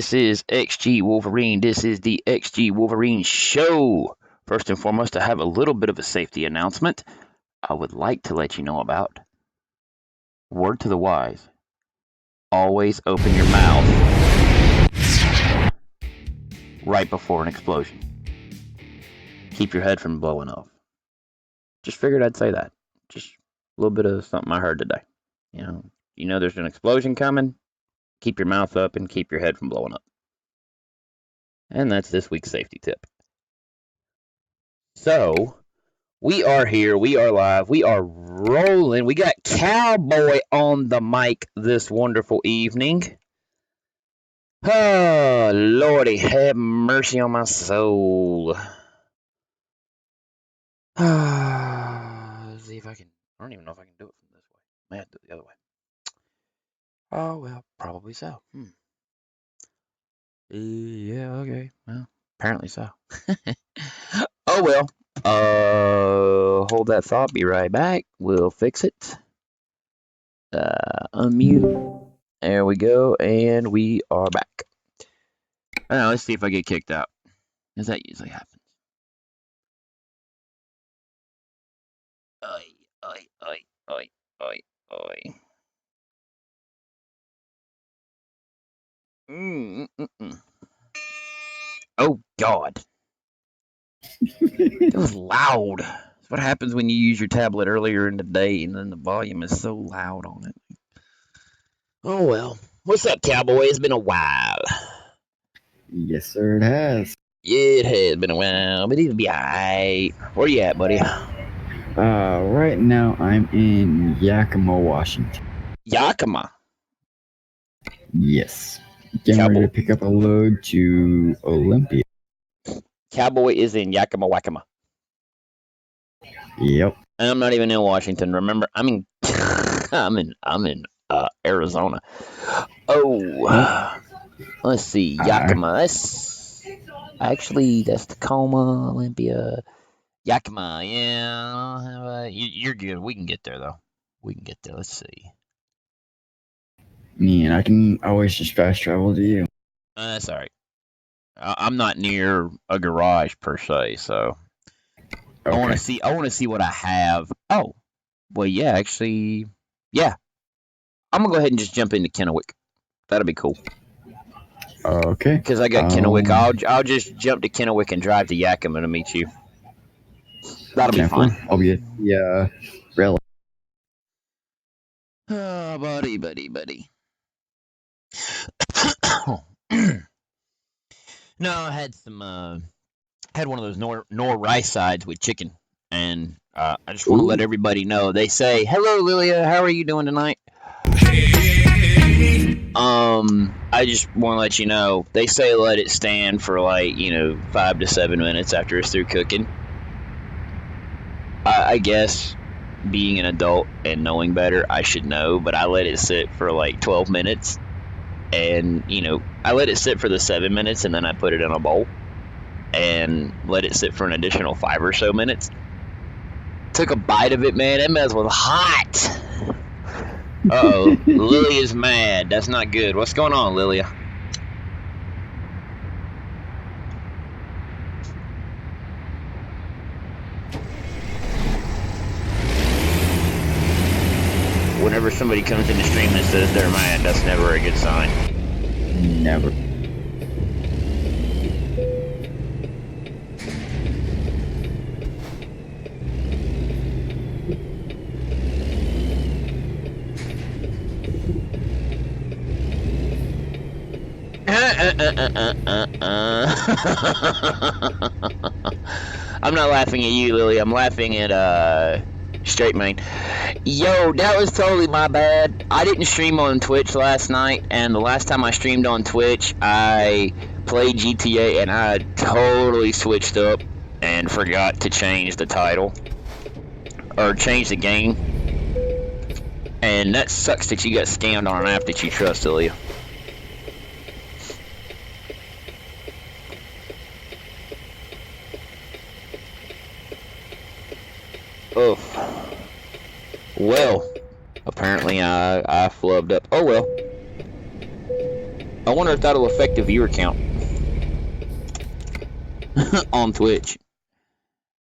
This is XG Wolverine. This is the XG Wolverine Show. First and foremost, I have a little bit of a safety announcement I would like to let you know about. Word to the wise. Always open your mouth right before an explosion. Keep your head from blowing off. Just figured I'd say that. Just a little bit of something I heard today. You know there's an explosion coming. Keep your mouth up and keep your head from blowing up. And that's this week's safety tip. So, we are here. We are live. We are rolling. We got Cowboy on the mic this wonderful evening. Oh, Lordy, have mercy on my soul. Let's see if I can. I don't even know if I can do it from this way. I have to do it the other way. Oh, well, probably so. Yeah, okay. Well, apparently so. Oh, well. Hold that thought. Be right back. We'll fix it. Unmute. There we go. And we are back. Let's see if I get kicked out. As that usually happens. Oi, oi, oi, oi, oi, oi. Oh, God. It was loud. That's what happens when you use your tablet earlier in the day and then the volume is so loud on it. Oh, well. What's up, Cowboy? It's been a while. Yes, sir, it has. Yeah, it has been a while, but it'll be alright. Where you at, buddy? Right now I'm in Yakima, Washington. Yakima? Yes. Getting ready to pick up a load to Olympia. Cowboy is in Yakima, Wakima. Yep. I'm not even in Washington. Remember, I'm in Arizona. Oh, let's see, Yakima. That's Tacoma, Olympia, Yakima. Yeah, you're good. We can get there though. We can get there. Let's see. Yeah, I can always just fast travel to you. That's all right. I'm not near a garage per se, so okay. I want to see what I have. Oh, well, yeah, actually, yeah. I'm gonna go ahead and just jump into Kennewick. That'll be cool. Okay. Because I got Kennewick. I'll just jump to Kennewick and drive to Yakima to meet you. That'll be fun. I'll be at the rail. Oh, buddy. No, I had had one of those nor rice sides with chicken, and I just want to let everybody know. They say, "Hello, Lilia. How are you doing tonight?" I just want to let you know. They say let it stand for 5 to 7 minutes after it's through cooking. I guess being an adult and knowing better, I should know, but I let it sit for 12 minutes. And, I let it sit for the 7 minutes and then I put it in a bowl and let it sit for an additional 5 or so minutes. Took a bite of it, man. That mess was hot. Uh-oh. Lilia's mad. That's not good. What's going on, Lilia? Whenever somebody comes in the stream and says they're mad, that's never a good sign. Never. I'm not laughing at you, Lily. I'm laughing at Straight Main. Yo, that was totally my bad. I didn't stream on Twitch last night, and the last time I streamed on Twitch, I played GTA, and I totally switched up and forgot to change the title or change the game. And that sucks that you got scammed on an app that you trust, Ilya. Oh. Well, apparently I flubbed up. Oh well. I wonder if that'll affect the viewer count on Twitch.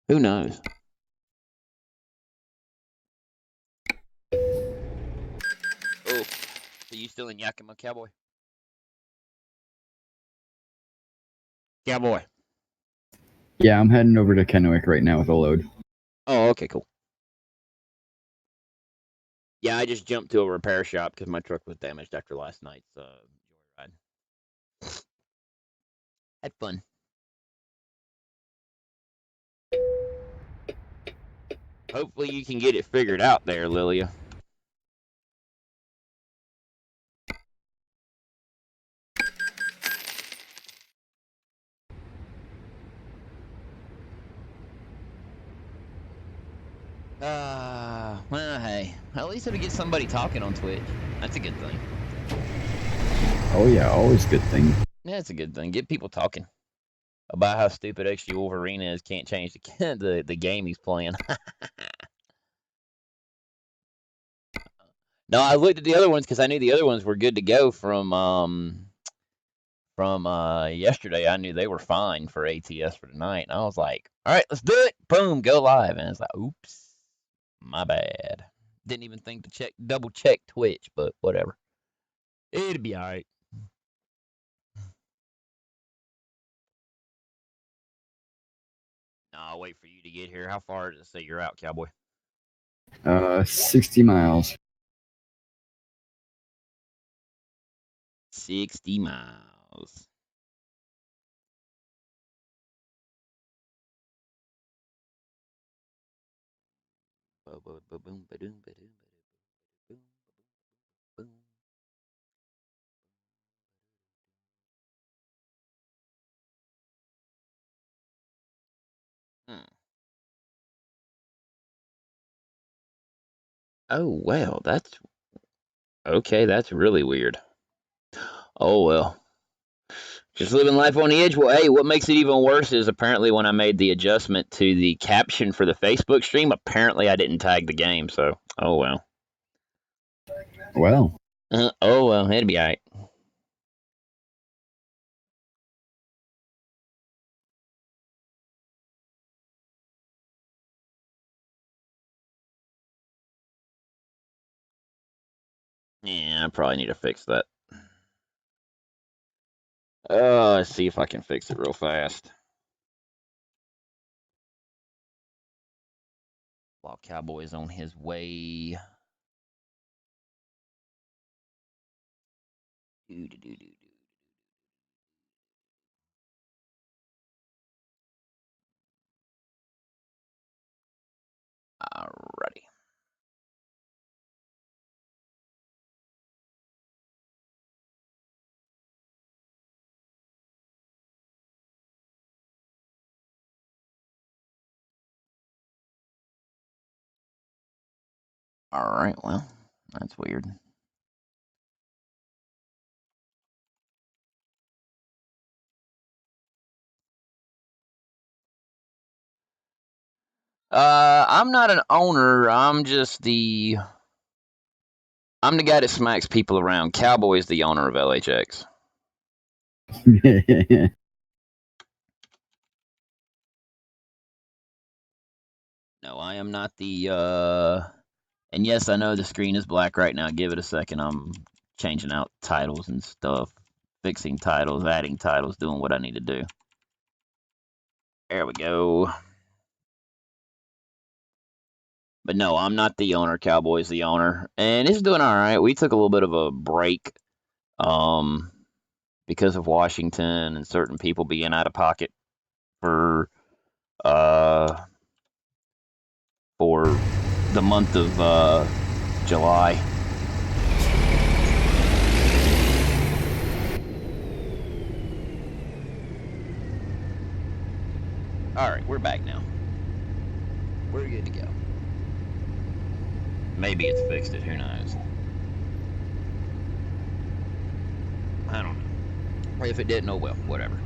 Who knows? Oh, so you still in Yakima, Cowboy? Cowboy. Yeah, I'm heading over to Kennewick right now with a load. Oh, okay, cool. Yeah, I just jumped to a repair shop because my truck was damaged after last night's joyride. Had fun. Hopefully you can get it figured out there, Lilia. Well, hey, at least it'll get somebody talking on Twitch. That's a good thing. Oh yeah, always good thing. Yeah, it's a good thing. Get people talking about how stupid XG Wolverine is. Can't change the game he's playing. No, I looked at the other ones because I knew the other ones were good to go from yesterday. I knew they were fine for ATS for tonight, and I was like, all right, let's do it. Boom, go live. And it's like, oops, my bad. Didn't even think to double check Twitch, but whatever. It'll be all right. No, I'll wait for you to get here. How far does it say you're out, Cowboy? 60 miles. 60 miles. Hmm. Oh, well, that's okay. That's really weird. Oh, well. Just living life on the edge. Well, hey, what makes it even worse is apparently when I made the adjustment to the caption for the Facebook stream, apparently I didn't tag the game. So, oh, well. Well, Oh, well. It'll be all right. Yeah, I probably need to fix that. Let's see if I can fix it real fast. While Cowboy's on his way. Alrighty. Alright, well, that's weird. I'm not an owner. I'm the guy that smacks people around. Cowboy's the owner of LHX. No, I am not the. And yes, I know the screen is black right now. Give it a second. I'm changing out titles and stuff, fixing titles, adding titles, doing what I need to do. There we go. But no, I'm not the owner. Cowboy's the owner, and it's doing all right. We took a little bit of a break, um, because of Washington and certain people being out of pocket for uh for the month of July. All right, we're back now. We're good to go. Maybe it's fixed it. Who knows? I don't know. If it didn't, oh well. Whatever.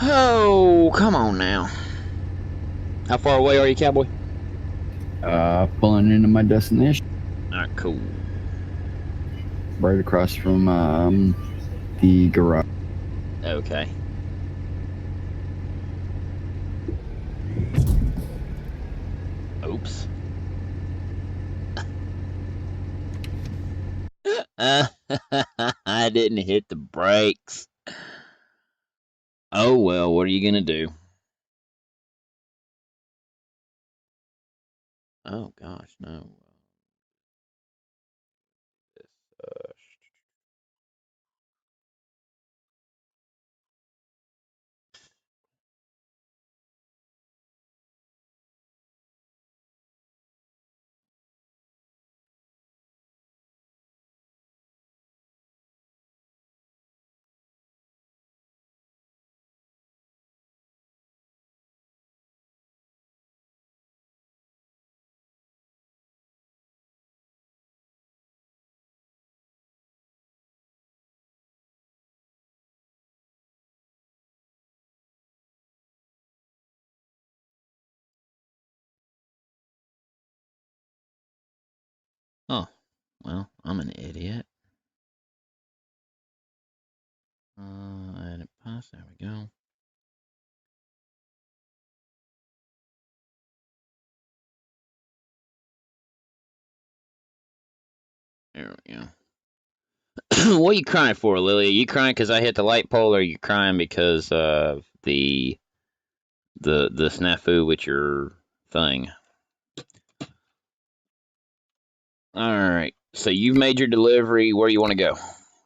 Oh, come on now. How far away are you, cowboy? Pulling into my destination. Alright, cool. Right across from the garage. Okay. Oops. I didn't hit the brakes. Oh well, what are you gonna do? Oh gosh, no. Oh, well, I'm an idiot. Edit pass. There we go. There we go. What are you crying for, Lily? Are you crying because I hit the light pole, or are you crying because of the snafu with your thing? All right. So you've made your delivery. Where do you want to go,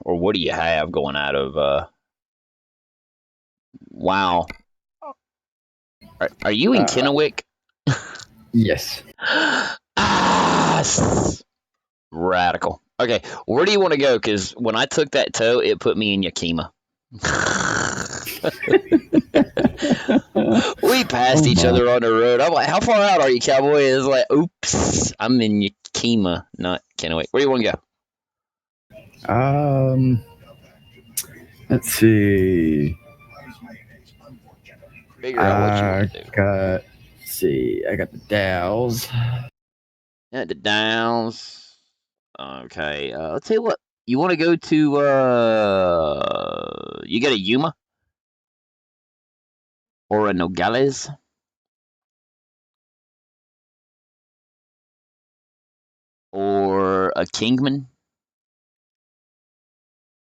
or what do you have going out of? Wow. Are you in Kennewick? Yes. Radical. Okay, where do you want to go? Because when I took that tow, it put me in Yakima. We passed each other on the road. I'm like, how far out are you, cowboy? It's like, oops, I'm in Yakima, not Kennewick. Where do you want to go? Let's see. Figure out what you want to do. Let's see. I got the Dowels. Yeah, the Downs. Okay, I'll tell you what. You want to go to, you got a Yuma? Or a Nogales? Or a Kingman?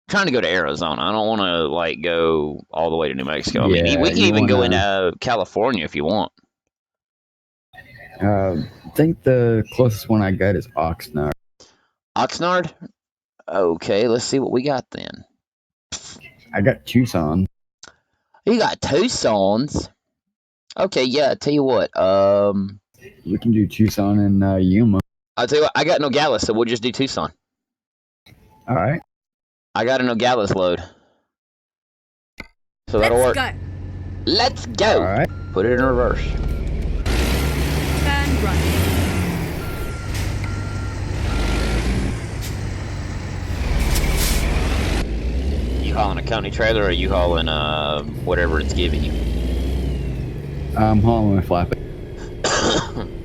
Trying to go to Arizona. I don't want to like go all the way to New Mexico. Yeah, I mean, we can even go into California if you want. I think the closest one I got is Oxnard. Oxnard? Okay, let's see what we got then. I got Tucson. You got Tucson's. Okay, yeah. I tell you what. We can do Tucson and Yuma. I'll tell you what. I got Nogales, so we'll just do Tucson. All right. I got a Nogales load, so that'll work. Let's go. All right. Put it in reverse. Turn right. You hauling a county trailer, or are you hauling whatever it's giving you? I'm hauling my flatbed.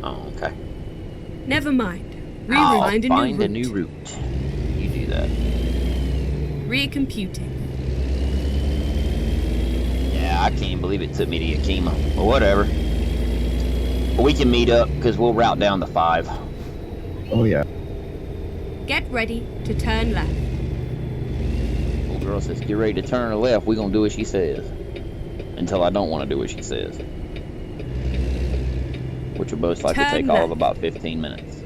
Oh, okay. Never mind. I'll Find a new route. You do that. Recomputing. Yeah, I can't believe it took me to Yakima. But whatever. We can meet up because we'll route down the 5. Oh yeah. Get ready to turn left. Old girl says, "Get ready to turn left. We're gonna do what she says." Until I don't want to do what she says. Which will most likely take all of about 15 minutes.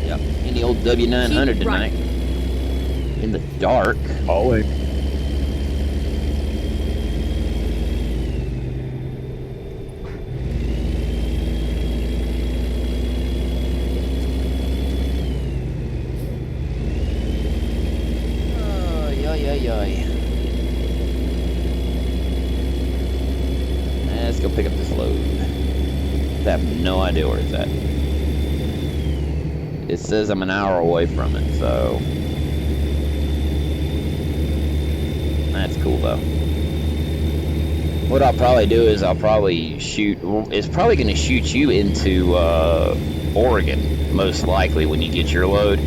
Yep, in the old W900 tonight. In the dark. Always. Let's go pick up this load. I have no idea where it's at. It says I'm an hour away from it, so That's cool though. What I'll probably do is I'll probably shoot. It's probably going to shoot you into Oregon, most likely when you get your load.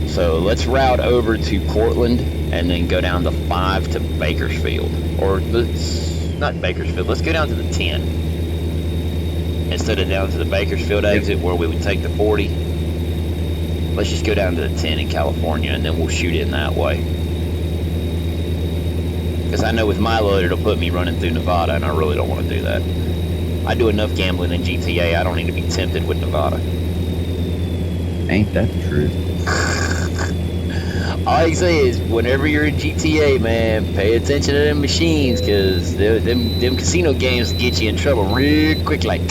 So let's route over to Portland and then go down the 5 to Bakersfield, or not Bakersfield. Let's go down to the 10 instead of down to the Bakersfield exit where we would take the 40. Let's just go down to the 10 in California and then we'll shoot in that way. Because I know with my load it'll put me running through Nevada, and I really don't want to do that. I do enough gambling in GTA. I don't need to be tempted with Nevada. Ain't that the truth? All I can say is, whenever you're in GTA, man, pay attention to them machines, because them casino games get you in trouble real quick. Like,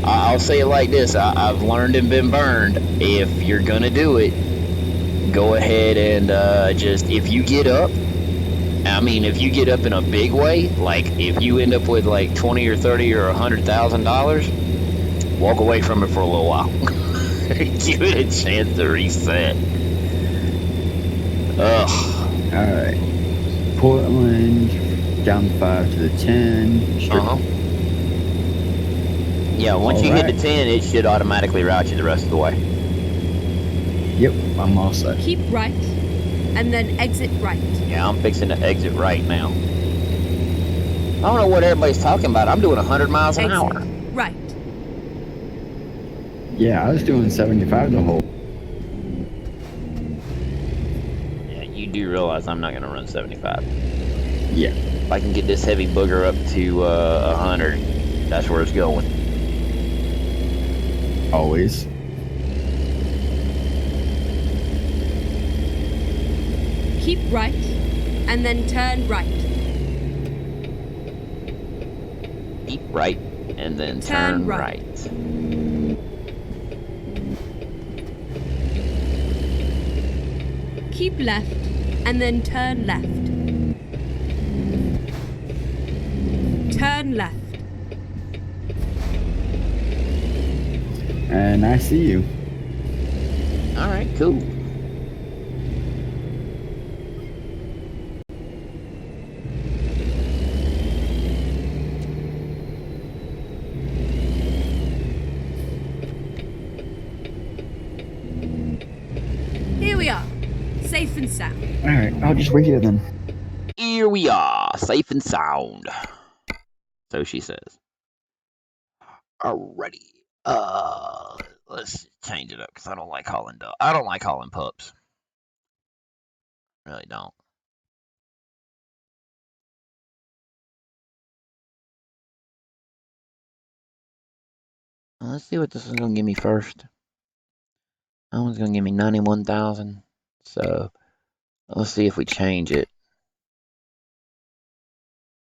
I'll say it like this: I've learned and been burned. If you're gonna do it, go ahead and just, if you get up. I mean, if you get up in a big way, like if you end up with like 20 or 30 or $100,000, walk away from it for a little while. Give it a chance to reset. Ugh. Alright. Portland, down the 5 to the 10. Uh-huh. Yeah, once you hit the 10, it should automatically route you the rest of the way. Yep, I'm all set. Keep right, and then exit right. Yeah, I'm fixing to exit right now. I don't know what everybody's talking about. I'm doing 100 miles an hour. Right. Yeah, I was doing 75 the whole. Yeah, you do realize I'm not going to run 75. Yeah. If I can get this heavy booger up to 100, that's where it's going. Always. Keep right, and then turn right. Keep right, and then turn right. Keep left, and then turn left. Turn left. And I see you. Alright, cool. Here we are, safe and sound. Alright, I'll just wait here then. Here we are, safe and sound. So she says. Alrighty. Let's change it up because I don't like hauling dogs. I don't like hauling pups. Really don't. Let's see what this is gonna give me first. That one's gonna give me 91,000. So let's see if we change it.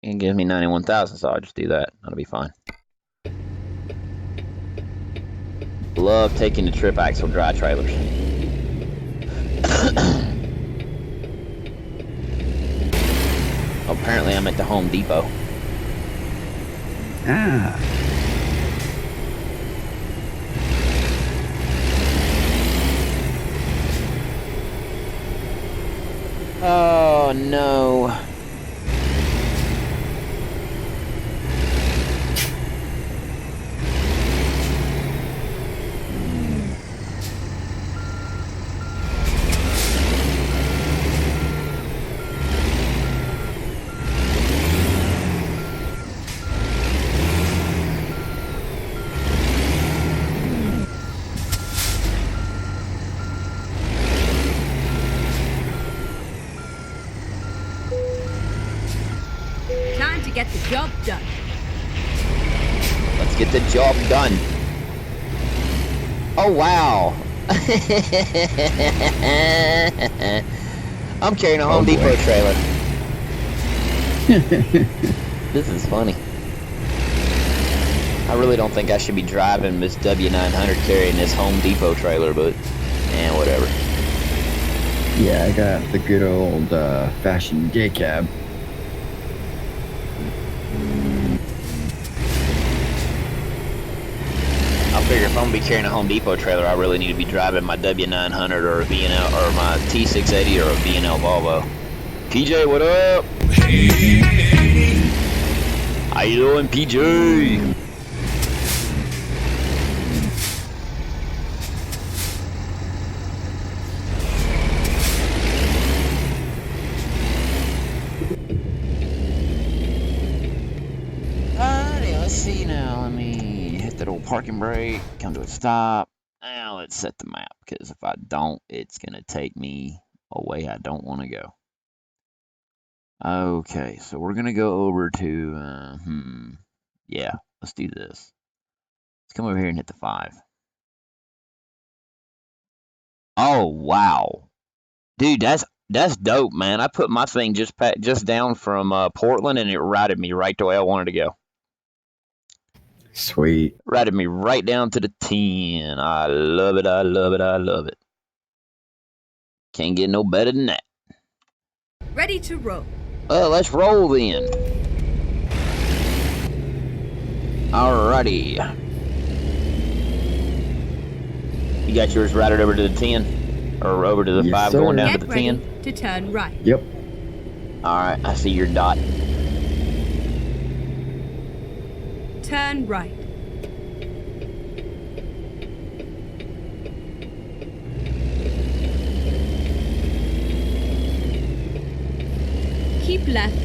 It gives me 91,000, so I'll just do that. That'll be fine. Love taking the trip axle dry trailers. Apparently I'm at the Home Depot. Ah. Oh no. Time to get the job done. Let's get the job done. Oh wow. I'm carrying a Home Depot trailer. This is funny. I really don't think I should be driving this W900 carrying this Home Depot trailer, but whatever. Yeah, I got the good old fashioned day cab. I figure if I'm gonna be carrying a Home Depot trailer, I really need to be driving my W900 or a V&L or my T680 or a V&L Volvo. PJ, what up? How you doing, PJ? Alrighty, let's see now. Let me hit that old parking brake, come to a stop. Now let's set the map, because if I don't, it's going to take me a way I don't want to go. Okay, so we're going to go over to, yeah, let's do this. Let's come over here and hit the 5. Oh, wow. Dude, that's dope, man. I put my thing just down from Portland, and it routed me right the way I wanted to go. Sweet. Routed me right down to the 10. I love it, I love it, I love it. Can't get no better than that. Ready to roll. Let's roll then. Alrighty. You got yours routed over to the 10? Or over to the Yes, 5 sir. going down Get to the ready 10? to turn right. Yep. Alright, I see your dot. Turn right. Keep left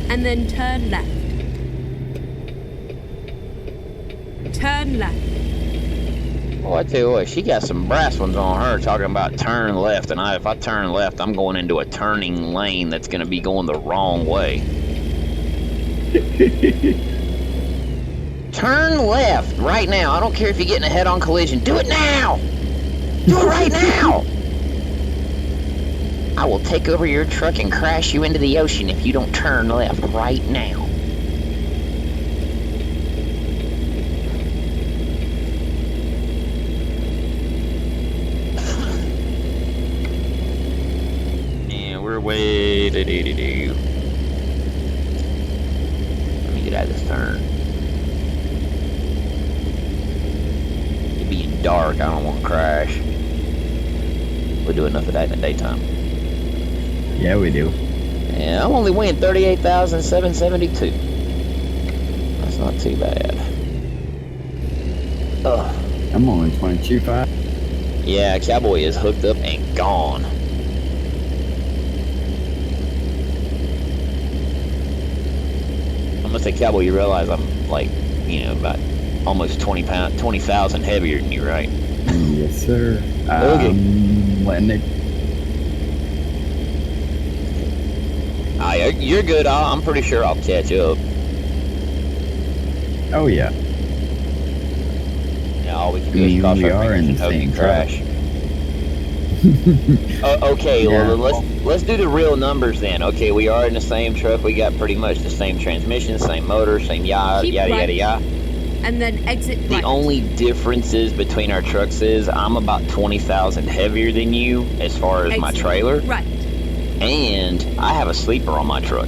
and then turn left. Turn left. Oh, I tell you what, she got some brass ones on her talking about turn left, and if I turn left, I'm going into a turning lane that's going to be going the wrong way. Turn left right now. I don't care if you're getting a head-on collision. Do it now! Do it right now! I will take over your truck and crash you into the ocean if you don't turn left right now. Yeah, we're way to do. Let me get out of this turn. It being dark, I don't want to crash. We do enough of that in the daytime. Yeah, we do. Yeah, I'm only weighing 38,772. That's not too bad. Ugh. I'm only 22.5. Yeah, Cowboy is hooked up and gone. I'm gonna say, Cowboy, you realize I'm like, about almost 20,000 heavier than you, right? Yes, sir. Okay. Letting it. You're good. I'm pretty sure I'll catch up. Oh, yeah. Yeah, all we can do is cross we our are in fingers the and hope same you truck. crash. Okay, Yeah. well, let's do the real numbers then. Okay, we are in the same truck. We got pretty much the same transmission, same motor, same yada Keep yada right. yada. And then exit The right. only differences between our trucks is I'm about 20,000 heavier than you as far as my Exit trailer, right. and I have a sleeper on my truck.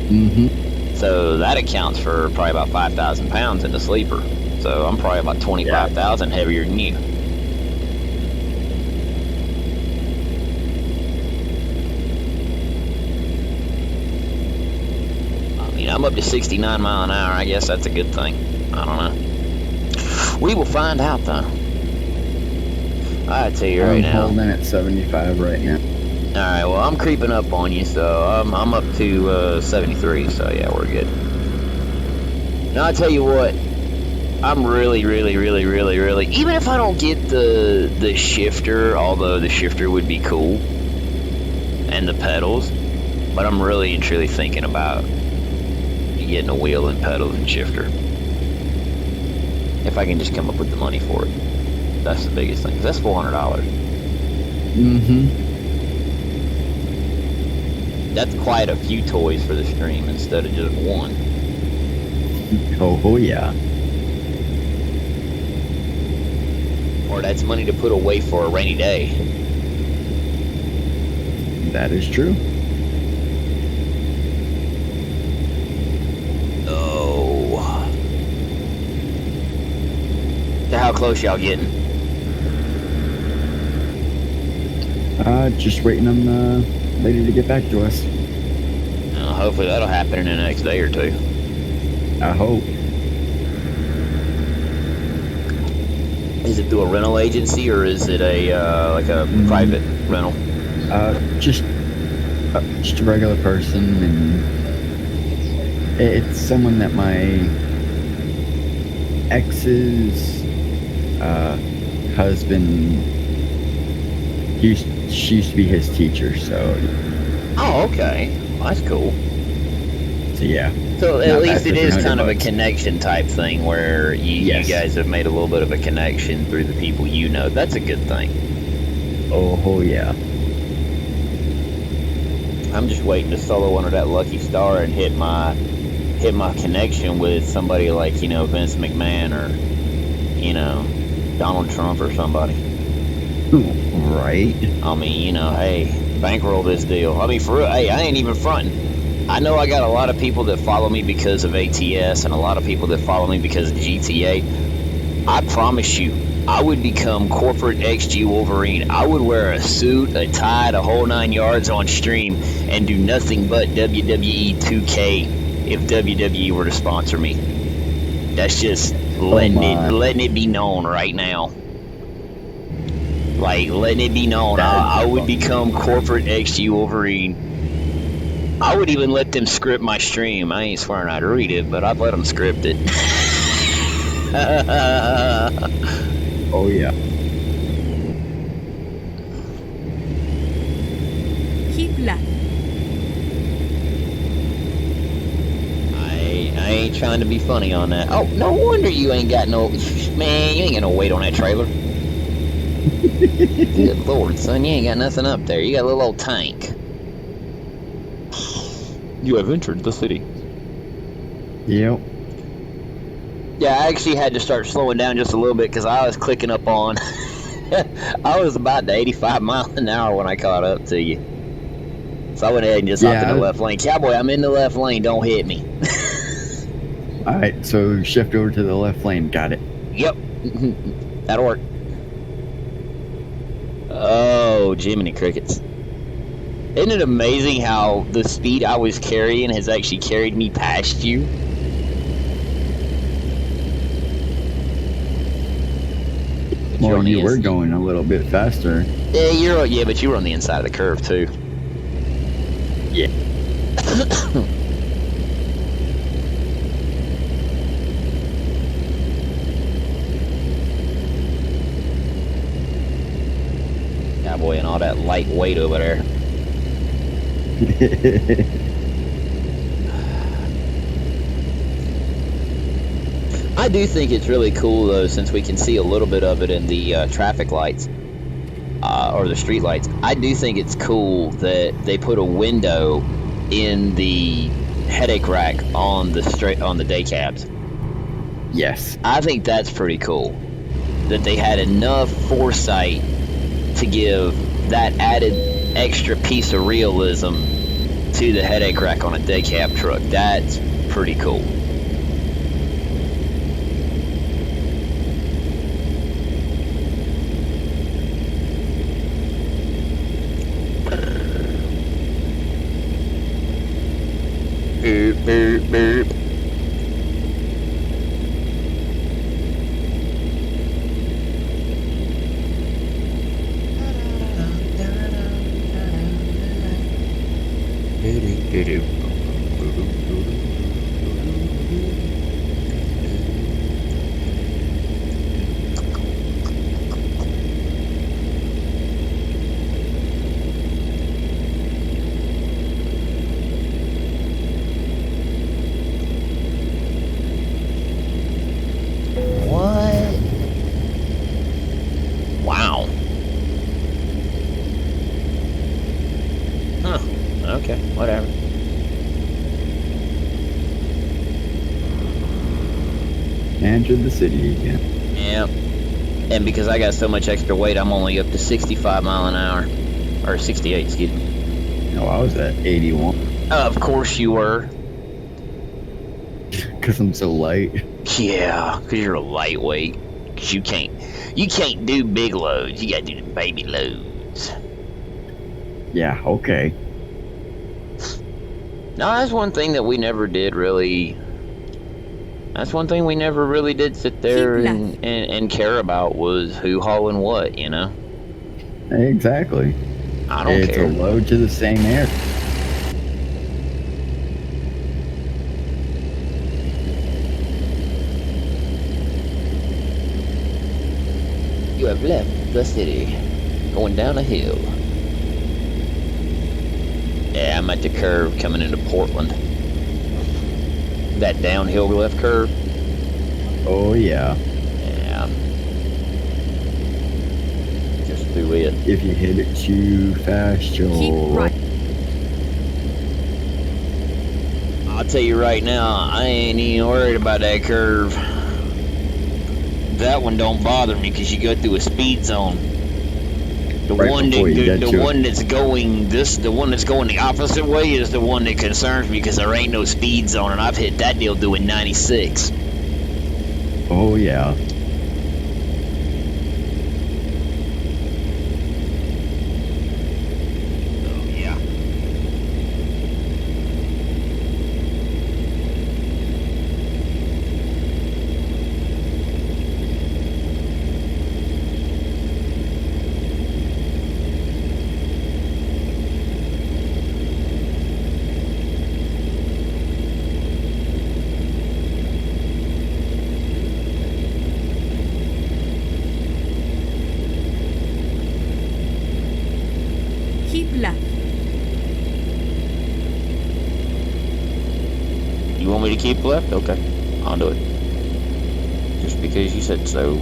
Mm-hmm. So that accounts for probably about 5,000 pounds in the sleeper. So I'm probably about 25,000 heavier than you. I mean, I'm up to 69 mile an hour. I guess that's a good thing. I don't know. We will find out, though. I tell you right I'm now. holding at 75 right now. Alright, well, I'm creeping up on you, so I'm up to 73, so yeah, we're good. Now, I tell you what, I'm really, even if I don't get the shifter, although the shifter would be cool, and the pedals, but I'm really and truly thinking about getting a wheel and pedals and shifter. If I can just come up with the money for it. That's the biggest thing, 'cause that's $400. Mm-hmm. That's quite a few toys for the stream instead of just one. Oh, yeah. Or that's money to put away for a rainy day. That is true. Oh. So how close y'all getting? Just waiting on the ready to get back to us. Hopefully that'll happen in the next day or two. I hope. Is it through a rental agency or is it a like a private rental? Just a regular person, and it's someone that my ex's husband. She used to be his teacher, so. Oh, okay. Well, that's cool. So yeah. So at least it is kind of a $100. connection type thing where you guys have made a little bit of a connection through the people you know. That's a good thing. Oh yeah. I'm just waiting to solo under that lucky star and hit my connection with somebody like, Vince McMahon or, Donald Trump or somebody. Right. I mean, hey, bankroll this deal. I mean, for real, hey, I ain't even fronting. I know I got a lot of people that follow me because of ATS and a lot of people that follow me because of GTA. I promise you, I would become corporate XG Wolverine. I would wear a suit, a tie, the whole 9 yards on stream and do nothing but WWE 2K if WWE were to sponsor me. That's just letting it be known right now. Like, letting it be known, I would become corporate XG Wolverine. I would even let them script my stream. I ain't swearing I'd read it, but I'd let them script it. Oh yeah. Keep left. I ain't trying to be funny on that. Oh, no wonder you ain't got no... Man, you ain't got no weight on that trailer. Good lord, son, you ain't got nothing up there. You got a little old tank. You have entered the city. Yep. Yeah, I actually had to start slowing down just a little bit because I was clicking up on... I was about to 85 miles an hour when I caught up to you. So I went ahead and just hopped in the left lane. Cowboy, I'm in the left lane. Don't hit me. Alright, so shift over to the left lane. Got it. Yep. That'll work. Oh, Jiminy Crickets. Isn't it amazing how the speed I was carrying has actually carried me past you? Well, you were going a little bit faster. Yeah, but you were on the inside of the curve too. Yeah. Cowboy and all that light weight over there. I do think it's really cool though, since we can see a little bit of it in the traffic lights or the street lights. I do think it's cool that they put a window in the headache rack on the day cabs. Yes. I think that's pretty cool that they had enough foresight to give that added extra piece of realism to the headache rack on a day cab truck. That's pretty cool. Boop, boop, boop. What? Wow. Huh. Okay, whatever. Entered the city again. Yeah. And because I got so much extra weight, I'm only up to 65 mile an hour. Or 68, excuse me. No, I was at 81. Of course you were. Because I'm so light. Yeah, because you're a lightweight. Because you can't do big loads. You gotta do the baby loads. Yeah, okay. No, that's one thing that we never did really. That's one thing we never really did sit there Keep and care about was who hauling what, you know? Exactly. I don't It's a care. load to the same area. You have left the city, going down a hill. Yeah, I'm at the curve coming into Portland. That downhill left curve. Oh, yeah. Yeah. Just through it. If you hit it too fast, Keep you'll... right. I'll tell you right now, I ain't even worried about that curve. That one don't bother me because you go through a speed zone. The Right one before you that get the to one that's going the one that's going the opposite way is the one that concerns me because there ain't no speed zone, and I've hit that deal doing 96. Oh, yeah. Oh yeah. Keep left. You want me to keep left? Okay, I'll do it. Just because you said so.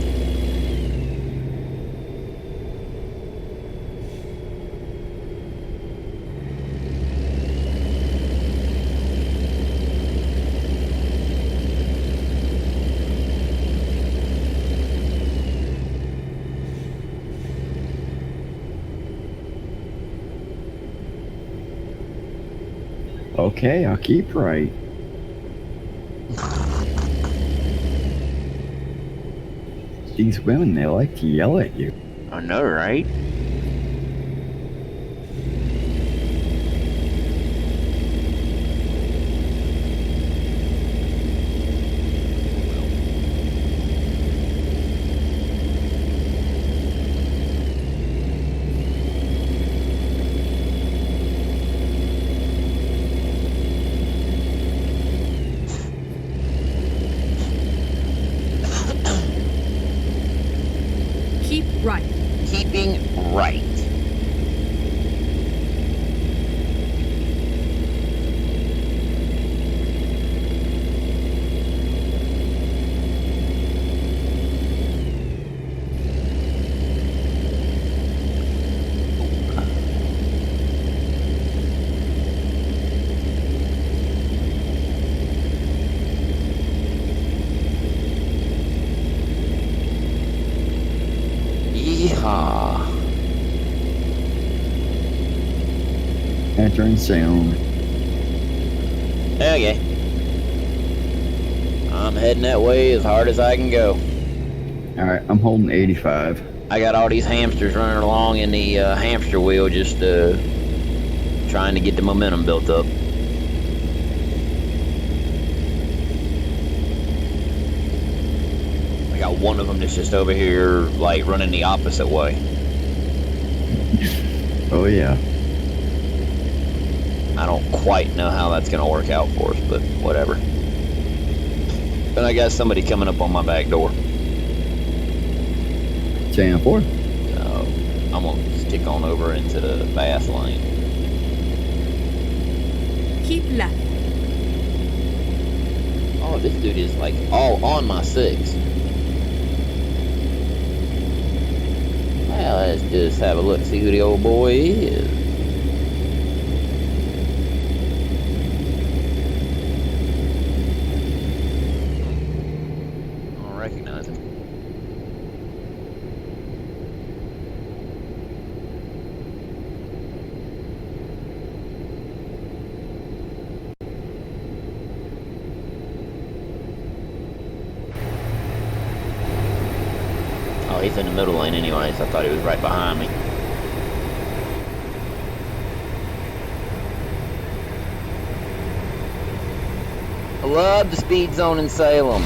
Okay, I'll keep right. These women, they like to yell at you. I know, right? Keep right. Keeping right. Yeehaw. Entering sound. Okay. I'm heading that way as hard as I can go. Alright, I'm holding 85. I got all these hamsters running along in the hamster wheel just trying to get the momentum built up. I got one of them that's just over here, like, running the opposite way. Oh, yeah. I don't quite know how that's going to work out for us, but whatever. But I got somebody coming up on my back door. 10-4. So I'm going to stick on over into the fast lane. Keep left. Oh, this dude is like all on my 6. Well, let's just have a look, see who the old boy is. I don't recognize him. Oh, he's in the middle lane anyways. I thought he was right behind me. I love the speed zone in Salem.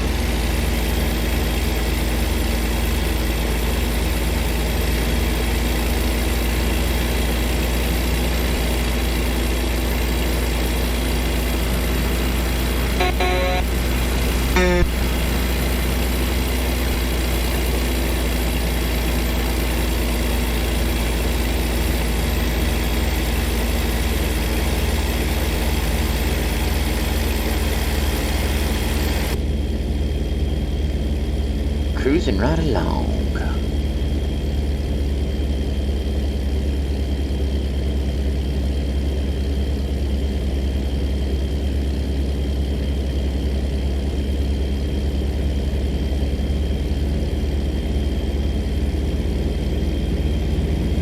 Cruising right along.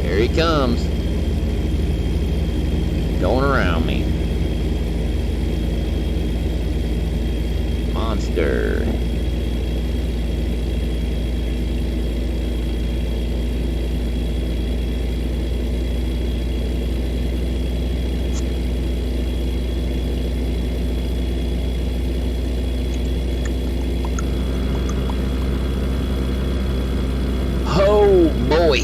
Here he comes. Going around me. Monster. Oh boy.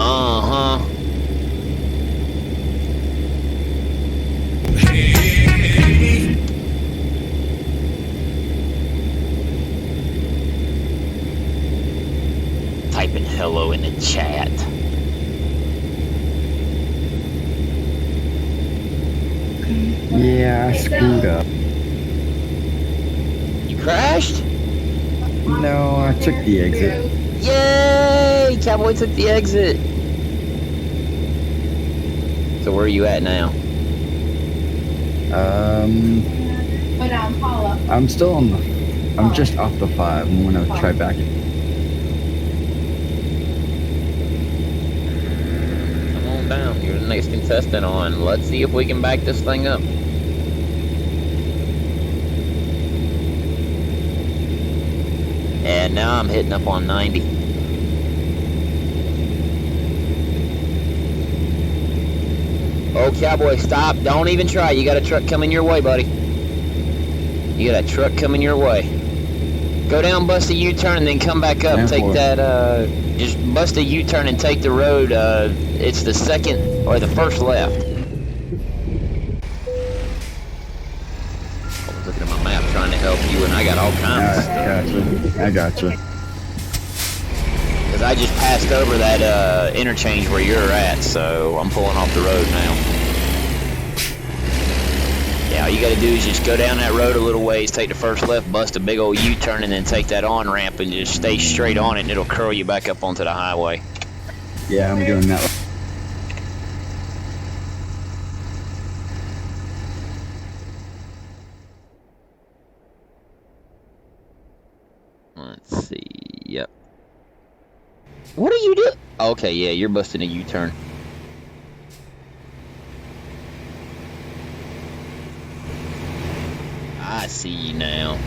Uh-huh. Typing hello in the chat. Yeah, I screwed up. You crashed? No, I took the exit. Yay! Cowboy took the exit. So where are you at now? I'm still on the. I'm just off the 5. I'm gonna try back. Come on down. You're the next contestant on. Let's see if we can back this thing up. And now I'm hitting up on 90. Oh, Cowboy, stop. Don't even try. You got a truck coming your way, buddy. You got a truck coming your way. Go down, bust a U-turn, and then come back up. Take that, just bust a U-turn and take the road. It's the second or the first left. I was looking at my map trying to help you, and I got all kinds of stuff. I gotcha. Because I just passed over that interchange where you're at, so I'm pulling off the road now. Yeah, all you gotta do is just go down that road a little ways, take the first left, bust a big old U-turn, and then take that on-ramp and just stay straight on it, and it'll curl you back up onto the highway. Yeah, I'm doing that. Let's see, yep. What are you doing? Okay, yeah, you're busting a U-turn. I see you now.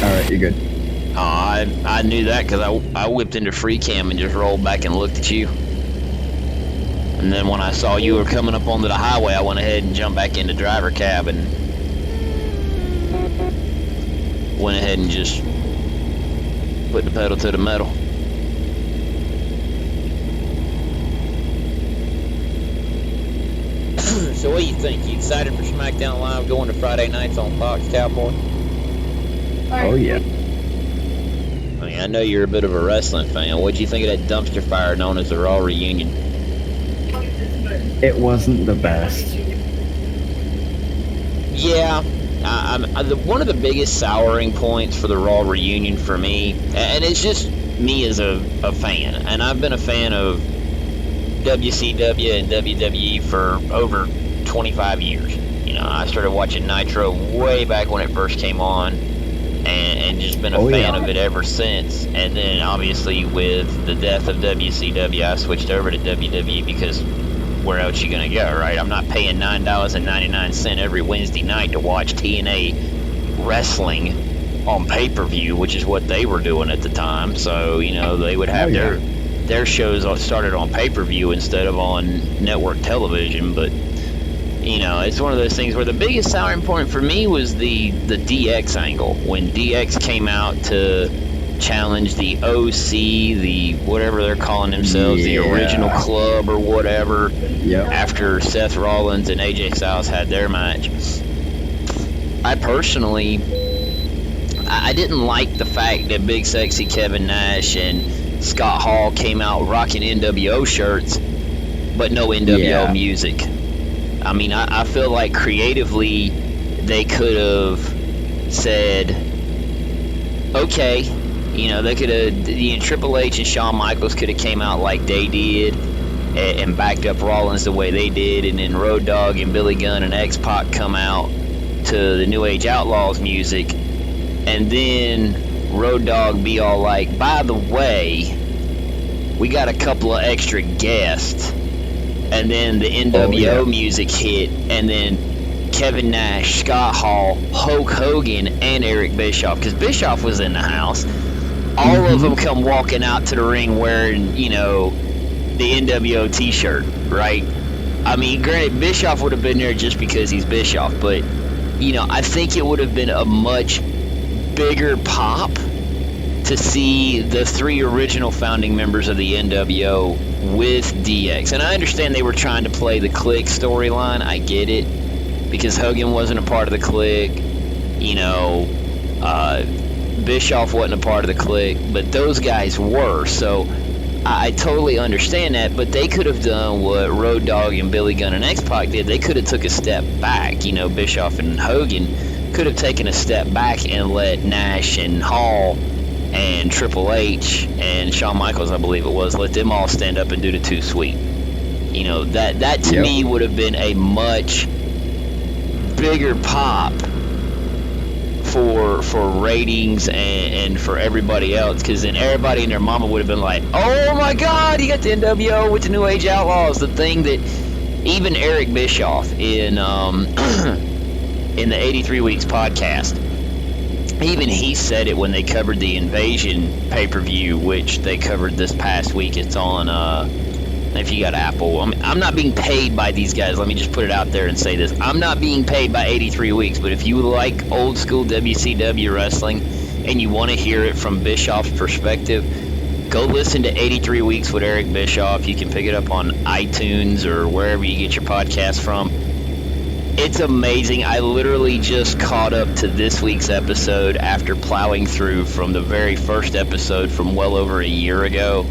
Alright, you're good. I knew that because I whipped into free cam and just rolled back and looked at you. And then when I saw you were coming up onto the highway, I went ahead and jumped back into driver cab and went ahead and just put the pedal to the metal. So What do you think? You excited for SmackDown Live going to Friday nights on Fox, Cowboy? Oh, yeah. I mean, I know you're a bit of a wrestling fan. What do you think of that dumpster fire known as the Raw reunion? It wasn't the best. Yeah, one of the biggest souring points for the Raw reunion for me, and it's just me as a fan, and I've been a fan of WCW and WWE for over 25 years. You know, I started watching Nitro way back when it first came on, and just been a fan of it ever since. And then obviously with the death of WCW, I switched over to WWE because where else you gonna go, right? I'm not paying $9.99 every Wednesday night to watch TNA wrestling on pay-per-view, which is what they were doing at the time. So, you know, they would have their shows started on pay-per-view instead of on network television. But, you know, it's one of those things where the biggest selling point for me was the DX angle. When DX came out to challenge the OC, the whatever they're calling themselves, the original club or whatever, after Seth Rollins and AJ Styles had their match. I personally, I didn't like the fact that Big Sexy Kevin Nash and Scott Hall came out rocking NWO shirts, but no NWO music. I mean, I feel like creatively they could have said, okay, you know, they could have, Triple H and Shawn Michaels could have came out like they did and backed up Rollins the way they did, and then Road Dogg and Billy Gunn and X-Pac come out to the New Age Outlaws music, and then Road Dogg be all like, by the way, we got a couple of extra guests, and then the NWO music hit, and then Kevin Nash, Scott Hall, Hulk Hogan, and Eric Bischoff, because Bischoff was in the house. All of them come walking out to the ring wearing, you know, the NWO t-shirt, right? I mean, granted, Bischoff would have been there just because he's Bischoff, but, you know, I think it would have been a much bigger pop to see the three original founding members of the NWO with DX. And I understand they were trying to play the Clique storyline. I get it, because Hogan wasn't a part of the Clique, you know, Bischoff wasn't a part of the Clique, but those guys were. So I totally understand that, but they could have done what Road Dogg and Billy Gunn and X-Pac did. They could have took a step back. You know, Bischoff and Hogan could have taken a step back and let Nash and Hall and Triple H and Shawn Michaels, I believe it was, let them all stand up and do the Too Sweet. You know, that to me would have been a much bigger pop for ratings and for everybody else, because then everybody and their mama would have been like, oh my God, you got the NWO with the New Age Outlaws. The thing that even Eric Bischoff in the 83 Weeks podcast, even he said it when they covered the Invasion pay-per-view, which they covered this past week. It's on, if you got Apple. I'm not being paid by these guys. Let me just put it out there and say this. I'm not being paid by 83 Weeks, but if you like old school WCW wrestling and you want to hear it from Bischoff's perspective, go listen to 83 Weeks with Eric Bischoff. You can pick it up on iTunes or wherever you get your podcast from. It's amazing. I literally just caught up to this week's episode after plowing through from the very first episode from well over a year ago.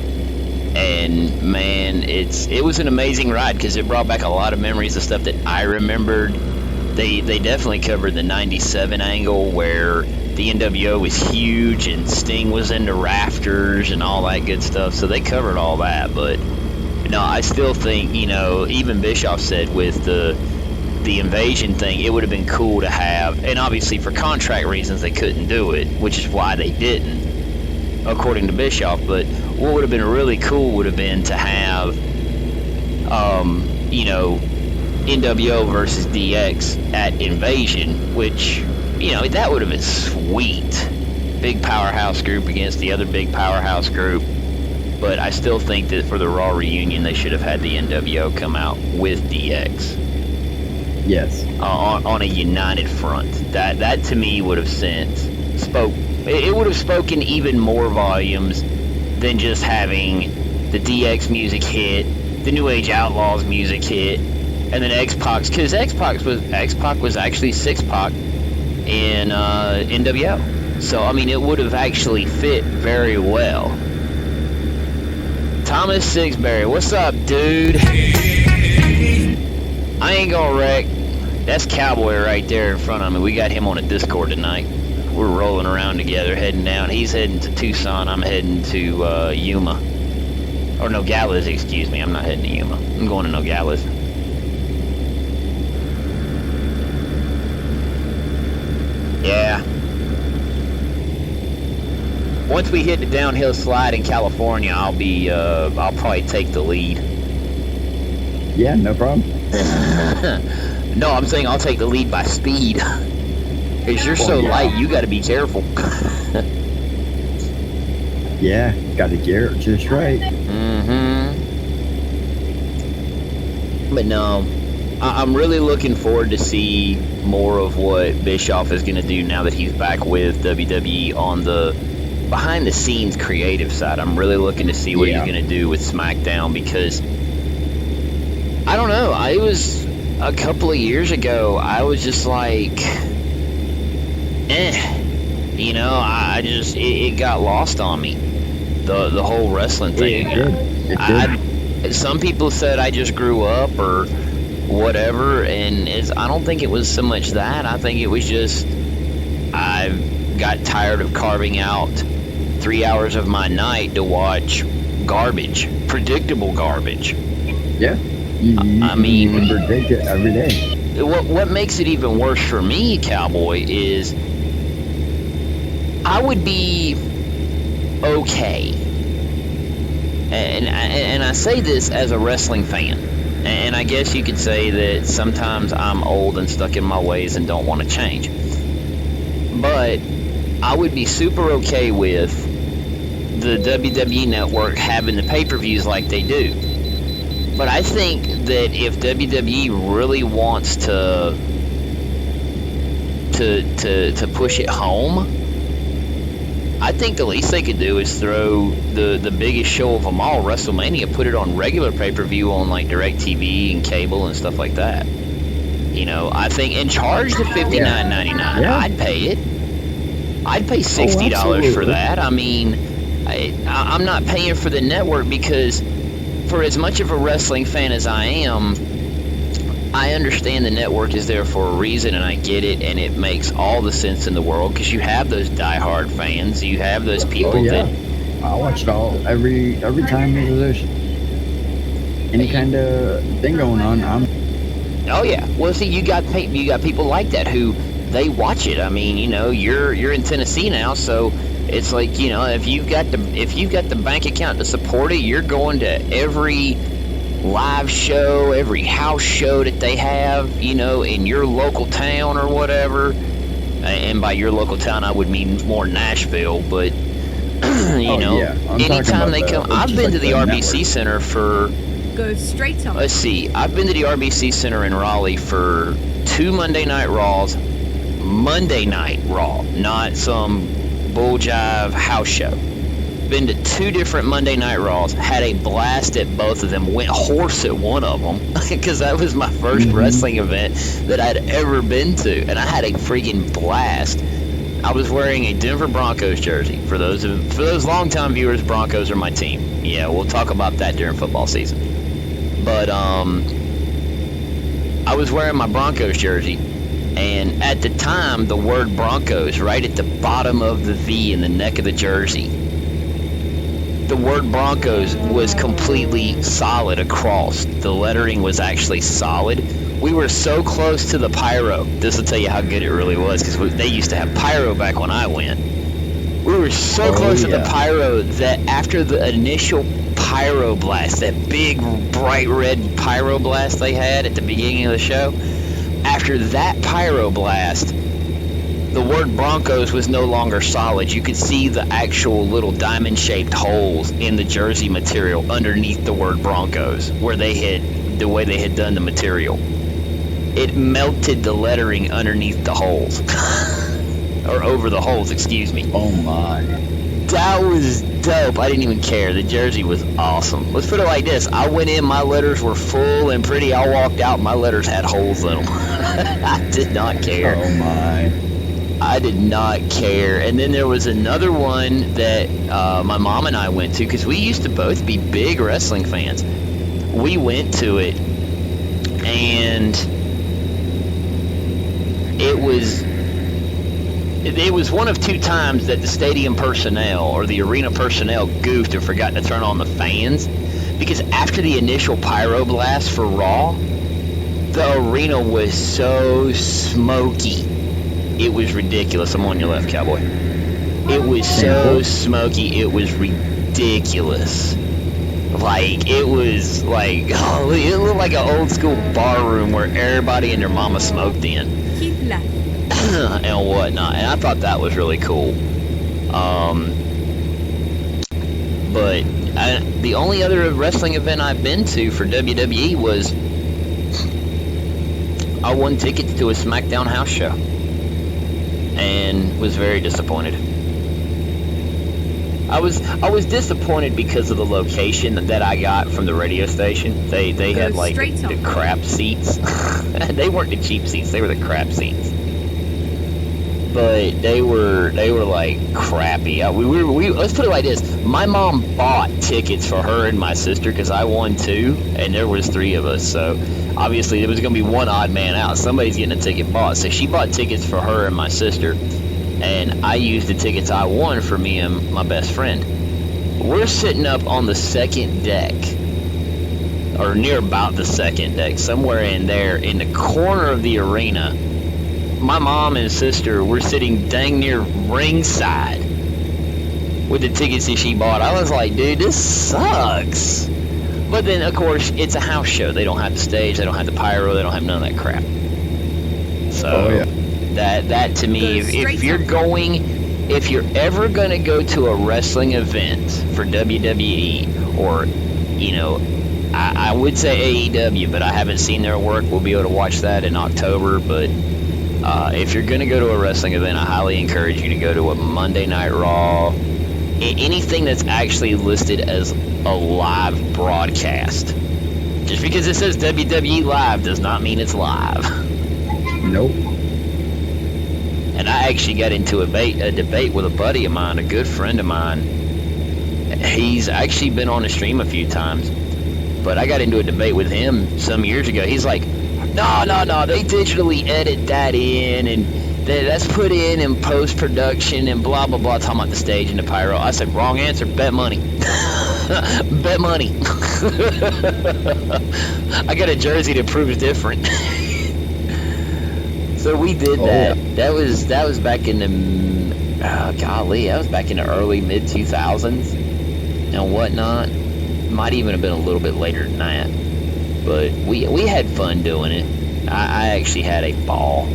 And man, it was an amazing ride because it brought back a lot of memories of stuff that I remembered. They definitely covered the 97 angle where the NWO was huge and Sting was in the rafters and all that good stuff. So they covered all that. But no, I still think, you know, even Bischoff said with the Invasion thing, it would have been cool to have, and obviously for contract reasons they couldn't do it, which is why they didn't, according to Bischoff. But what would have been really cool would have been to have, you know, NWO versus DX at Invasion, which, you know, that would have been sweet. Big powerhouse group against the other big powerhouse group. But I still think that for the Raw reunion, they should have had the NWO come out with DX. Yes. On a united front. That to me would have it would have spoken even more volumes than just having the DX music hit, the New Age Outlaws music hit, And then X-Pac, because X-Pac was actually 6-Pac in NWO. So, I mean, it would have actually fit very well. Thomas Sixberry, what's up, dude? I ain't gonna wreck. That's Cowboy right there in front of me. We got him on a Discord tonight. We're rolling around together, heading down. He's heading to Tucson. I'm heading to Yuma. Or Nogales, excuse me. I'm not heading to Yuma. I'm going to Nogales. Yeah. Once we hit the downhill slide in California, I'll probably take the lead. Yeah, no problem. No, I'm saying I'll take the lead by speed. Because you're so light, you got to be careful. Yeah, got to gear it just right. But no, I'm really looking forward to see more of what Bischoff is going to do now that he's back with WWE on the behind-the-scenes creative side. I'm really looking to see what he's going to do with SmackDown, because I don't know. It was a couple of years ago. I was just like, you know. I just it got lost on me. The whole wrestling thing. It did. Some people said I just grew up or whatever, and I don't think it was so much that. I think it was just I got tired of carving out 3 hours of my night to watch garbage, predictable garbage. Yeah. I mean, you predict it every day. What makes it even worse for me, Cowboy, is I would be okay. And I say this as a wrestling fan. And I guess you could say that sometimes I'm old and stuck in my ways and don't want to change. But I would be super okay with the WWE Network having the pay-per-views like they do. But I think that if WWE really wants to push it home, I think the least they could do is throw the biggest show of them all, WrestleMania, put it on regular pay-per-view on like DirecTV and cable and stuff like that. You know, I think, and charge the $59.99. Yeah. I'd pay it. I'd pay $60 for that. I mean, I'm not paying for the network because, for as much of a wrestling fan as I am, I understand the network is there for a reason, and I get it, and it makes all the sense in the world because you have those diehard fans, you have those people that I watch it all every time there's any kind of thing going on. Oh yeah. Well, see, you got people like that who they watch it. I mean, you know, you're in Tennessee now, so it's like, you know, if you've got the bank account to support it, you're going to every live show, every house show that they have, you know, in your local town or whatever. And by your local town, I would mean more Nashville, but anytime they come, I've been to the RBC Center for. Go straight on. Let's see, I've been to the RBC Center in Raleigh for 2 Monday Night Raws. Monday Night Raw, not some bull jive house show. Been to 2 different Monday Night Raws, had a blast at both of them, went horse at one of them, because that was my first wrestling event that I'd ever been to, and I had a freaking blast. I was wearing a Denver Broncos jersey. For those longtime viewers, Broncos are my team. Yeah, we'll talk about that during football season. But I was wearing my Broncos jersey, and at the time, the word Broncos, right at the bottom of the V in the neck of the jersey, the word Broncos was completely solid across. The lettering was actually solid. We were so close to the pyro. This will tell you how good it really was, because they used to have pyro back when I went. We were so close to the pyro that after the initial pyro blast, that big bright red pyro blast they had at the beginning of the show, after that pyro blast, the word Broncos was no longer solid. You could see the actual little diamond-shaped holes in the jersey material underneath the word Broncos, where the way they had done the material. It melted the lettering underneath the holes. Or over the holes, excuse me. Oh my. That was dope. I didn't even care. The jersey was awesome. Let's put it like this. I went in, my letters were full and pretty. I walked out, my letters had holes in them. I did not care. Oh my. I did not care. And then there was another one that my mom and I went to, because we used to both be big wrestling fans. We went to it, and it was one of two times that the stadium personnel or the arena personnel goofed and forgot to turn on the fans, because after the initial pyro blast for Raw, the arena was so smoky. It was ridiculous. I'm on your left, cowboy. It was so smoky. It was ridiculous. Like, it was like, oh, it looked like an old school bar room where everybody and their mama smoked in. Keep left. And whatnot. And I thought that was really cool. But the only other wrestling event I've been to for WWE was I won tickets to a SmackDown house show. And was very disappointed. I was disappointed because of the location that I got from the radio station. They had like the crap seats. They weren't the cheap seats. They were the crap seats. But they were like crappy. We let's put it like this. My mom bought tickets for her and my sister because I won too, and there was three of us. So obviously there was going to be one odd man out. Somebody's getting a ticket bought. So she bought tickets for her and my sister, and I used the tickets I won for me and my best friend. We're sitting up on the second deck, or near about the second deck, somewhere in there in the corner of the arena. My mom and sister were sitting dang near ringside with the tickets that she bought. I was like, dude, this sucks. But then, of course, it's a house show. They don't have the stage. They don't have the pyro. They don't have none of that crap. So that to me, if you're ever going to go to a wrestling event for WWE, or, you know, I would say AEW, but I haven't seen their work. We'll be able to watch that in October, but if you're going to go to a wrestling event, I highly encourage you to go to a Monday Night Raw. Anything that's actually listed as a live broadcast. Just because it says WWE Live does not mean it's live. Nope. And I actually got into a debate with a buddy of mine, a good friend of mine. He's actually been on the stream a few times. But I got into a debate with him some years ago. He's like, no, they digitally edit that in, and that's put in post-production and blah, blah, blah, talking about the stage and the pyro. I said, wrong answer, bet money. Bet money. I got a jersey that proves different. So we did that. Yeah. That was back in the, that was back in the early, mid-2000s and whatnot. Might even have been a little bit later than that. But we had fun doing it. I actually had a ball.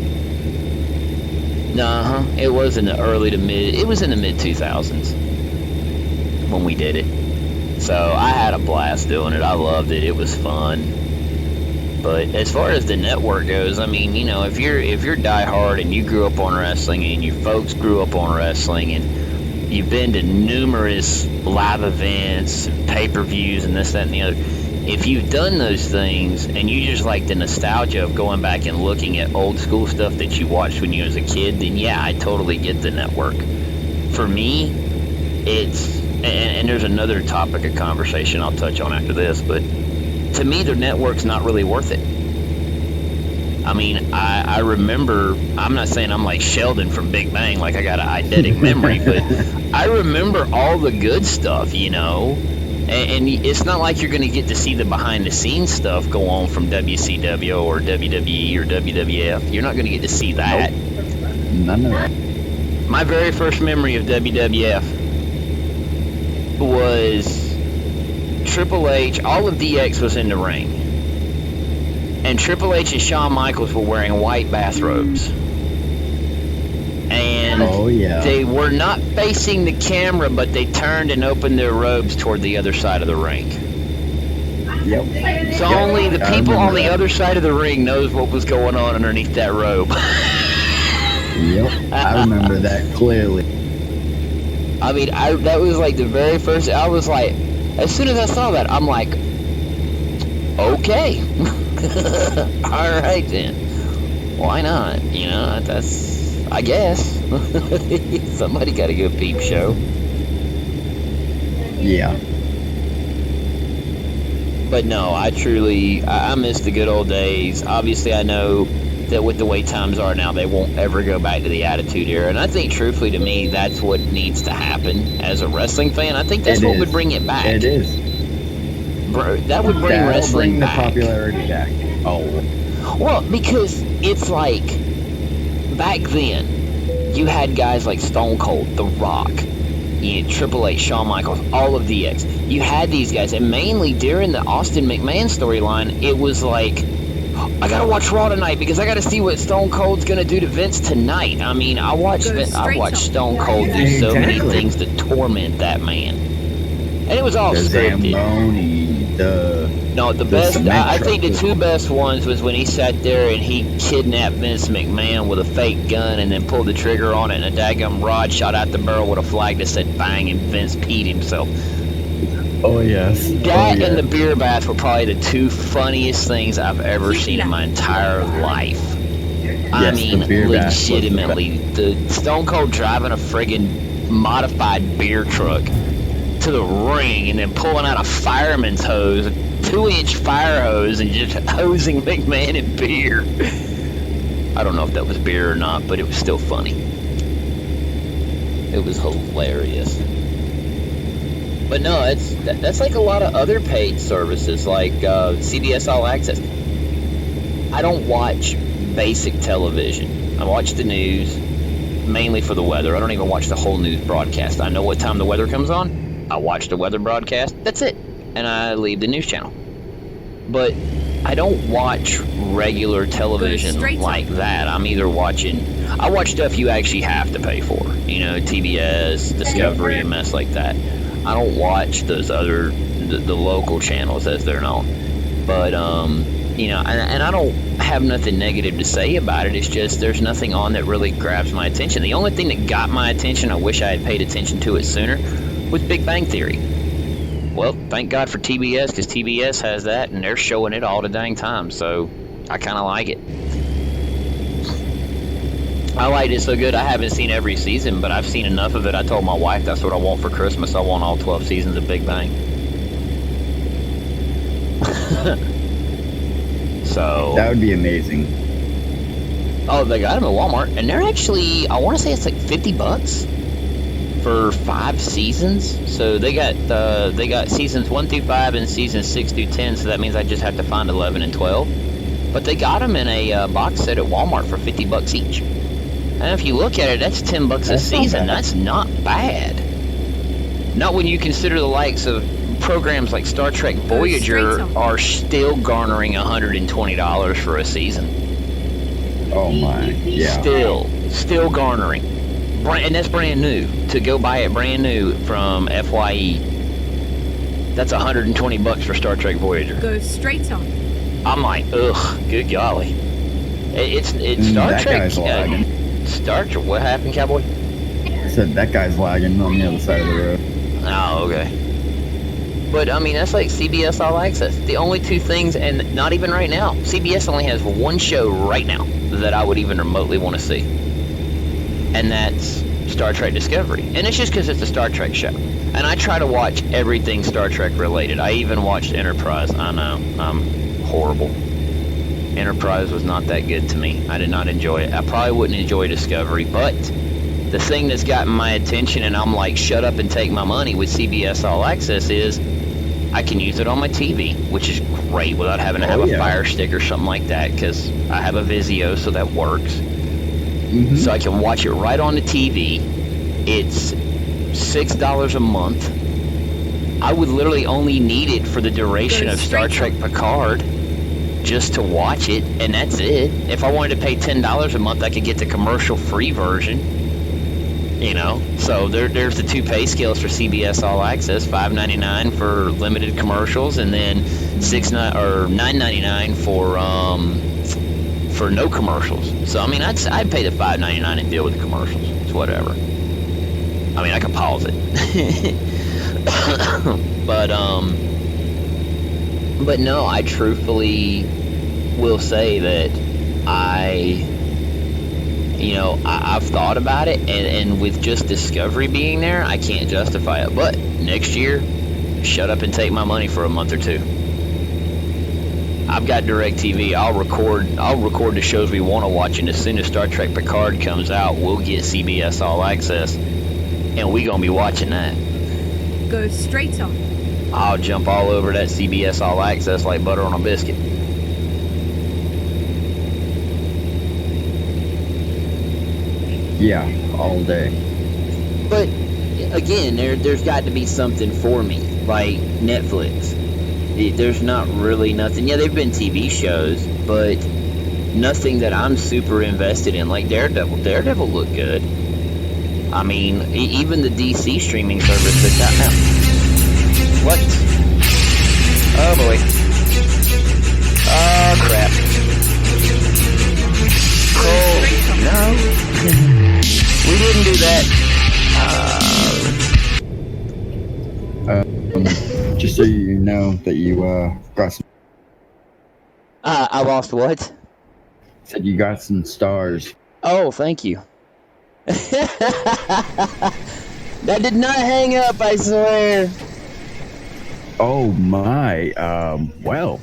It was in the it was in the mid-2000s when we did it. So I had a blast doing it. I loved it. It was fun. But as far as the network goes, I mean, you know, if you're diehard and you grew up on wrestling and your folks grew up on wrestling and you've been to numerous live events, pay-per-views, and this, that, and the other, if you've done those things and you just like the nostalgia of going back and looking at old school stuff that you watched when you was a kid, then yeah, I totally get the network. For me, it's, and there's another topic of conversation I'll touch on after this, but to me, the network's not really worth it. I mean, I remember, I'm not saying I'm like Sheldon from Big Bang, like I got an eidetic memory, but I remember all the good stuff, you know? And it's not like you're going to get to see the behind-the-scenes stuff go on from WCW or WWE or WWF. You're not going to get to see that. Nope. None of that. My very first memory of WWF was Triple H. All of DX was in the ring. And Triple H and Shawn Michaels were wearing white bathrobes. And they were not facing the camera, but they turned and opened their robes toward the other side of the ring. Yep. So only the people on the other side of the ring knows what was going on underneath that robe. Yep, I remember that clearly. I mean, that was like the very first. I was like, as soon as I saw that, I'm like, okay, all right then. Why not? You know, that's, I guess. Somebody got to go peep show. Yeah. But no, I miss the good old days. Obviously, I know that with the way times are now, they won't ever go back to the Attitude Era. And I think, truthfully, to me, that's what needs to happen as a wrestling fan. I think that's what would bring it back. It is. That would bring wrestling back. The popularity back. Oh. Well, because it's like, back then, you had guys like Stone Cold, The Rock, Triple H, Shawn Michaels, all of DX. You had these guys, and mainly during the Austin McMahon storyline, it was like, I gotta watch Raw tonight because I gotta see what Stone Cold's gonna do to Vince tonight. I mean, I watched Stone Cold do so many things to torment that man, and it was all scripted. The best. I think the two best ones was when he sat there and he kidnapped Vince McMahon with a fake gun and then pulled the trigger on it, and a daggum rod shot out the barrel with a flag that said "bang," and Vince peed himself. Oh yes. That and the beer bath were probably the two funniest things I've ever seen in my entire life. I mean, legitimately, the Stone Cold driving a friggin' modified beer truck to the ring and then pulling out a fireman's hose, a 2-inch fire hose, and just hosing McMahon in beer. I don't know if that was beer or not, but it was still funny. It was hilarious. But no, that's like a lot of other paid services, like CBS All Access. I don't watch basic television. I watch the news, mainly for the weather. I don't even watch the whole news broadcast. I know what time the weather comes on. I watch the weather broadcast. That's it. And I leave the news channel. But I don't watch regular television like that. I'm either watching... I watch stuff you actually have to pay for. You know, TBS, Discovery, and mess like that. I don't watch those other, the local channels as they're known. But, you know, and I don't have nothing negative to say about it. It's just there's nothing on that really grabs my attention. The only thing that got my attention, I wish I had paid attention to it sooner, was Big Bang Theory. Well, thank God for TBS, because TBS has that, and they're showing it all the dang time. So I kind of like it. I liked it so good, I haven't seen every season, but I've seen enough of it. I told my wife that's what I want for Christmas. I want all 12 seasons of Big Bang. So... that would be amazing. Oh, they got them at Walmart, and they're actually, I want to say it's like $50 for 5 seasons. So they got seasons 1 through 5 and seasons 6 through 10, so that means I just have to find 11 and 12. But they got them in a box set at Walmart for $50 each. And if you look at it, that's $10 a season. That's not bad. Not when you consider the likes of programs like Star Trek Voyager are still garnering $120 for a season. Oh my, yeah. Still garnering. And that's brand new. To go buy it brand new from FYE, that's $120 for Star Trek Voyager. Go straight on. I'm like, ugh, good golly. It's Star that Trek. Guy's lagging. Star Trek. What happened, Cowboy? I said that guy's lagging on the other side of the road. Oh, okay. But I mean, that's like CBS All Access. The only two things, and not even right now. CBS only has one show right now that I would even remotely want to see, and that's Star Trek Discovery. And it's just because it's a Star Trek show. And I try to watch everything Star Trek related. I even watched Enterprise. I know, I'm horrible. Enterprise was not that good to me. I did not enjoy it. I probably wouldn't enjoy Discovery, but the thing that's gotten my attention and I'm like, shut up and take my money with CBS All Access is I can use it on my TV, which is great without having to have a Fire Stick or something like that, because I have a Vizio, so that works. Mm-hmm. So I can watch it right on the TV. It's $6 a month. I would literally only need it for the duration of Star Trek Picard, just to watch it, and that's it. If I wanted to pay $10 a month, I could get the commercial-free version. You know, so there's the two pay scales for CBS All Access: $5.99 for limited commercials, and then $9.99 for no commercials. So I mean, I'd pay the $5.99 and deal with the commercials. It's whatever. I mean, I could pause it. But no, I truthfully will say that I've thought about it, and with just Discovery being there, I can't justify it. But next year, shut up and take my money for a month or two. I've got DirecTV. I'll record the shows we want to watch, and as soon as Star Trek Picard comes out, we'll get CBS All Access, and we gonna be watching that. Go straight on. I'll jump all over that CBS All Access like butter on a biscuit. Yeah, all day. But again, there's got to be something for me, like Netflix. There's not really nothing. Yeah, they've been TV shows, but nothing that I'm super invested in. Like Daredevil. Daredevil looked good. I mean, even the DC streaming service that's out now. What? Oh boy. Oh crap. Oh no. We didn't do that. Just so you know that you got some. I lost what? Said you got some stars. Oh, thank you. That did not hang up, I swear. Oh my. Well.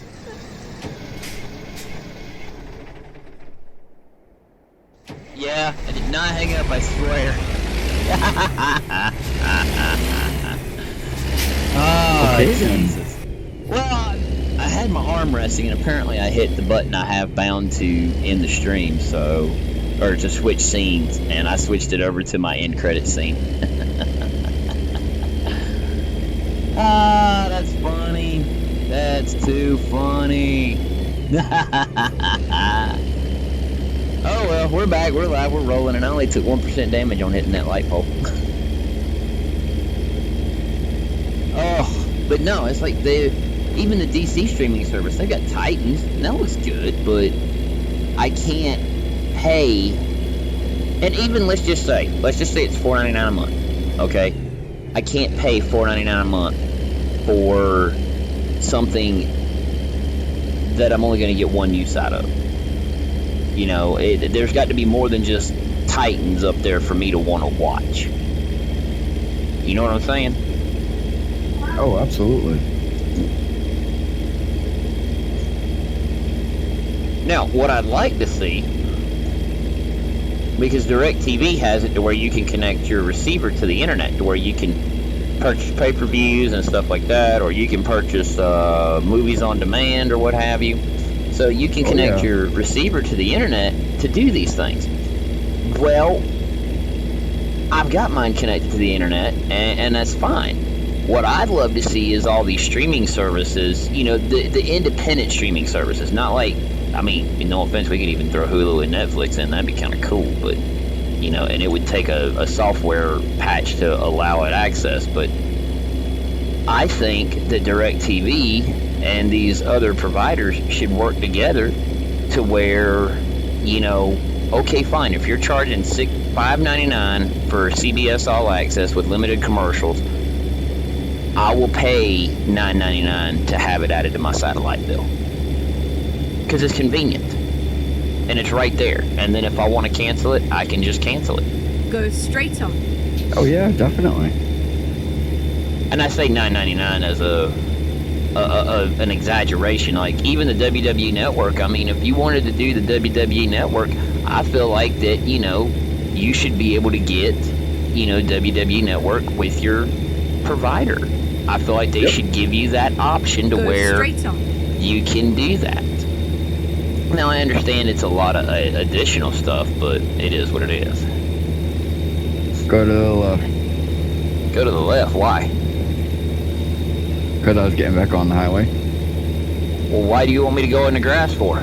Yeah, I did not hang up, I swear. Oh, Okay, Jesus. Well, I had my arm resting, and apparently I hit the button I have bound to end the stream, or to switch scenes, and I switched it over to my end credit scene. Ah, that's funny. That's too funny. Oh well, we're back, we're live, we're rolling, and I only took 1% damage on hitting that light pole. Oh, but no, it's like even the DC streaming service, they've got Titans, and that looks good, but I can't pay. And even let's just say it's $4.99 a month, okay? I can't pay $4.99 a month for something that I'm only going to get one use out of. You know, there's got to be more than just Titans up there for me to want to watch. You know what I'm saying? Oh, absolutely. Now, what I'd like to see, because DirecTV has it to where you can connect your receiver to the internet, to where you can purchase pay-per-views and stuff like that, or you can purchase movies on demand or what have you. So you can connect your receiver to the internet to do these things. Well, I've got mine connected to the internet, and that's fine. What I'd love to see is all these streaming services, you know, the independent streaming services. Not like, I mean, no offense, we could even throw Hulu and Netflix in. That'd be kind of cool, but, you know, and it would take a software patch to allow it access. But I think that DirecTV and these other providers should work together to where, you know, okay, fine, if you're charging $5.99 for CBS All Access with limited commercials, I will pay $9.99 to have it added to my satellite bill. Because it's convenient. And it's right there. And then if I want to cancel it, I can just cancel it. Go straight on. Oh yeah, definitely. And I say $9.99 as an exaggeration. Like, even the WWE Network, I mean, if you wanted to do the WWE Network, I feel like that, you know, you should be able to get, you know, WWE Network with your provider. I feel like they should give you that option to where you can do that. Now, I understand it's a lot of additional stuff, but it is what it is. Go to the left. Go to the left, why? Because I was getting back on the highway. Well, why do you want me to go in the grass for?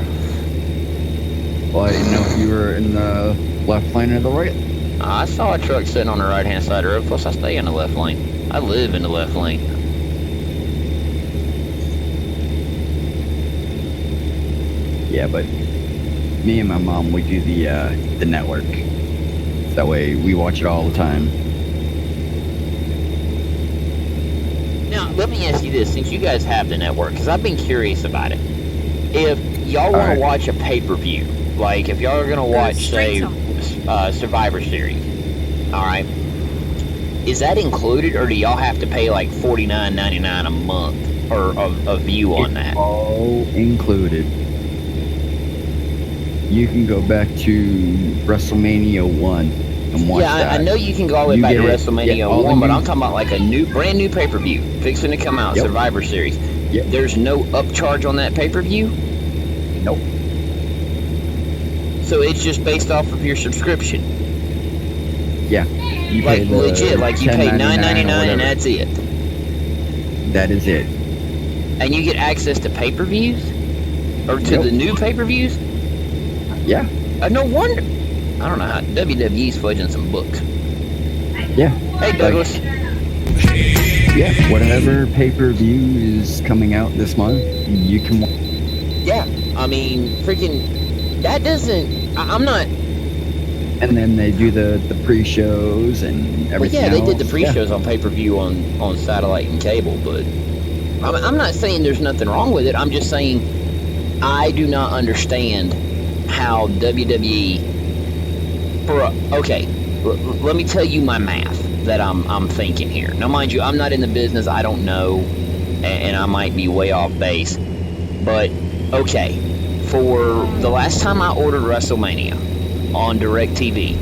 Well, I didn't know if you were in the left lane or the right. I saw a truck sitting on the right-hand side of the road, plus I stay in the left lane. I live in the left lane. Yeah, but me and my mom, we do the network. That way we watch it all the time. you this, since you guys have the network, because I've been curious about it. If y'all want to watch a pay-per-view, like if y'all are going to watch, say, Survivor Series, all right, is that included, or do y'all have to pay like $49.99 a month or a view on that? All included. You can go back to WrestleMania 1 and watch that. I know you can go all the way back to WrestleMania 1, but I'm talking about like a brand new pay-per-view fixing to come out, Survivor Series. Yep. There's no upcharge on that pay-per-view? Nope. So it's just based off of your subscription? Yeah. You like pay legit, like you pay $9.99 and that's it? That is it. And you get access to pay-per-views? Or to the new pay-per-views? Yeah. No wonder. I don't know how WWE's fudging some books. Yeah. Hey, Douglas. Yeah, whatever pay-per-view is coming out this month, you can watch. Yeah, I mean, freaking, that doesn't, I'm not. And then they do the pre-shows and everything they did the else. pre-shows on pay-per-view on satellite and cable, but I'm not saying there's nothing wrong with it. I'm just saying I do not understand how WWE, let me tell you my math that I'm thinking here. Now, mind you, I'm not in the business. I don't know, and I might be way off base. But, okay, for the last time I ordered WrestleMania on DirecTV,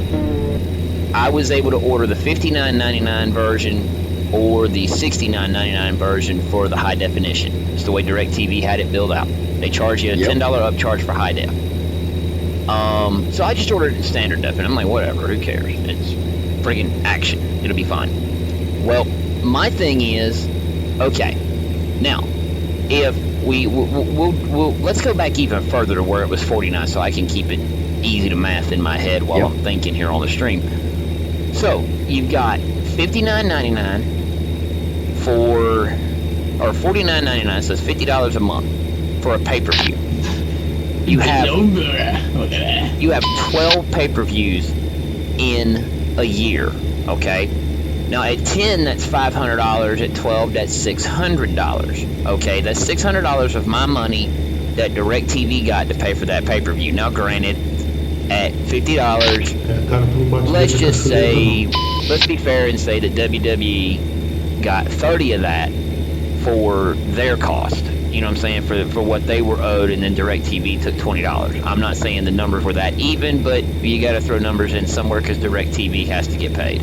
I was able to order the $59.99 version or the $69.99 version for the high definition. It's the way DirecTV had it built out. They charge you a $10 upcharge for high def. So I just ordered it in standard def, and I'm like, whatever, who cares? It's friggin' action. It'll be fine. Well, my thing is, okay, now, if we'll let's go back even further to where it was 49, so I can keep it easy to math in my head while I'm thinking here on the stream. So, you've got $59.99 or $49.99, so it's $50 a month for a pay-per-view. You have 12 pay-per-views in a year, okay? Now, at 10, that's $500. At 12, that's $600, okay? That's $600 of my money that DirecTV got to pay for that pay-per-view. Now, granted, at $50, let's just say, let's be fair and say that WWE got 30 of that for their cost. You know what I'm saying, for what they were owed, and then DirecTV took $20. I'm not saying the numbers were that even, but you got to throw numbers in somewhere because DirecTV has to get paid.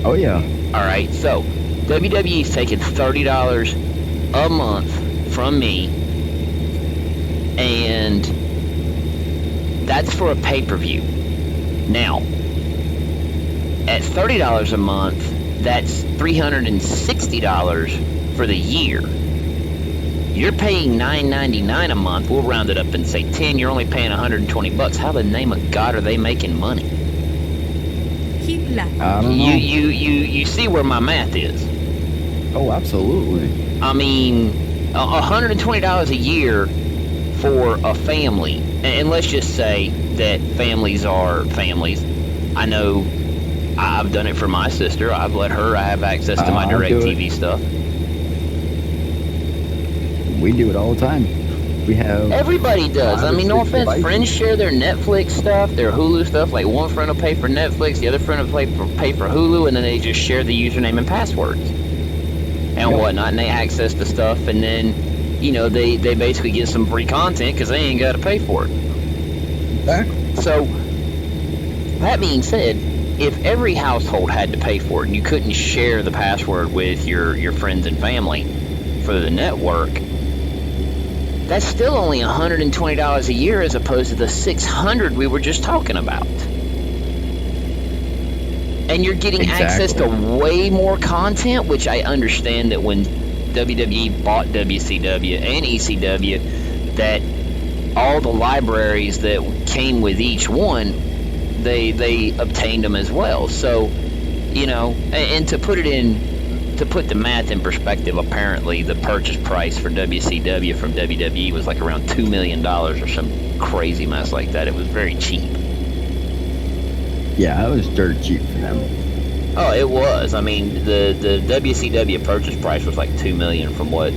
Oh, yeah. All right, so WWE's taking $30 a month from me, and that's for a pay-per-view. Now, at $30 a month, that's $360 for the year. You're paying $9.99 a month. We'll round it up and say 10. You're only paying $120. How the name of God are they making money? Keep laughing. I don't know. You see where my math is? Oh, absolutely. I mean, $120 a year for a family, and let's just say that families are families. I know I've done it for my sister. I've let her have access to my DirecTV stuff. We do it all the time. We have... Everybody does. I mean, no offense. Devices. Friends share their Netflix stuff, their Hulu stuff. Like, one friend will pay for Netflix, the other friend will pay for Hulu, and then they just share the username and passwords and whatnot, and they access the stuff, and then, you know, they basically get some free content because they ain't got to pay for it. Exactly. So, that being said, if every household had to pay for it and you couldn't share the password with your friends and family for the network, that's still only $120 a year as opposed to the $600 we were just talking about. And you're getting access to way more content, which I understand that when WWE bought WCW and ECW, that all the libraries that came with each one, they obtained them as well. So, you know, and to put the math in perspective, apparently the purchase price for WCW from WWE was like around $2 million or some crazy mess like that. It was very cheap. Yeah, it was dirt cheap for them. Oh, it was. I mean, the WCW purchase price was like $2 million from what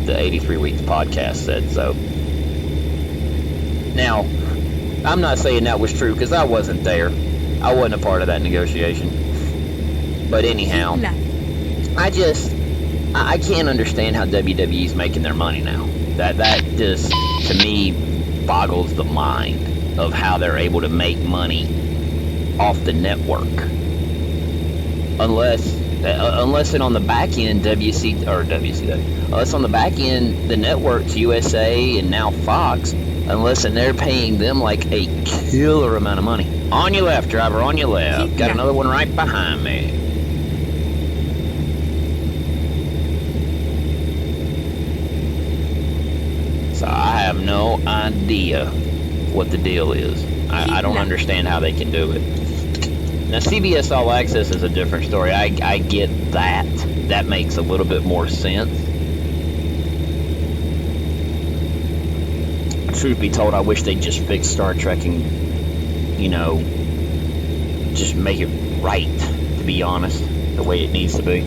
the 83 Weeks podcast said. So now, I'm not saying that was true because I wasn't there. I wasn't a part of that negotiation. But anyhow, I can't understand how WWE's making their money now. That just, to me, boggles the mind of how they're able to make money off the network. Unless and on the back end, unless on the back end, the networks, USA and now Fox, unless and they're paying them like a killer amount of money. On your left, driver, on your left. Got another one right behind me. So I have no idea what the deal is. I don't understand how they can do it. Now, CBS All Access is a different story. I get that. That makes a little bit more sense. Truth be told, I wish they'd just fix Star Trek and, just make it right, to be honest, the way it needs to be.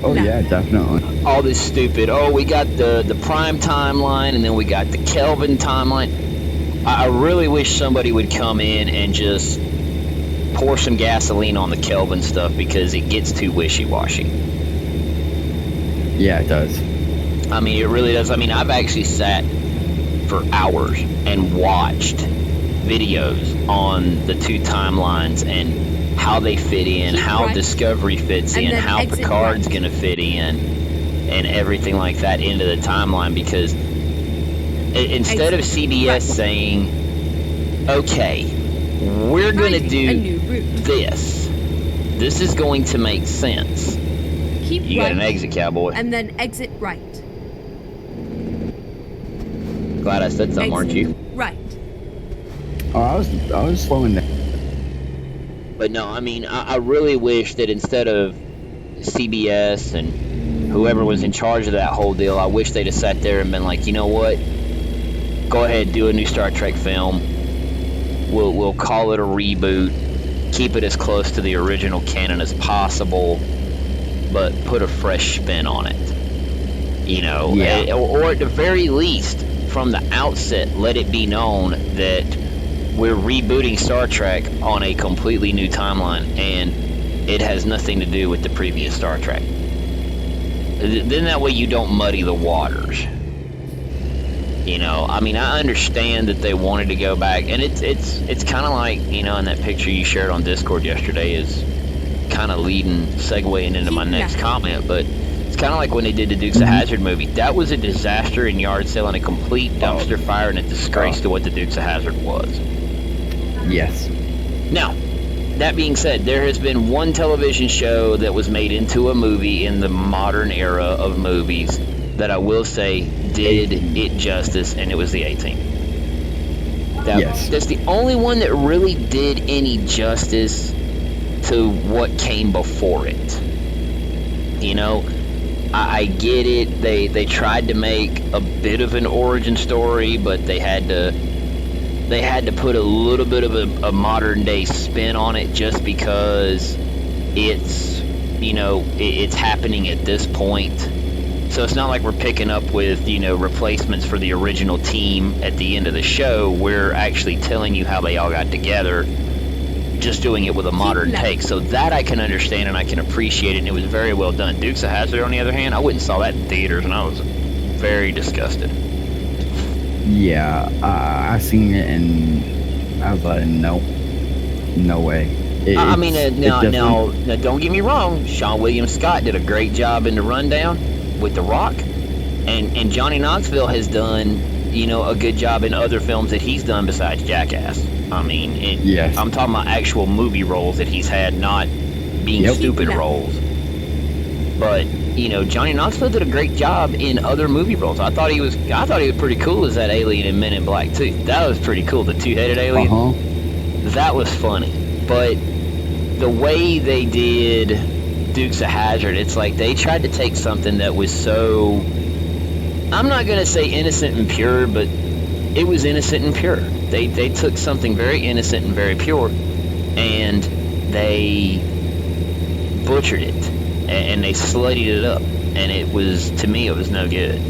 Oh, yeah, definitely. All this stupid, we got the Prime timeline, and then we got the Kelvin timeline. I really wish somebody would come in and just pour some gasoline on the Kelvin stuff because it gets too wishy-washy. Yeah, it does. I mean, it really does. I mean, I've actually sat for hours and watched videos on the two timelines and how they fit in, how Discovery fits in, how Picard's going to fit in, and everything like that into the timeline, because instead of CBS saying, okay, we're going to do this. This is going to make sense. You got an exit, cowboy. And then exit right. Glad I said something, aren't you? Right. Oh, I was slowing down. But no, I mean, I really wish that instead of CBS and whoever was in charge of that whole deal, I wish they'd have sat there and been like, you know what? Go ahead, do a new Star Trek film. We'll call it a reboot, keep it as close to the original canon as possible, but put a fresh spin on it. Or at the very least, from the outset, let it be known that we're rebooting Star Trek on a completely new timeline, and it has nothing to do with the previous Star Trek. Then that way you don't muddy the waters. I mean, I understand that they wanted to go back, and it's kind of like, in that picture you shared on Discord yesterday is kind of segueing into my next comment, but it's kind of like when they did the Dukes of Hazzard movie. That was a disaster in yard sale and a complete dumpster fire and a disgrace to what the Dukes of Hazzard was. Yes. Now, that being said, there has been one television show that was made into a movie in the modern era of movies that I will say did it justice, and it was the 18. That's the only one that really did any justice to what came before it. I get it. They tried to make a bit of an origin story, but they had to put a little bit of a modern day spin on it just because it's it's happening at this point. So it's not like we're picking up with, replacements for the original team at the end of the show. We're actually telling you how they all got together, just doing it with a modern take. So that I can understand and I can appreciate it, and it was very well done. Dukes of Hazzard, on the other hand, I went and saw that in theaters, and I was very disgusted. Yeah, I seen it, and I was like, no way. Now, don't get me wrong. Sean William Scott did a great job in The Rundown with The Rock, and Johnny Knoxville has done a good job in other films that he's done besides Jackass. I mean, I'm talking about actual movie roles that he's had, not being stupid roles. But Johnny Knoxville did a great job in other movie roles. I thought he was pretty cool as that alien in Men in Black 2. That was pretty cool, the two-headed alien. That was funny. But the way they did Dukes of Hazzard, it's like they tried to take something that was so, I'm not going to say innocent and pure, but it was innocent and pure. They took something very innocent and very pure, and they butchered it, and they sluttied it up, and it was, to me, it was no good.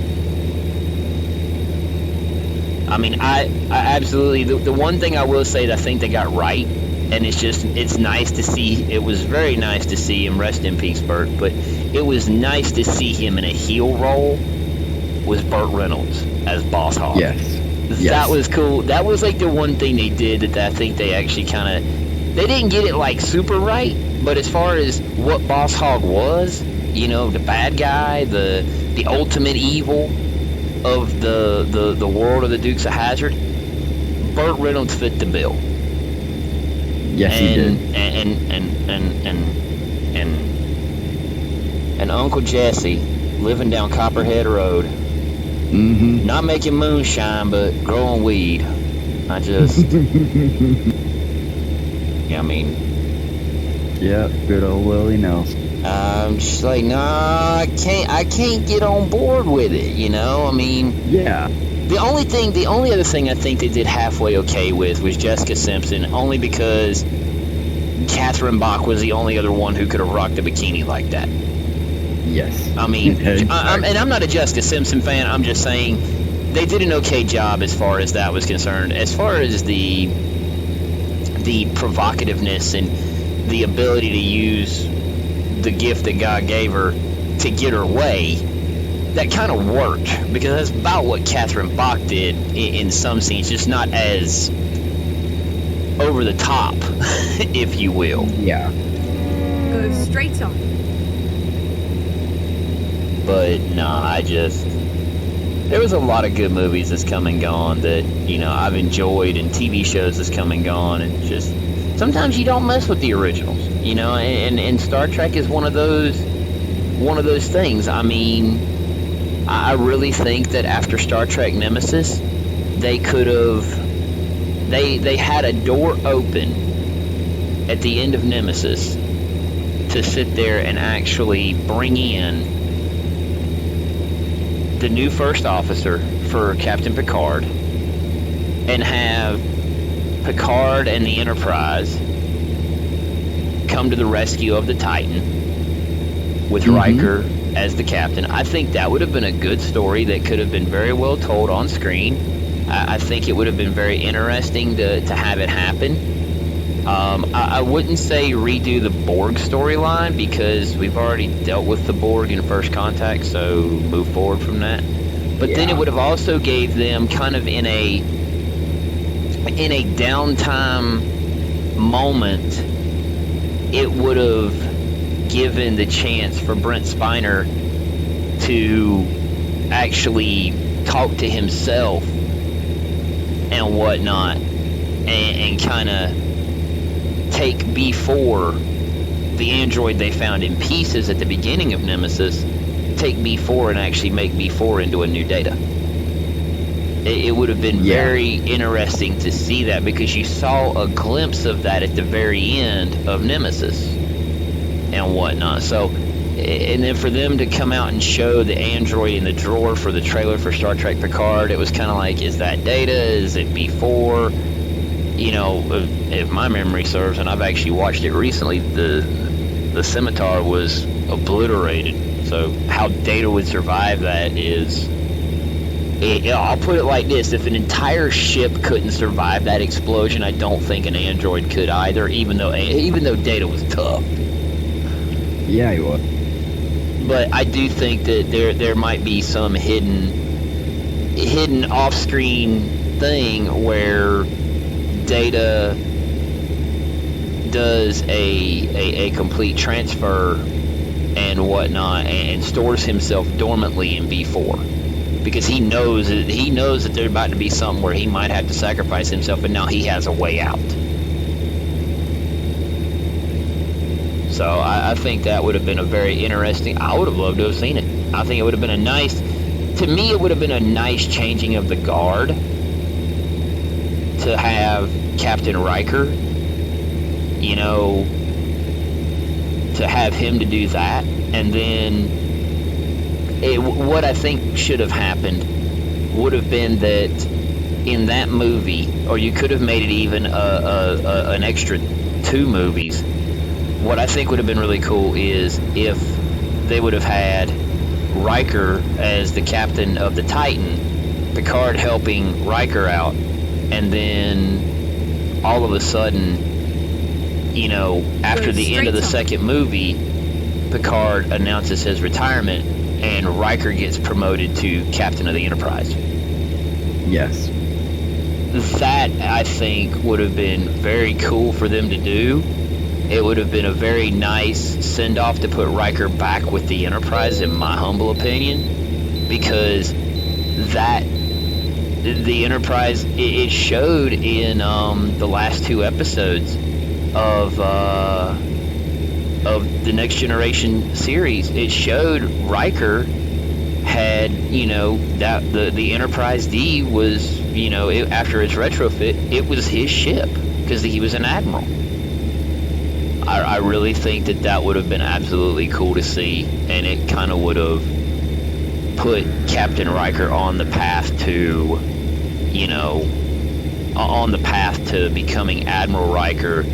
I mean, I absolutely, the one thing I will say that I think they got right, and it's nice to see, it was very nice to see him, rest in peace, Burt, but it was nice to see him in a heel role, was Burt Reynolds as Boss Hogg. Yes. That was cool. That was like the one thing they did that I think they actually kind of, they didn't get it like super right, but as far as what Boss Hogg was, you know, the bad guy, the ultimate evil of the world of the Dukes of Hazzard, Burt Reynolds fit the bill. Yes, he did. And Uncle Jesse living down Copperhead Road, not making moonshine but growing weed. I just, yeah, I mean, yeah, good old Willie Nelson. I'm just like, nah, I can't get on board with it, you know? I mean, yeah. The only other thing I think they did halfway okay with was Jessica Simpson, only because Catherine Bach was the only other one who could have rocked a bikini like that. Yes. I mean, and I'm not a Jessica Simpson fan, I'm just saying they did an okay job as far as that was concerned. As far as the provocativeness and the ability to use the gift that God gave her to get her way, that kind of worked, because that's about what Catherine Bach did in some scenes, just not as over the top, if you will. Yeah. Go straight on. But no, there was a lot of good movies that's come and gone that, you know, I've enjoyed, and TV shows that's come and gone, and just sometimes you don't mess with the originals, you know, and Star Trek is one of those things. I mean, I really think that after Star Trek Nemesis, they could have, they had a door open at the end of Nemesis to sit there and actually bring in the new first officer for Captain Picard, and have Picard and the Enterprise come to the rescue of the Titan with Riker as the captain. I think that would have been a good story that could have been very well told on screen. I think it would have been very interesting to have it happen. I wouldn't say redo the Borg storyline, because we've already dealt with the Borg in First Contact, so move forward from that. But then it would have also gave them kind of in a downtime moment, it would have given the chance for Brent Spiner to actually talk to himself and whatnot, and kind of take B4, the android they found in pieces at the beginning of Nemesis, take B4 and actually make B4 into a new Data. It would have been very interesting to see that, because you saw a glimpse of that at the very end of Nemesis and whatnot. So, and then for them to come out and show the android in the drawer for the trailer for Star Trek Picard, it was kind of like, is that Data? Is it B4? You know, if my memory serves, and I've actually watched it recently, the scimitar was obliterated. So how Data would survive that is, I'll put it like this: if an entire ship couldn't survive that explosion, I don't think an android could either. Even though Data was tough. Yeah, he was. But I do think that there might be some hidden off-screen thing where Data does a complete transfer and whatnot, and stores himself dormantly in B4, because he knows that there's about to be something where he might have to sacrifice himself, and now he has a way out. So I think that would have been a very interesting. I would have loved to have seen it. I think it would have been a nice changing of the guard to have Captain Riker, you know, to have him to do that. And then what I think should have happened would have been that in that movie, or you could have made it even an extra 2 movies, what I think would have been really cool is if they would have had Riker as the captain of the Titan, Picard helping Riker out, and then all of a sudden, you know, after the end of the second movie, Picard announces his retirement and Riker gets promoted to captain of the Enterprise. Yes. That, I think, would have been very cool for them to do. It would have been a very nice send-off to put Riker back with the Enterprise, in my humble opinion, because the Enterprise, it showed in the last 2 episodes of the Next Generation series. It showed Riker had, you know, that the Enterprise D was, you know, after its retrofit, it was his ship because he was an admiral. I really think that would have been absolutely cool to see, and it kind of would have put Captain Riker on the path to, you know, on the path to becoming Admiral Riker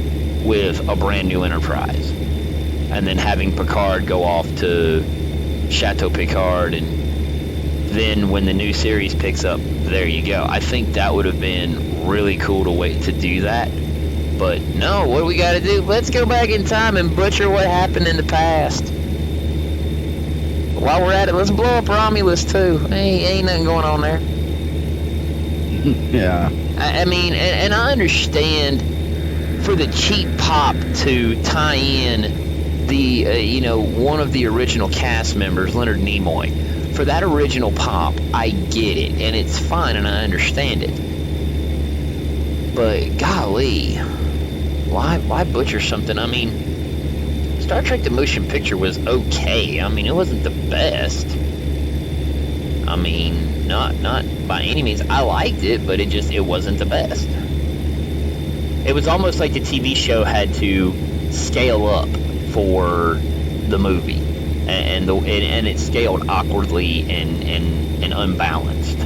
with a brand new Enterprise. And then having Picard go off to Chateau Picard, and then when the new series picks up, there you go. I think that would have been really cool to wait to do that. But no, what do we got to do? Let's go back in time and butcher what happened in the past. While we're at it, let's blow up Romulus too. Ain't nothing going on there. Yeah. I mean, and I understand for the cheap pop to tie in the, you know, one of the original cast members, Leonard Nimoy. For that original pop, I get it, and it's fine, and I understand it. But golly, why butcher something? I mean, Star Trek the Motion Picture was okay. I mean, it wasn't the best. I mean, not by any means. I liked it, but it wasn't the best. It was almost like the TV show had to scale up for the movie, and it scaled awkwardly and unbalanced.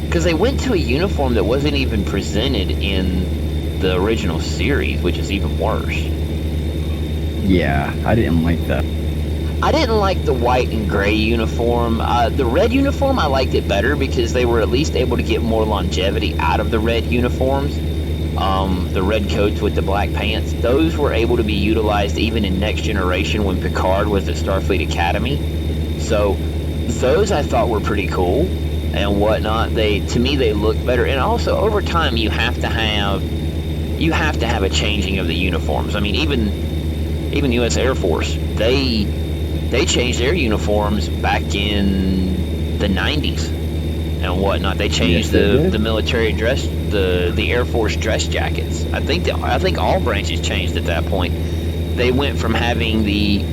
Because they went to a uniform that wasn't even presented in the original series, which is even worse. Yeah, I didn't like that. I didn't like the white and gray uniform. The red uniform, I liked it better because they were at least able to get more longevity out of the red uniforms. The red coats with the black pants, those were able to be utilized even in Next Generation when Picard was at Starfleet Academy. So those I thought were pretty cool and whatnot. To me they look better, and also over time you have to have a changing of the uniforms. I mean, even U.S. Air Force, they changed their uniforms back in the 90s and whatnot. They changed the military dress, the Air Force dress jackets. I think all branches changed at that point. They went from having the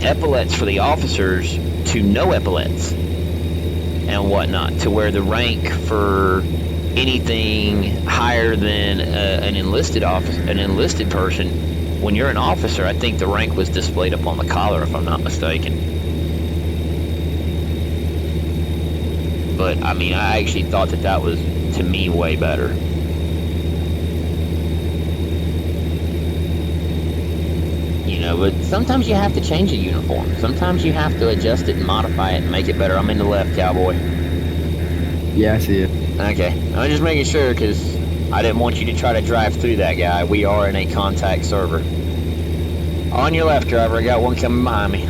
epaulets for the officers to no epaulets and whatnot, to where the rank for anything higher than an enlisted person, when you're an officer, I think the rank was displayed up on the collar, if I'm not mistaken. But, I mean, I actually thought that was, to me, way better. You know, but sometimes you have to change a uniform. Sometimes you have to adjust it and modify it and make it better. I'm in the left, cowboy. Yeah, I see it. Okay. I'm just making sure, because I didn't want you to try to drive through that guy. We are in a contact server. On your left, driver. I got one coming behind me.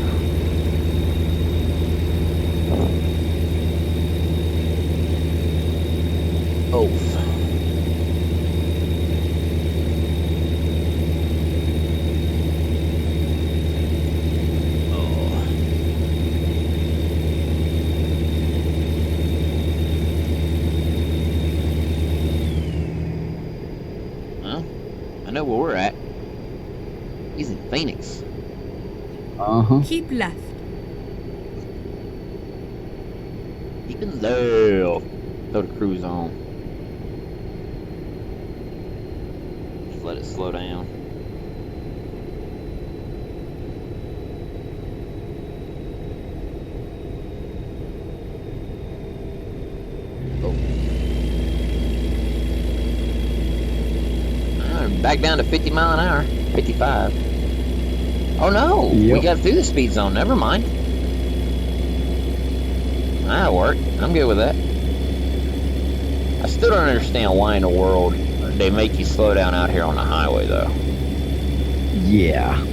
Oath. I know where we're at. He's in Phoenix. Uh-huh. Keep left. Keeping low. Throw the cruise on. Just let it slow down. Back down to 50 mile an hour. 55. Oh no, we Yep. got through the speed zone. Never mind. That'll work. I'm good with that. I still don't understand why in the world they make you slow down out here on the highway, though. Yeah.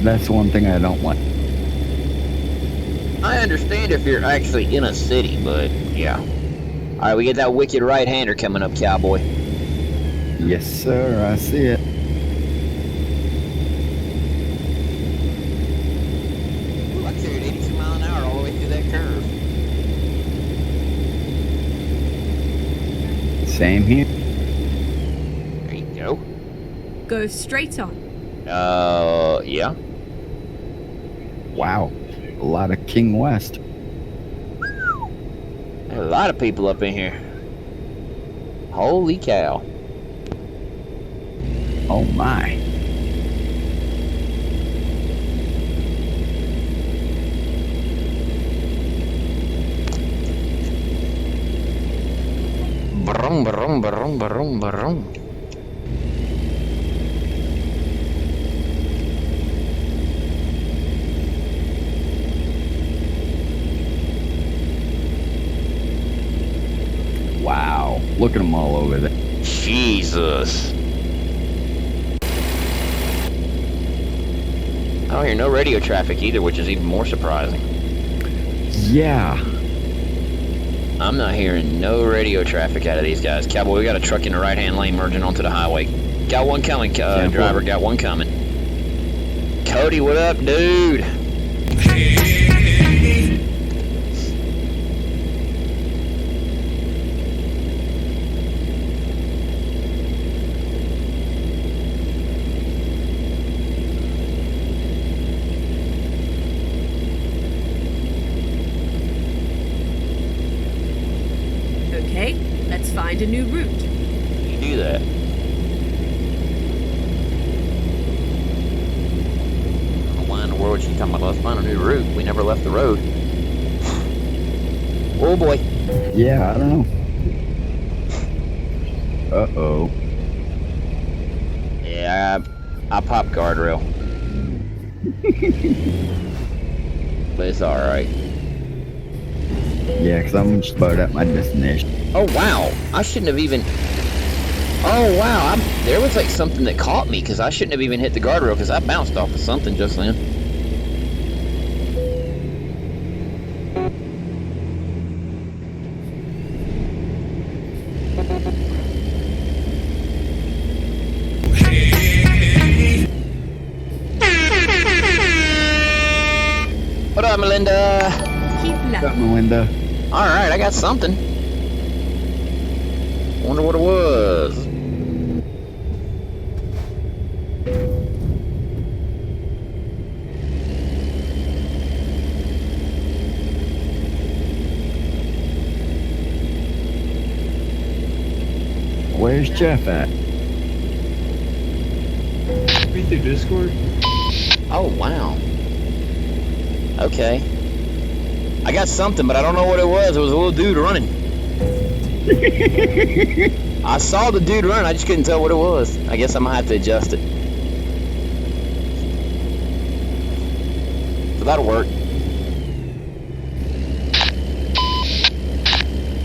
That's one thing I don't like. I understand if you're actually in a city, but yeah. All right, we get that wicked right-hander coming up, cowboy. Yes, sir. I see it. Ooh, I carried 82 mile an hour all the way through that curve. Same here. There you go. Go straight on. Yeah. Wow. A lot of King West. There's a lot of people up in here. Holy cow. Oh my. Brum, brum, brum, brum, brum. Wow. Look at them all over there. Jesus. I don't hear no radio traffic either, which is even more surprising. Yeah. I'm not hearing no radio traffic out of these guys. Cowboy, we got a truck in the right-hand lane merging onto the highway. Got one coming, driver. Got one coming. Cody, what up, dude? Okay, let's find a new route. You do that. I don't know why in the world she's talking about let's find a new route. We never left the road. Oh boy. Yeah, I don't know. Uh-oh. Yeah, I popped guardrail. But it's alright. Yeah, because I'm just about at my destination. Oh wow, I shouldn't have even. Oh wow, there was like something that caught me because I shouldn't have even hit the guardrail because I bounced off of something just then. What up, Melinda? Keep What's up, left. Melinda? All right, I got something. Wonder what it was. Where's Jeff at? Me through Discord? Oh wow. Okay. I got something, but I don't know what it was. It was a little dude running. I saw the dude run. I just couldn't tell what it was. I guess I'm gonna have to adjust it. So that'll work.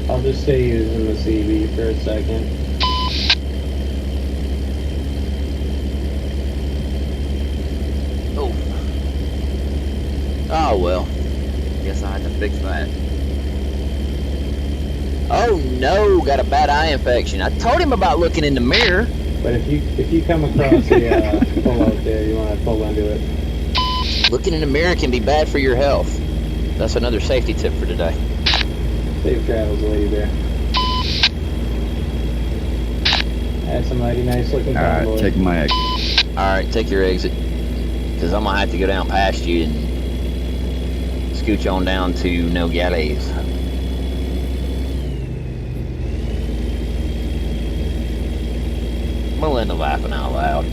I'll just stay using the CB for a second. Oh. Oh well. Guess I had to fix that. Oh no, got a bad eye infection. I told him about looking in the mirror. But if you come across a pull out there, you want to pull into it. Looking in the mirror can be bad for your health. That's another safety tip for today. Safe travels, lady there. That's a mighty nice looking Alright, convoy. take my exit. Alright, take your exit. Because I'm going to have to go down past you and scooch on down to Nogales. Melinda laughing out loud.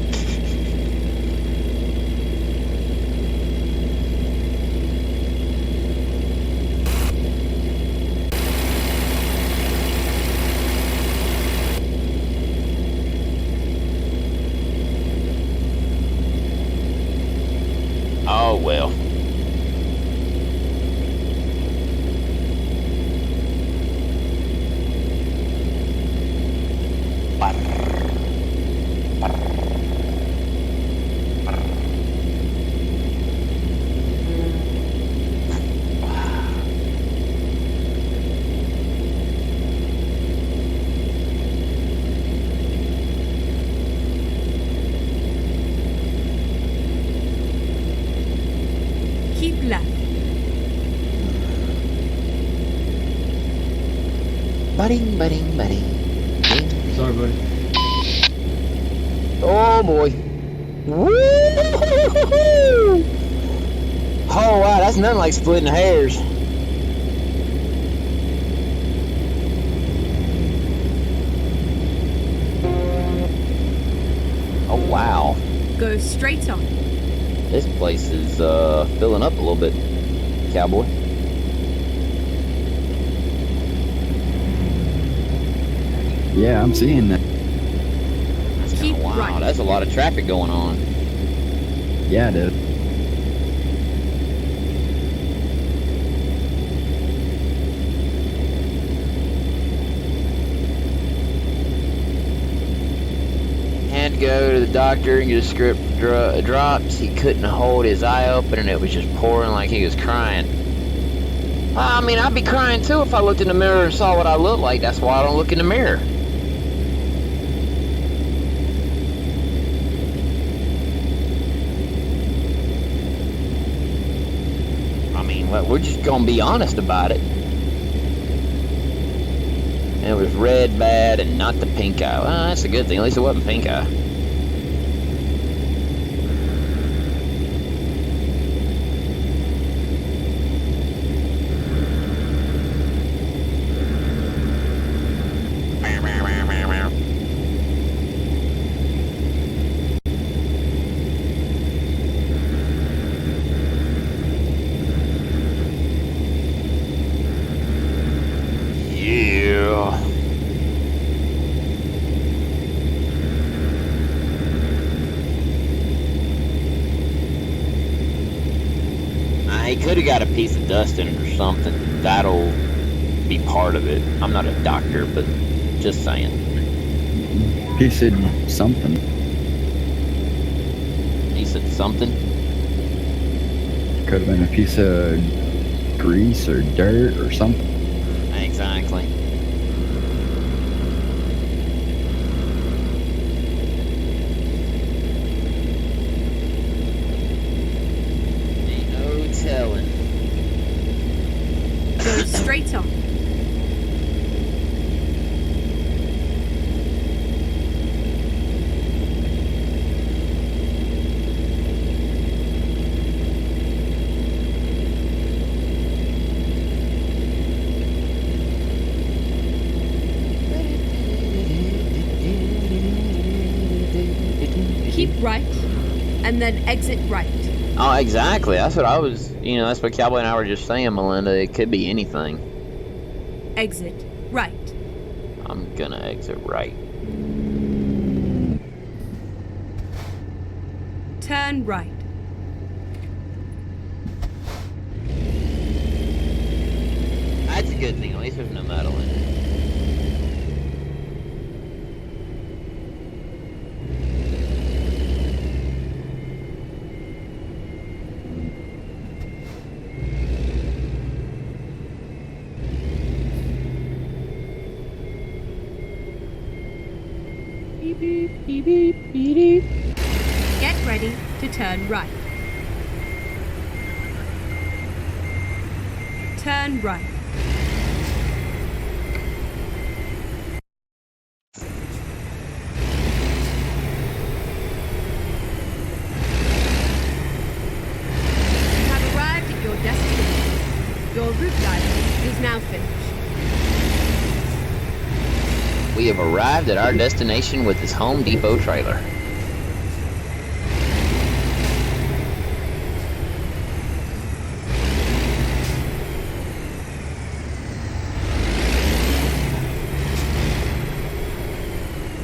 Budding. Sorry, buddy. Oh boy. Woo! Oh wow, that's nothing like splitting hairs. Oh wow. Go straight on. This place is filling up a little bit, cowboy. Yeah, I'm seeing that. Keep Wow, right. that's a lot of traffic going on. Yeah, it is. Had to go to the doctor and get a script drops. He couldn't hold his eye open and it was just pouring like he was crying. Well, I mean, I'd be crying too if I looked in the mirror and saw what I look like. That's why I don't look in the mirror. I mean, we're just gonna be honest about it. And it was red bad and not the pink eye. Well, that's a good thing. At least it wasn't pink eye. Yeah. He could have got a piece of dust in it or something. That'll be part of it. I'm not a doctor, but just saying. He said something. He said something. Could have been a piece of grease or dirt or something. Exactly. Ain't no telling. Go straight on. Keep right, and then exit right. Oh, exactly. That's what I was, that's what Cowboy and I were just saying, Melinda. It could be anything. Exit right. I'm gonna exit right. Turn right. That's a good thing. At least there's no metal in it. Get ready to turn right. Turn right. You have arrived at your destination. Your route diary is now finished. We have arrived at our destination with this Home Depot trailer.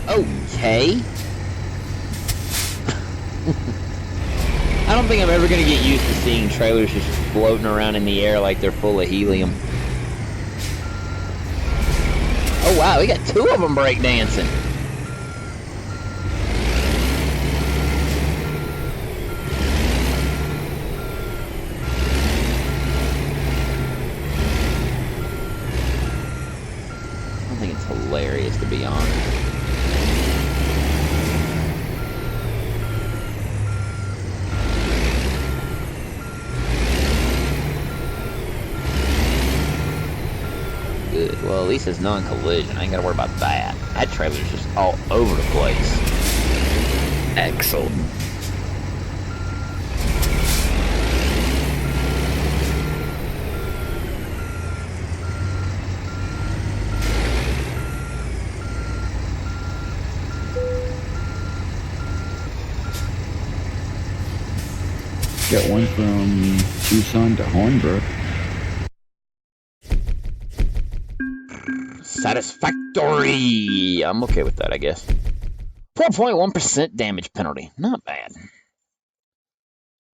Okay. I don't think I'm ever going to get used to seeing trailers just floating around in the air like they're full of helium. Oh wow, we got two of them breakdancing. I think it's hilarious, to be honest. good. Well, at least it's non-collision. I ain't gotta worry about that. That trailer's just all over the place. Excellent. Get one from Tucson to Hornbrook. Satisfactory! I'm okay with that, I guess. 4.1% damage penalty. Not bad.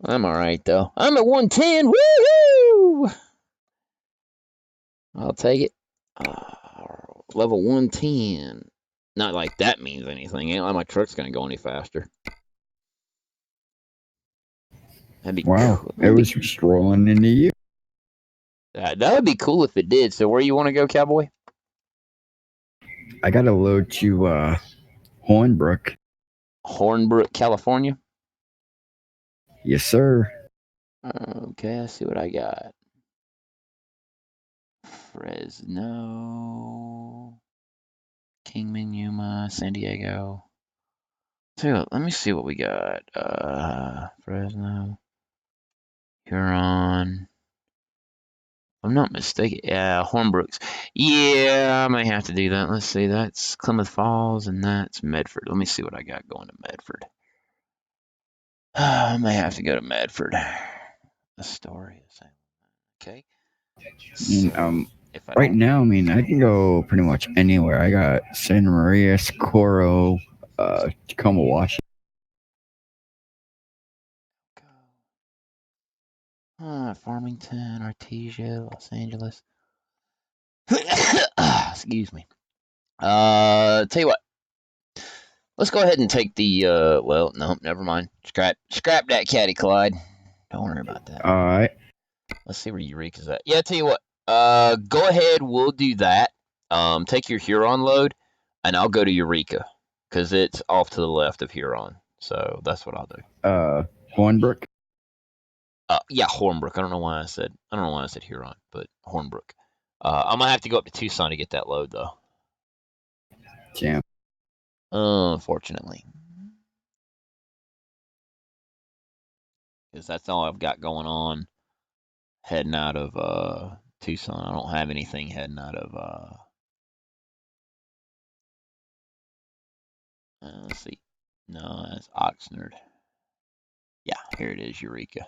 I'm alright, though. I'm at 110. Woohoo! I'll take it. Level 110. Not like that means anything. Ain't like my truck's gonna go any faster. That'd be Wow, cool. it was strolling into you. That would be cool if it did. So where you want to go, cowboy? I got to load to Hornbrook. Hornbrook, California? Yes, sir. Okay, let's see what I got. Fresno, Kingman, Yuma, San Diego. So let me see what we got. Fresno, Huron. If I'm not mistaken. Yeah, Hornbrooks. Yeah, I may have to do that. Let's see. That's Klamath Falls, and that's Medford. Let me see what I got going to Medford. I may have to go to Medford. Astoria. Okay. So, if I Right don't now, I mean, I can go pretty much anywhere. I got Santa Maria, Socorro, Tacoma, Washington. go. Farmington, Artesia, Los Angeles. Excuse me. Tell you what. Let's go ahead and take the, well, no, never mind. Scrap that Caddy Clyde. Don't worry about that. All right. Let's see where Eureka's at. Yeah, tell you what. Go ahead. We'll do that. Take your Huron load, and I'll go to Eureka, because it's off to the left of Huron. So that's what I'll do. Hornbrook. Yeah, Hornbrook. I don't know why I said Huron, but Hornbrook. I'm gonna have to go up to Tucson to get that load, though. Damn. Unfortunately. Because that's all I've got going on heading out of Tucson. I don't have anything heading out of let's see. No, that's Oxnard. Yeah, here it is, Eureka.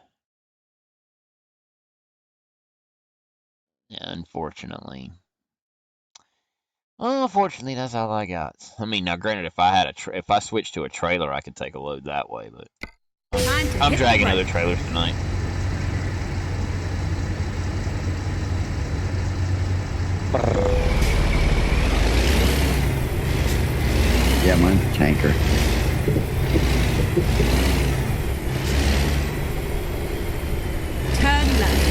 Yeah, unfortunately, that's all I got. I mean, now granted, if I switched to a trailer, I could take a load that way, but I'm dragging other trailers tonight. Yeah, mine's a tanker. Turn left.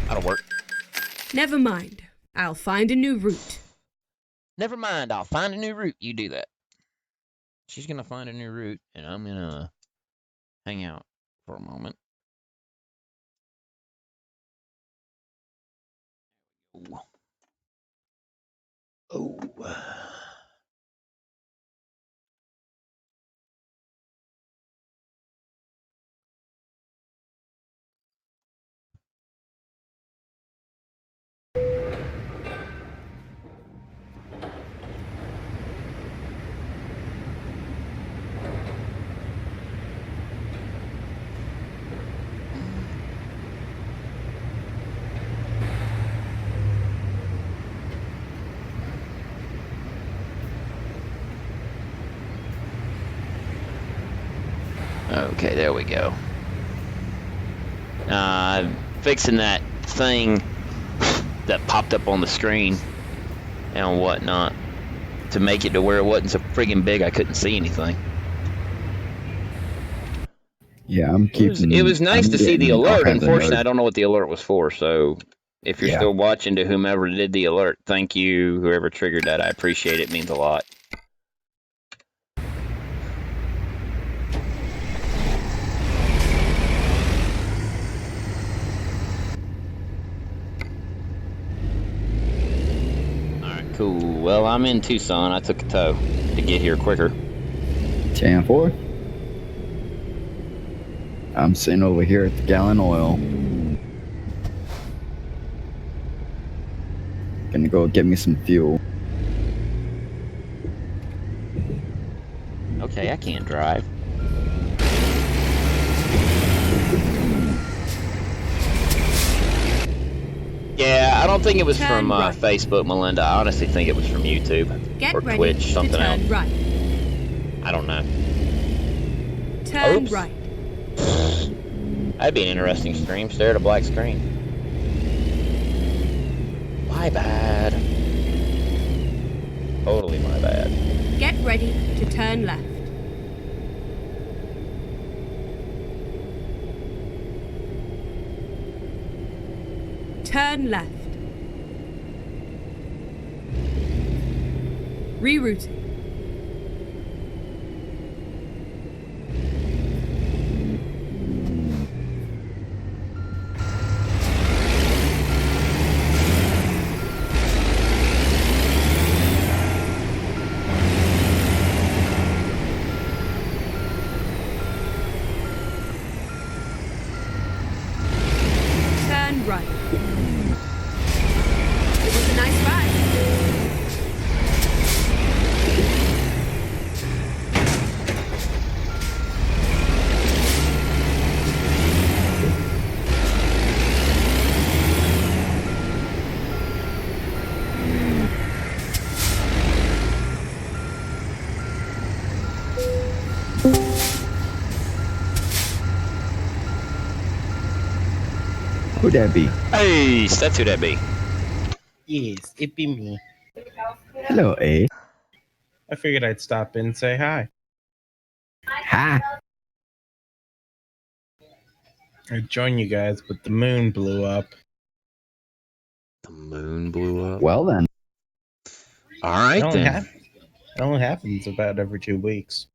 That'll work. Never mind. I'll find a new route. Never mind, I'll find a new route. You do that. She's gonna find a new route, and I'm gonna hang out for a moment. Ooh. Oh. Okay, there we go. Fixing that thing that popped up on the screen and whatnot to make it to where it wasn't so friggin' big I couldn't see anything. Yeah, I'm keeping. It was nice to see the alert. Unfortunately, I note. don't know what the alert was for. So, if you're still watching, to whomever did the alert, thank you. Whoever triggered that, I appreciate it. It means a lot. Cool. Well, I'm in Tucson. I took a tow to get here quicker. 10-4. I'm sitting over here at the Gallon Oil. Gonna go get me some fuel. Okay, I can't drive. Yeah, I don't think it was Turn from right. Facebook, Melinda. I honestly think it was from YouTube Get or ready Twitch, to something turn else. right. I don't know. Turn Oops. right. That'd be an interesting stream. Stare at a black screen. My bad. Totally my bad. Get ready to turn left. Turn left. Rerouting. Turn right. It was a nice ride. Who that be? Hey, that's who that be. Yes, it be me. Hello, A. I figured I'd stop in and say hi. Hi. I'd join you guys, but the moon blew up. The moon blew up. Well then. All right then. It only happens about every 2 weeks.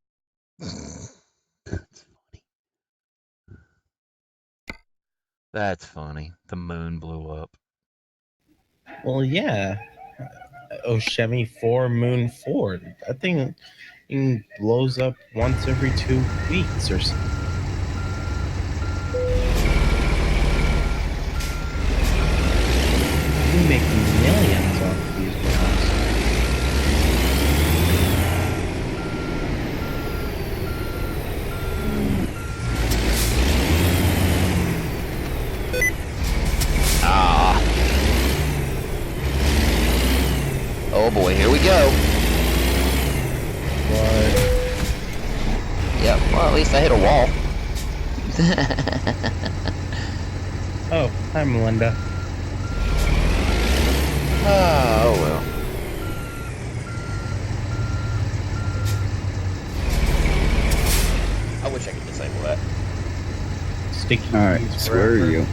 That's funny. The moon blew up. Well, yeah. Oshemi 4 Moon 4. That thing blows up once every 2 weeks or so. You make millions off these ones. Ah. Oh boy, here we go. What? Yep, well at least I hit a wall. Oh, hi, Melinda. Oh well. I wish I could disable that. Sticky Alright, keys so where are forever. you?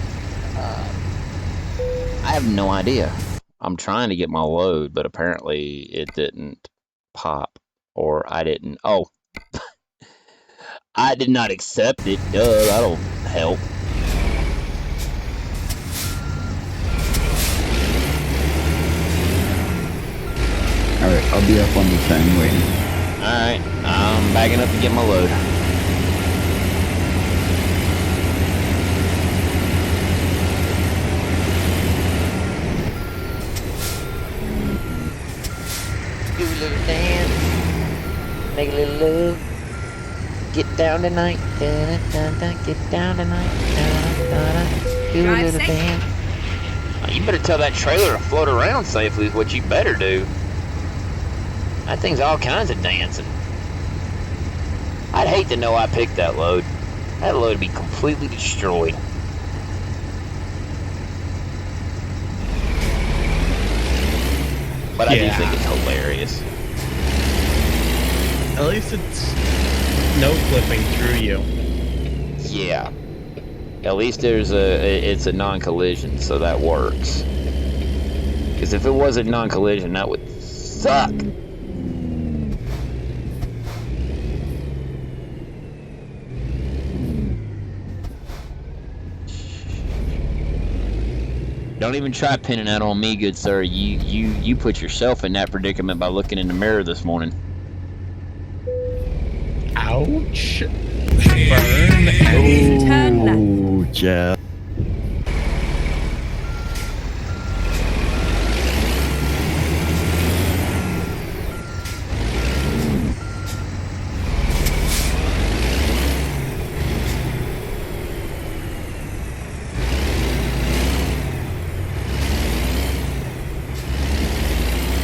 I have no idea. I'm trying to get my load, but apparently it didn't pop. Or I didn't. Oh. I did not accept it. Duh, that'll help. Alright, I'll be up on the 10 waiting. Alright, I'm backing up to get my load. Do a little dance, make a little love, get down tonight, get down tonight, do a Drive little safe. dance. Oh, you better tell that trailer to float around safely is what you better do. That thing's all kinds of dancing. I'd hate to know I picked that load. That load would be completely destroyed. But I do Yeah. think it's hilarious. At least it's no clipping through you. Yeah. At least it's a non-collision, so that works. Because if it wasn't non-collision, that would suck. Don't even try pinning that on me, good sir. You put yourself in that predicament by looking in the mirror this morning. Ouch. Burn. Please turn left. Oh, Jeff.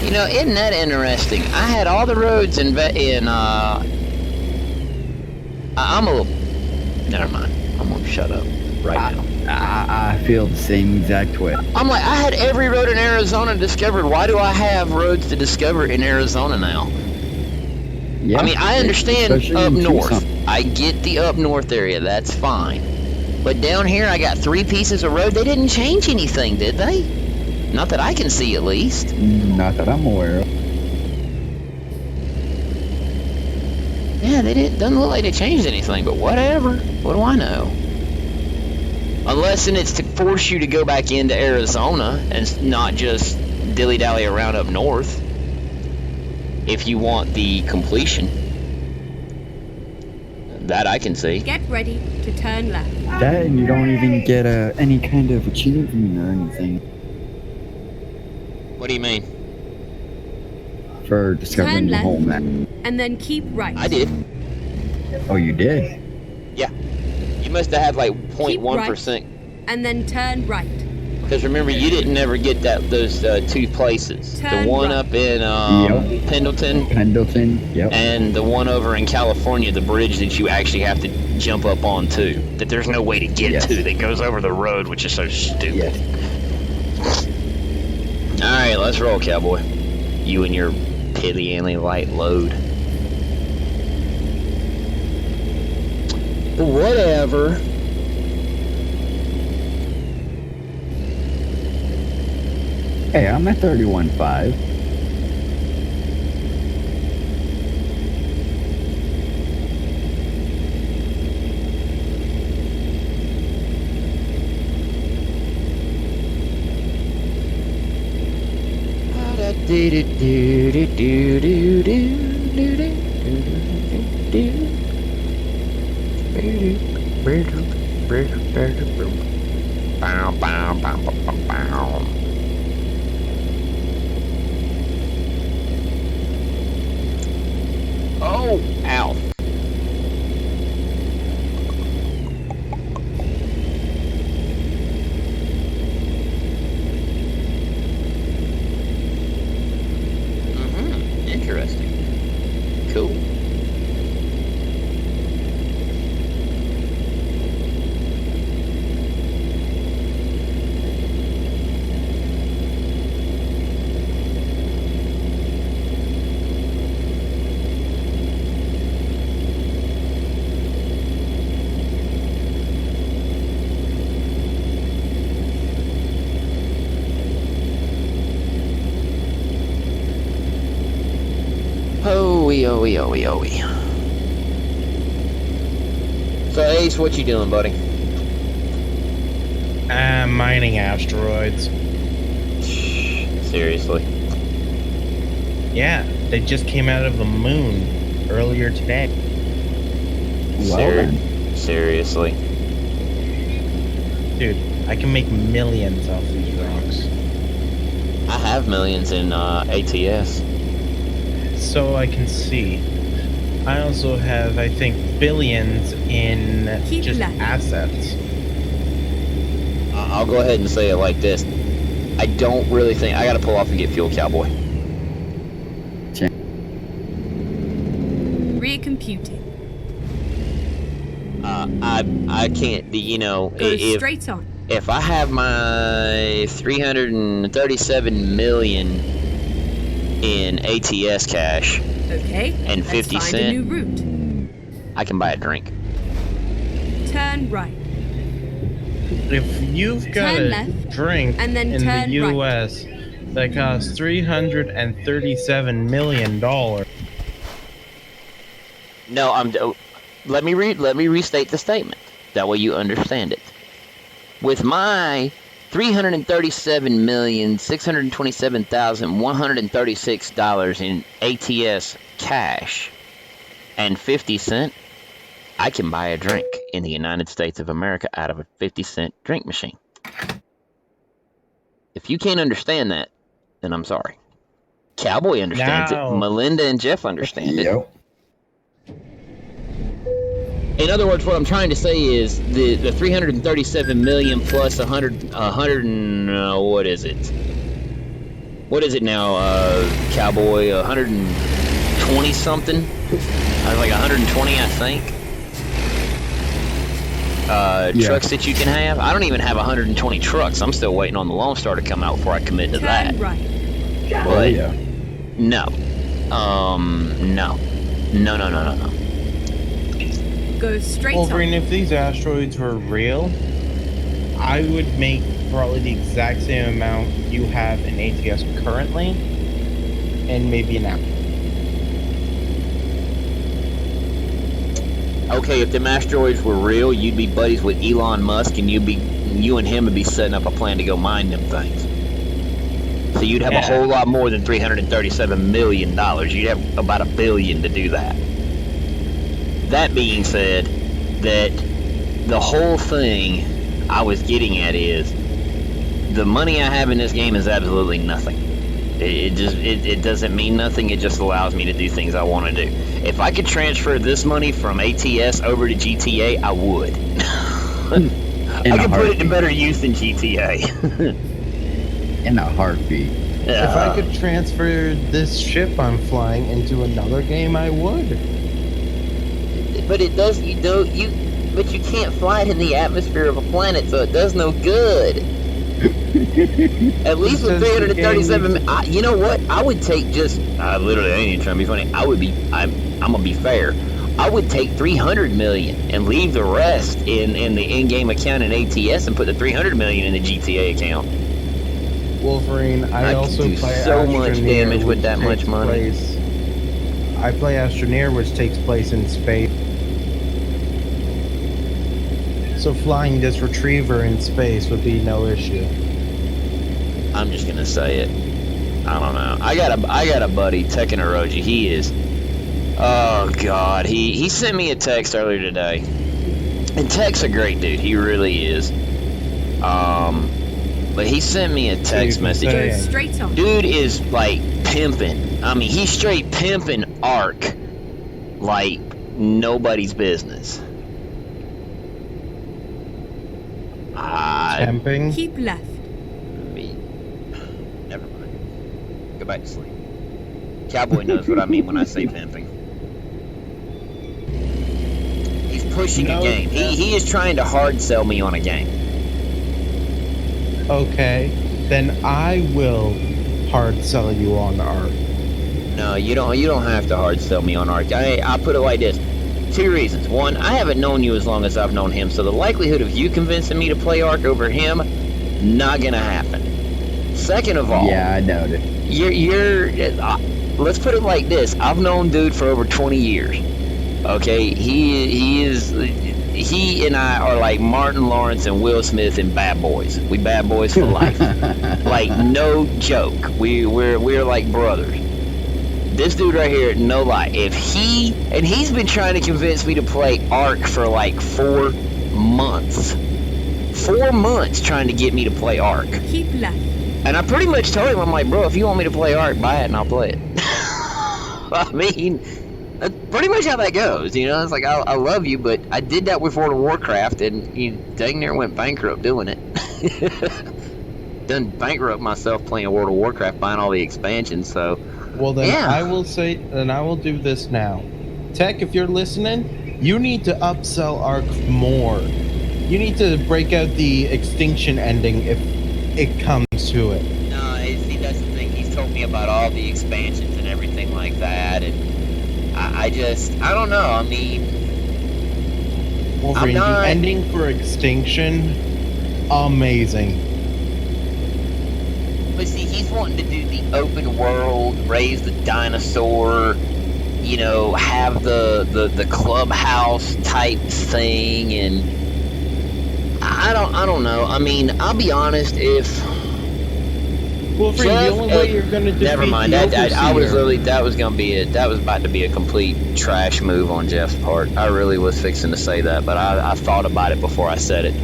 You know, isn't that interesting? I had all the roads I'm a little. Never mind. I'm gonna shut up right now. I feel the same exact way. I'm like, I had every road in Arizona discovered. Why do I have roads to discover in Arizona now? Yeah, I mean, I understand especially up in north. Tucson. I get the up north area. That's fine. But down here, I got 3 pieces of road. They didn't change anything, did they? Not that I can see, at least. Not that I'm aware of. Yeah, they didn't. Doesn't look like they changed anything. But whatever. What do I know? Unless and it's to force you to go back into Arizona and not just dilly-dally around up north. If you want the completion. That I can see. Get ready to turn left. That and you don't even get any kind of achievement or anything What do you mean? for discovering Turn the left. whole map. And then keep right. I did. Oh, you did? You must have had like Keep 0.1%. And then turn right. Because remember, you didn't ever get those 2 places. Turn the one right. up in Yep. Pendleton Pendleton, yep. and the one over in California, the bridge that you actually have to jump up on too. That there's no way to get Yes. to that goes over the road, which is so stupid. Yes. Alright, let's roll, cowboy. You and your piddly light load. Whatever. Hey, I'm at 31.5. Oh, ow. Interesting. Cool. Oh. So Ace, what you doing, buddy? Mining asteroids. Seriously. Yeah, they just came out of the moon earlier today. Well then. Seriously. Dude, I can make millions off these rocks. I have millions in ATS. So I can see. I also have, I think, billions in Keep just left. assets. I'll go ahead and say it like this. I don't really think... I gotta pull off and get fuel, cowboy. Recomputing. I can't... You know, Go straight on. if I have my 337 million in ATS cash Okay. and let's 50 find cent. a new route. I can buy a drink. Turn right. If you've got Turn a left, drink and then in the turn right. US that costs $337 million, No, let me restate the statement. That way you understand it. With my $337,627,136 in ATS cash and 50 cents, I can buy a drink in the United States of America out of a 50-cent drink machine. If you can't understand that, then I'm sorry. Cowboy understands Now. it. Melinda and Jeff understand it. Yep. In other words, what I'm trying to say is the 337 million plus 100 and what is it? What is it now, Cowboy? 120 something? I was like 120, I think. Trucks that you can have. I don't even have 120 trucks. I'm still waiting on the Lone Star to come out before I commit to that. Turn right. Oh, yeah. No. No. No. Go straight on. Wolverine, if these asteroids were real, I would make probably the exact same amount you have in ATS currently, and maybe an hour. Okay, if them asteroids were real, you'd be buddies with Elon Musk, and you and him would be setting up a plan to go mine them things. So you'd have a whole lot more than $337 million. You'd have about $1 billion to do that. That being said, that the whole thing I was getting at is the money I have in this game is absolutely nothing. It doesn't mean nothing. It just allows me to do things I want to do. If I could transfer this money from ATS over to GTA, I would. I could put it to better use than GTA. In a heartbeat. If I could transfer this ship I'm flying into another game, I would. But it does, but you can't fly it in the atmosphere of a planet, so it does no good. At least with 337, you know what? I would take I literally ain't even trying to be funny. I'm gonna be fair. I would take 300 million and leave the rest in the in-game account in ATS and put the 300 million in the GTA account. Wolverine, I also do play so much Astroneer, damage with which that much takes money. I play Astroneer, which takes place in space. So flying this retriever in space would be no issue. I'm just gonna say it. I don't know. I got a buddy, Tekken Oroji. He is. Oh God, he sent me a text earlier today. And Tech's a great dude. He really is. But he sent me a text message. Go straight on. Dude is like pimping. I mean, he's straight pimping Ark like nobody's business. Camping? Keep left. Never mind. Go back to sleep. Cowboy knows what I mean when I say pimping. He's pushing a game. He is trying to hard sell me on a game. Okay, then I will hard sell you on Ark. No, you don't have to hard sell me on Ark. I'll put it like this. 2 reasons. One, I haven't known you as long as I've known him, so the likelihood of you convincing me to play Ark over him, not gonna happen. Second of all, Yeah, I doubt it. let's put it like this. I've known dude for over 20 years. Okay, he and I are like Martin Lawrence and Will Smith in Bad Boys. We bad boys for life. Like, no joke. We're like brothers. This dude right here, no lie. He's been trying to convince me to play Ark for like 4 months. 4 months trying to get me to play Ark. Keep left. And I pretty much told him, I'm like, bro, if you want me to play Ark, buy it and I'll play it. I mean, that's pretty much how that goes, you know? It's like, I love you, but I did that with World of Warcraft, and you dang near went bankrupt doing it. Done bankrupt myself playing World of Warcraft, buying all the expansions, so... Well, then Yeah. I will do this now. Tech, if you're listening, you need to upsell Ark more. You need to break out the extinction ending if it comes to it. No, see, that's the thing. He's told me about all the expansions and everything like that, and I don't know. I mean, Wolverine, the ending for extinction, amazing. but see, he's wanting to do the open world, raise the dinosaur, you know, have the clubhouse type thing, and I don't know. I mean, I'll be honest. If Wolverine, the only way you're gonna defeat never mind. the I was Overseer- really that was gonna be it. That was about to be a complete trash move on Jeff's part. I really was fixing to say that, but I thought about it before I said it.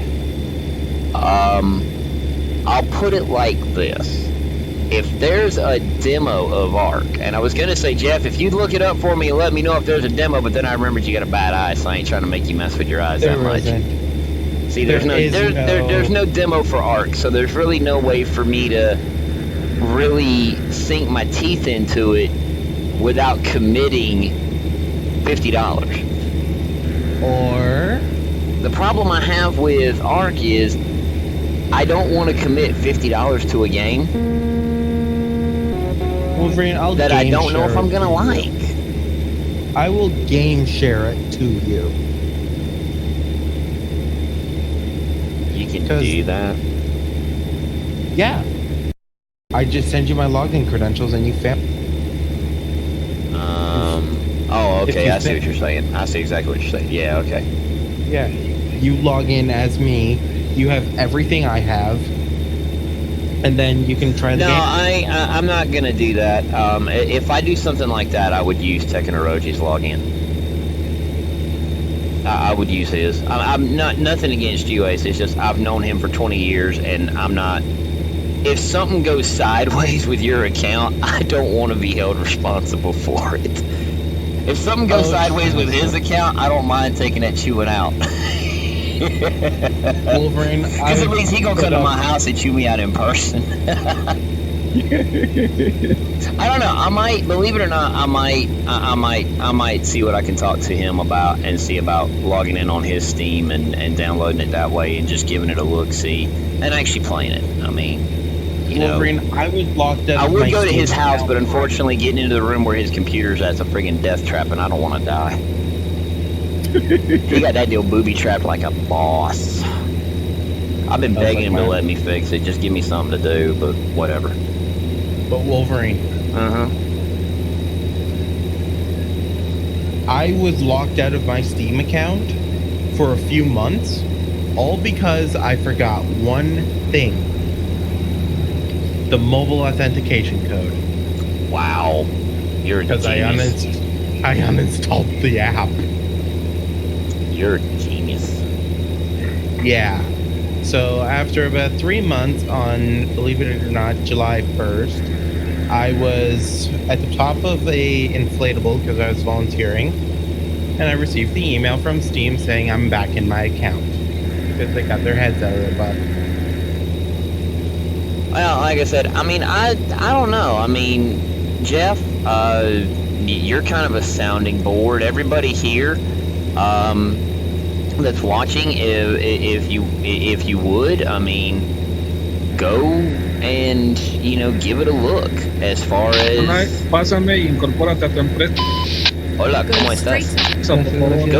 I'll put it like this. If there's a demo of Ark, and I was going to say, Jeff, if you'd look it up for me and let me know if there's a demo, but then I remembered you got a bad eye, so I ain't trying to make you mess with your eyes that much. See, there's no demo for Ark, so there's really no way for me to really sink my teeth into it without committing $50. Or The problem I have with Ark is I don't want to commit $50 to a game Wolverine, I'll that I game don't know share if I'm it gonna to like. you. I will game share it to you. You can 'Cause- do that. Yeah. I just send you my login credentials and you found. Oh, If okay. you I see think- what you're saying. I see exactly what you're saying. Yeah. Okay. Yeah. You log in as me. You have everything I have. And then you can try the No, game. I'm not gonna do that. If I do something like that, I would use Tekken Orochi's login. I would use his. I'm not nothing against you, Ace. It's just I've known him for 20 years, and I'm not. If something goes sideways with your account, I don't want to be held responsible for it. If something goes sideways with his account, I don't mind taking that chewing out. Wolverine, Because at least he gonna come to my house and chew me out in person. I don't know. I might, believe it or not, I might see what I can talk to him about and see about logging in on his Steam and downloading it that way and just giving it a look, see, and actually playing it. I mean, you know, Wolverine, I was locked out. I of would my go to Steam his house, account. but unfortunately, getting into the room where his computer's at's a friggin' death trap, and I don't want to die. He got that deal booby trapped like a boss. I've been begging him to let me fix it. Just give me something to do, but whatever. But Wolverine, I was locked out of my Steam account for a few months, all because I forgot one thing. The mobile authentication code. Wow. You're a Because I genius. uninstalled the app. You're a genius. Yeah. So after about 3 months on, believe it or not, July 1st, I was at the top of a inflatable because I was volunteering, and I received the email from Steam saying I'm back in my account because they got their heads out of their butt. Well, like I said, I mean, I don't know. I mean, Jeff, you're kind of a sounding board. Everybody here, that's watching, if you would, I mean, go and give it a look. As far as Pásame y incorpórate a tu empresa, hola, Go ¿cómo straight estás? to por favor.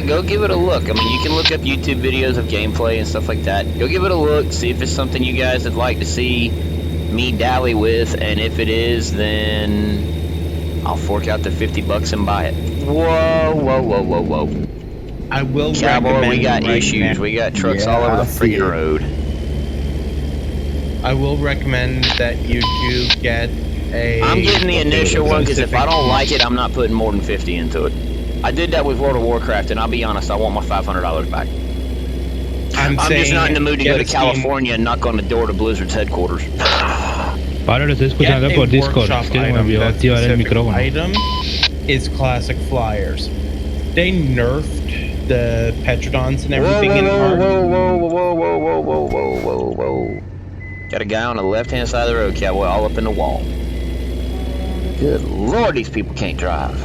Go give it a look. I mean, you can look up YouTube videos of gameplay and stuff like that. Go give it a look, see if it's something you guys would like to see me dally with, and if it is, then I'll fork out the $50 and buy it. Whoa. I will Cowboy, recommend we got right issues. now- We got trucks Yeah, all over the I see freaking it. road. I will recommend that you do get a. I'm getting the initial one because if I don't specific- like it, I'm not putting more than 50 into it. I did that with World of Warcraft, and I'll be honest, I want my $500 back. I'm just saying not in the mood to get go to a Steam- California and knock on the door to Blizzard's headquarters. Pablo, lo estoy escuchando Get por a Discord. workshop Es que me item. olvidó That activar el specific micrófono. item is classic flyers. They nerfed the Petrodons and everything in Ark. Whoa. Got a guy on the left-hand side of the road, Cowboy, all up in the wall. Good Lord, these people can't drive.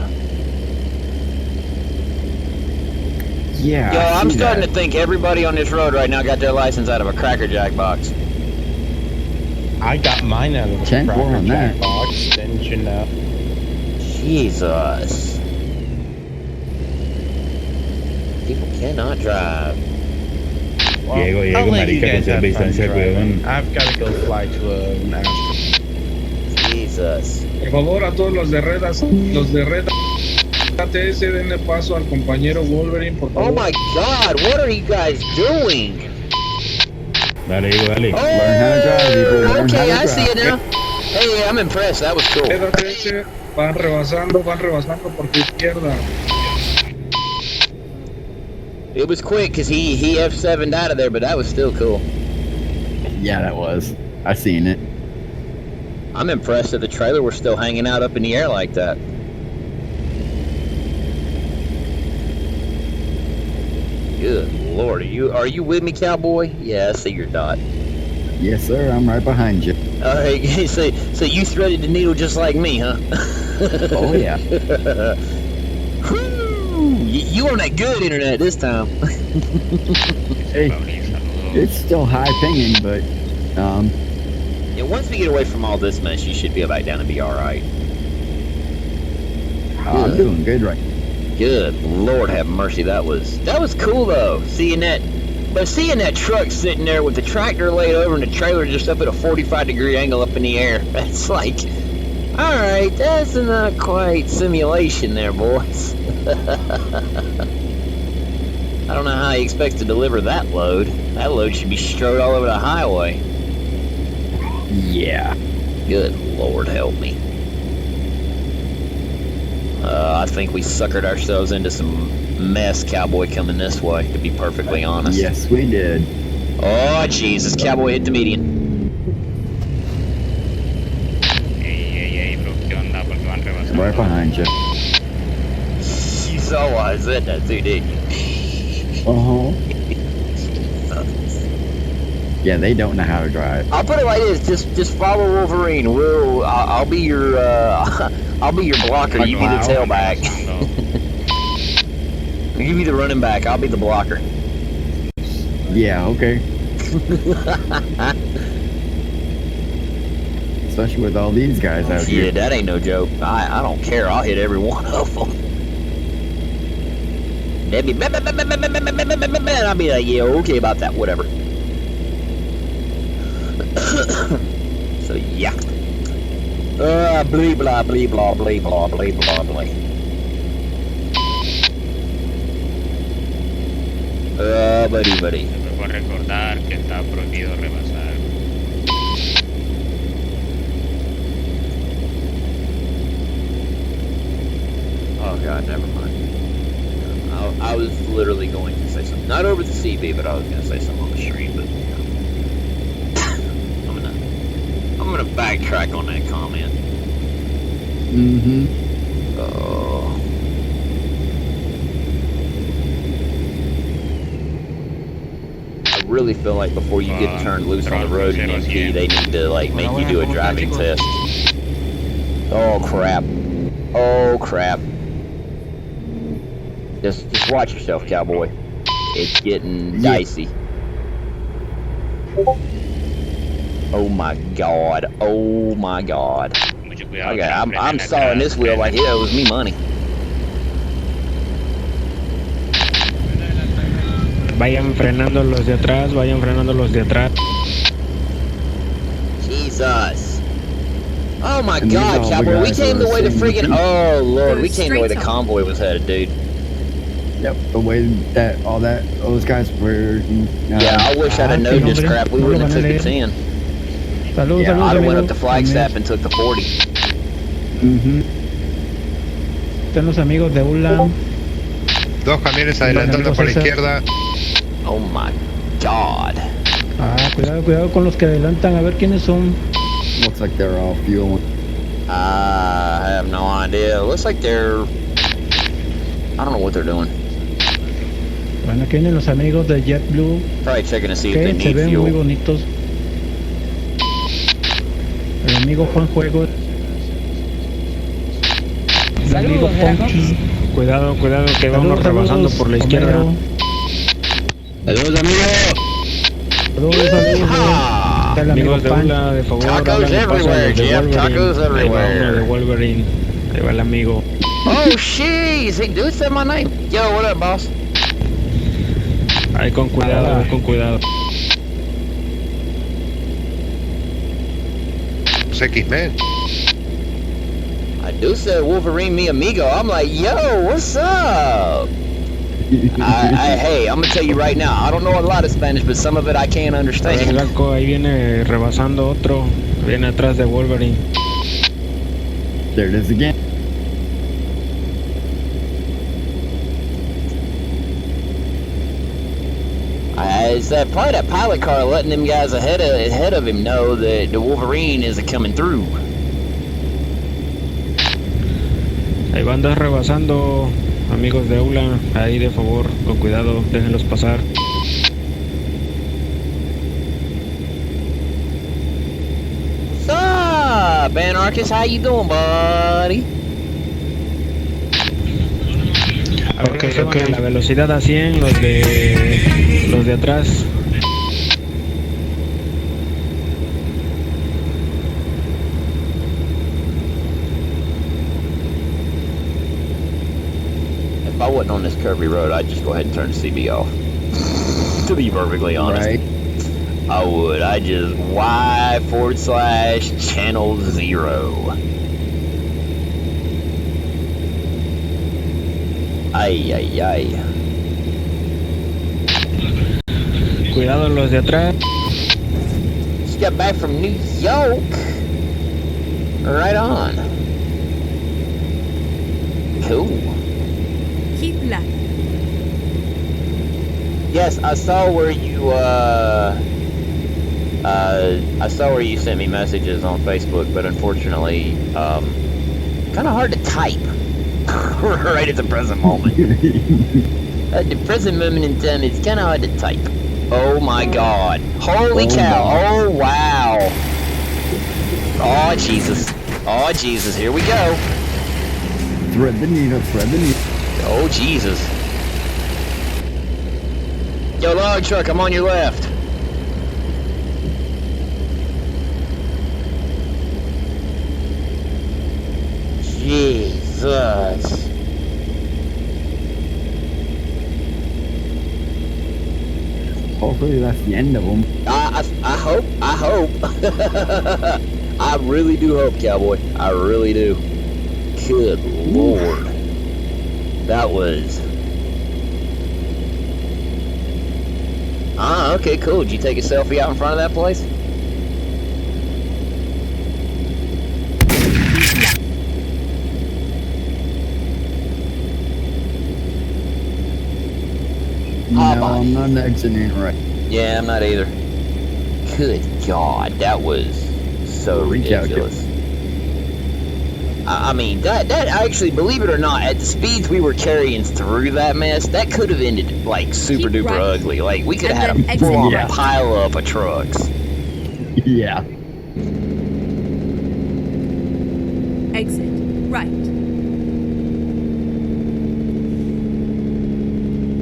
Yeah. Yo, I I'm see starting that. to think everybody on this road right now got their license out of a Cracker Jack box. I got mine out of the 10-4 Cracker on Jack that. box, didn't you know? Jesus. People cannot drive. Well, Llego, I'll let you marica, guys con have fun distancia, driving. weón. I've got to go fly to an Astro. Jesus. Por favor, a todos los de Red ATS, denle paso al compañero Wolverine, por Oh favor. my God, what are you guys doing? Dale, Diego, dale. Learn how to drive, people. Learn how Okay, to I see drive. it now. Hey, I'm impressed. That was cool. Espérate, van rebasando por tu izquierda. It was quick because he F7'd out of there, but that was still cool. Yeah, that was. I seen it. I'm impressed that the trailer was still hanging out up in the air like that. Good Lord, are you with me, cowboy? Yeah, I see your dot. Yes, sir. I'm right behind you. All right, so you threaded the needle just like me, huh? Oh yeah. Whew, you on that good internet this time. Hey, it's still high pinging, but Yeah, once we get away from all this mess, you should be back down and be all right. I'm doing good right. Good Lord, have mercy. That was cool though. Seeing that truck sitting there with the tractor laid over and the trailer just up at a 45-degree angle up in the air. That's like, all right, that's not quite simulation there, boys. I don't know how he expects to deliver that load. That load should be strode all over the highway. Yeah. Good Lord, help me. I think we suckered ourselves into some mess, Cowboy, coming this way, to be perfectly honest. Yes, we did. Oh, Jesus. Cowboy hit the median. Ey, bro, ¿qué onda? Porque van rebasando. Right behind you. You saw why I said that too, didn't you? Uh-huh. Yeah, they don't know how to drive. I'll put it like this: just follow Wolverine. I'll be your I'll be your blocker. You be the tailback. You be the running back. I'll be the blocker. Yeah, okay. Especially with all these guys out Yeah, here. that ain't no joke. I don't care. I'll hit every one of them. They'd be, and I'll be like, yeah, okay about that, whatever. So yeah. Blee blah blee blah blee blah blee blah blee. Buddy. Debo recordar que está prohibido rebasar. Oh god, never mind. I was literally going to say something, not over the CB, but I was going to say something on the stream. But I'm gonna backtrack on that comment. Mm-hmm. Oh. I really feel like before you get turned loose on the road in MP, they need to like make you do a driving test. Oh crap. Just watch yourself, cowboy. It's getting dicey. Oh my god. Mucho cuidado. Okay, I'm sawing this wheel like it owes me money. Vayan frenando los de atrás, Jesus. Oh my And god, these all the cowboy. We guys came are the way the same freaking. speed. Oh lord, Go we came the way the straight on. convoy was headed, dude. Yep, the way that those guys were. Yeah, I wish I'd have known this crap. We wouldn't have took the 10. Saludos, Yeah, saludos, I'd have went amigo. up to Flagstaff and took the 40. Mm-hmm. Están los amigos de Ulan. Dos camiones adelantando por la izquierda. Oh my god. Cuidado con los que adelantan, a ver quiénes son. Looks like they're all fueling. I have no idea. Looks like they're. I don't know what they're doing. Bueno, aquí vienen los amigos de JetBlue, Probably checking to see if they que se need ven muy fuel. bonitos. El amigo Juan Juegos. El amigo Ponchi. Cuidado, que vamos rebasando por la izquierda. Saludos, amigos. Saludos, Ah, el amigo Amigos de Pan. Ula, de favor, Tacos háganle paso a everywhere, los de Jeff, Wolverine. tacos Ahí va uno everywhere. de Wolverine. Ahí va el amigo. Oh, jeez. Hey, dude, said my name. Yo, what up, boss? Ahí con cuidado, con cuidado. Los X-Men. I do say Wolverine, mi amigo. I'm like, yo, what's up? Hey, I'm gonna tell you right now, I don't know a lot of Spanish, but some of it I can't A ver, understand. Gaco, ahí viene rebasando otro. Viene atrás de Wolverine. There it is again. It's probably that pilot car letting them guys ahead of him know that the Wolverine is coming through. Ahí van dos rebasando, amigos de Aula. Ahí de favor, con cuidado, déjenlos pasar. What's up, Anarchist? How you doing, buddy? Ok. La velocidad a 100, los de atrás. If I wasn't on this curvy road, I'd just go ahead and turn the CB off. To be perfectly honest. Right. I would. I just Y/channel 0. Ay. Cuidado los de atrás. Just got back from New York. Right on. Cool. Keep left. Yes, I saw where you sent me messages on Facebook, but unfortunately, kind of hard to type right at the present moment. At the present moment in time, it's kind of hard to type. Oh my God! Holy cow! God. Oh wow! Oh Jesus! Oh Jesus! Here we go! Thread the needle. Oh Jesus! Yo, log truck, I'm on your left. Jesus. Hopefully that's the end of them. I hope. I really do hope, cowboy. I really do. Good Lord. That was... Ah, okay, cool. Did you take a selfie out in front of that place? No, I'm not exiting right. Yeah, I'm not either. Good God, that was so ridiculous. I mean, that actually, believe it or not, at the speeds we were carrying through that mess, that could have ended, like, super Keep duper right. ugly. Like, we could have And had a then full-on exit. pile up of trucks. Yeah. Exit. Right.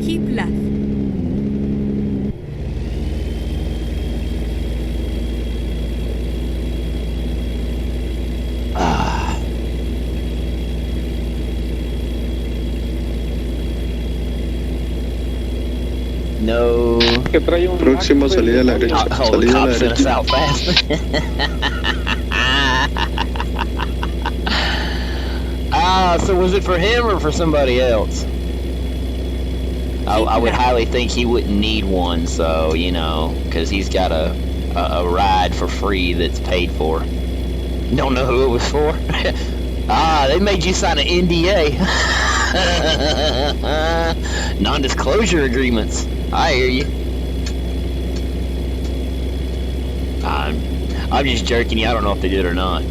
Keep left. No. Que trae un Próxima salida a la derecha. Oh, the Salida a la cops sent us derecha. out fast. So was it for him or for somebody else? I would highly think he wouldn't need one, so, you know, because he's got a ride for free that's paid for. Don't know who it was for. They made you sign an NDA. Non-disclosure agreements. I hear you. I'm just jerking you. I don't know if they did or not.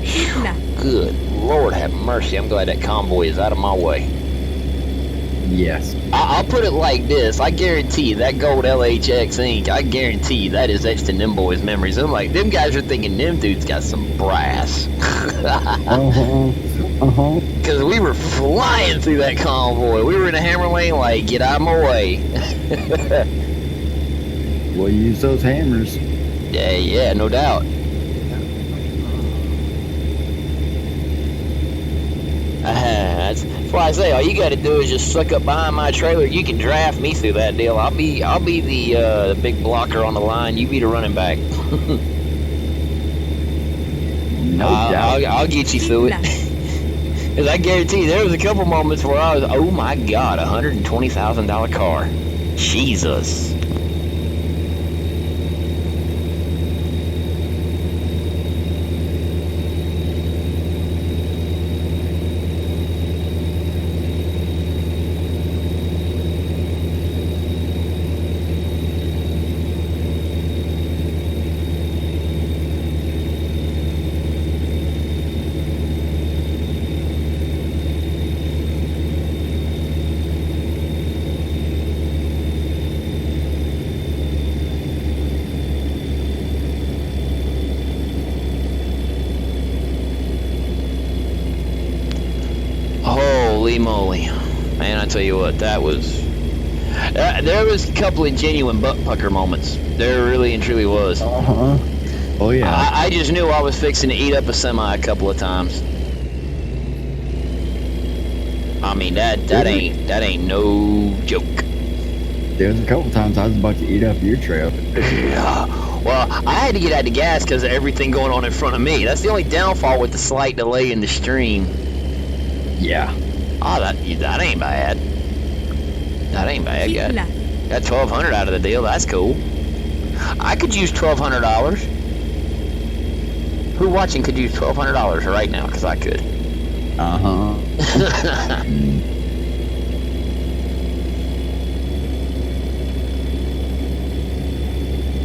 Keep left. Good Lord have mercy. I'm glad that convoy is out of my way. Yes. I'll put it like this. I guarantee you that gold LHX ink, I guarantee you that is etched in them boys' memories. I'm like, them guys are thinking them dudes got some brass. Because we were flying through that convoy. We were in a hammer lane like, get out of my way. We'll use those hammers. Yeah, no doubt. That's why I say all you got to do is just suck up behind my trailer. You can draft me through that deal. I'll be the big blocker on the line. You be the running back. No doubt. I'll get you through it. Because I guarantee you, there was a couple moments where I was, oh my God, $120,000 car. Jesus. Holy moly. Man, I tell you what, that was... there was a couple of genuine butt pucker moments. There really and truly was. Uh-huh. Oh, yeah. I just knew I was fixing to eat up a semi a couple of times. I mean, that ain't no joke. There was a couple times I was about to eat up your trip. Well, I had to get out the gas because of everything going on in front of me. That's the only downfall with the slight delay in the stream. Yeah. Oh, that ain't bad. That ain't bad. Keep left. Got $1,200 out of the deal. That's cool. I could use $1,200. Who watching could use $1,200 right now? Because I could. Uh-huh.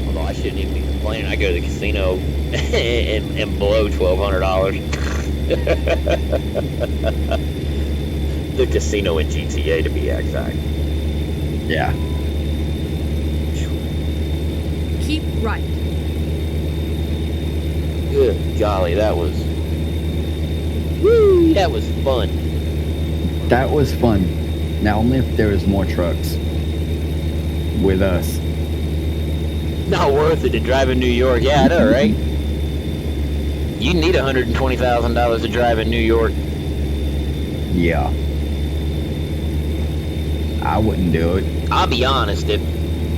Although I shouldn't even be complaining. I go to the casino and blow $1,200. The casino in GTA, to be exact. Yeah. Keep right. Good golly, that was... Woo! That was fun. That was fun. Now, only if there was more trucks with us. Not worth it to drive in New York. Yeah, I know, right? You need $120,000 to drive in New York. Yeah. I wouldn't do it. I'll be honest, I'm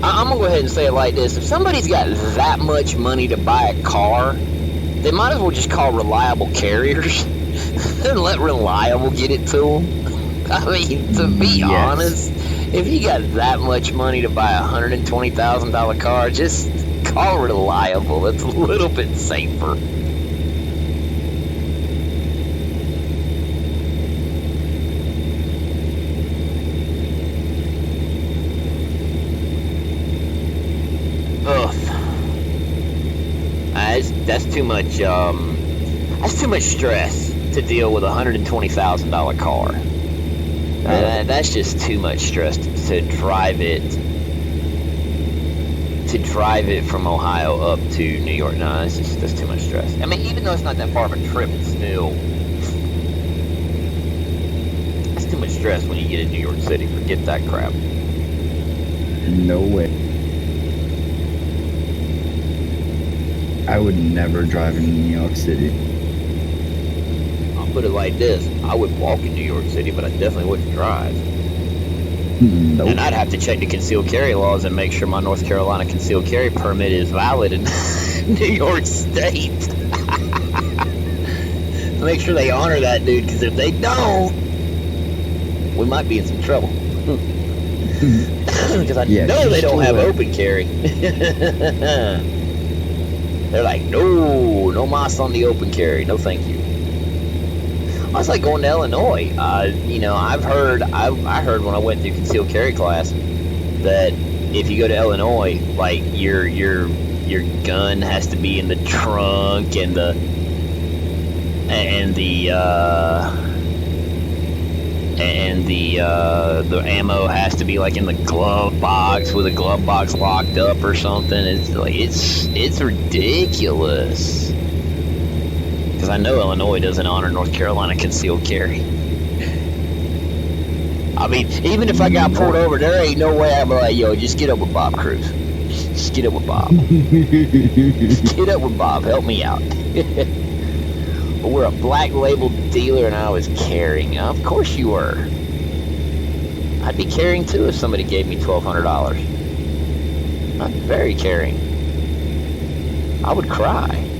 gonna go ahead and say it like this. If somebody's got that much money to buy a car, they might as well just call reliable carriers and let reliable get it to them. I mean, to be honest, if you got that much money to buy a $120,000 car, just call reliable. That's a little bit safer. Ugh. That's too much. That's too much stress to deal with a $120,000 car. That's just too much stress to drive it. To drive it from Ohio up to New York. No, that's too much stress. I mean, even though it's not that far of a trip, it's still. It's too much stress when you get in New York City. Forget that crap. No way. I would never drive in New York City. I'll put it like this. I would walk in New York City, but I definitely wouldn't drive. Nope. And I'd have to check the concealed carry laws and make sure my North Carolina concealed carry permit is valid in New York State. Make sure they honor that, dude, because if they don't, we might be in some trouble. Because I know they don't have open carry. They're like, no mas on the open carry. No, thank you. Well, it's like going to Illinois. You know, I heard when I went through concealed carry class that if you go to Illinois, like your gun has to be in the trunk and the ammo has to be like in the glove box with a glove box locked up or something. It's like it's ridiculous. Because I know Illinois doesn't honor North Carolina concealed carry. I mean, even if I got pulled over, there ain't no way I'd be like, yo, just get up with Bob Cruz. Just get up with Bob. Get up with Bob. Help me out. But we're a black label dealer and I was carrying. Of course you were. I'd be carrying too if somebody gave me $1,200. I'm very caring. I would cry.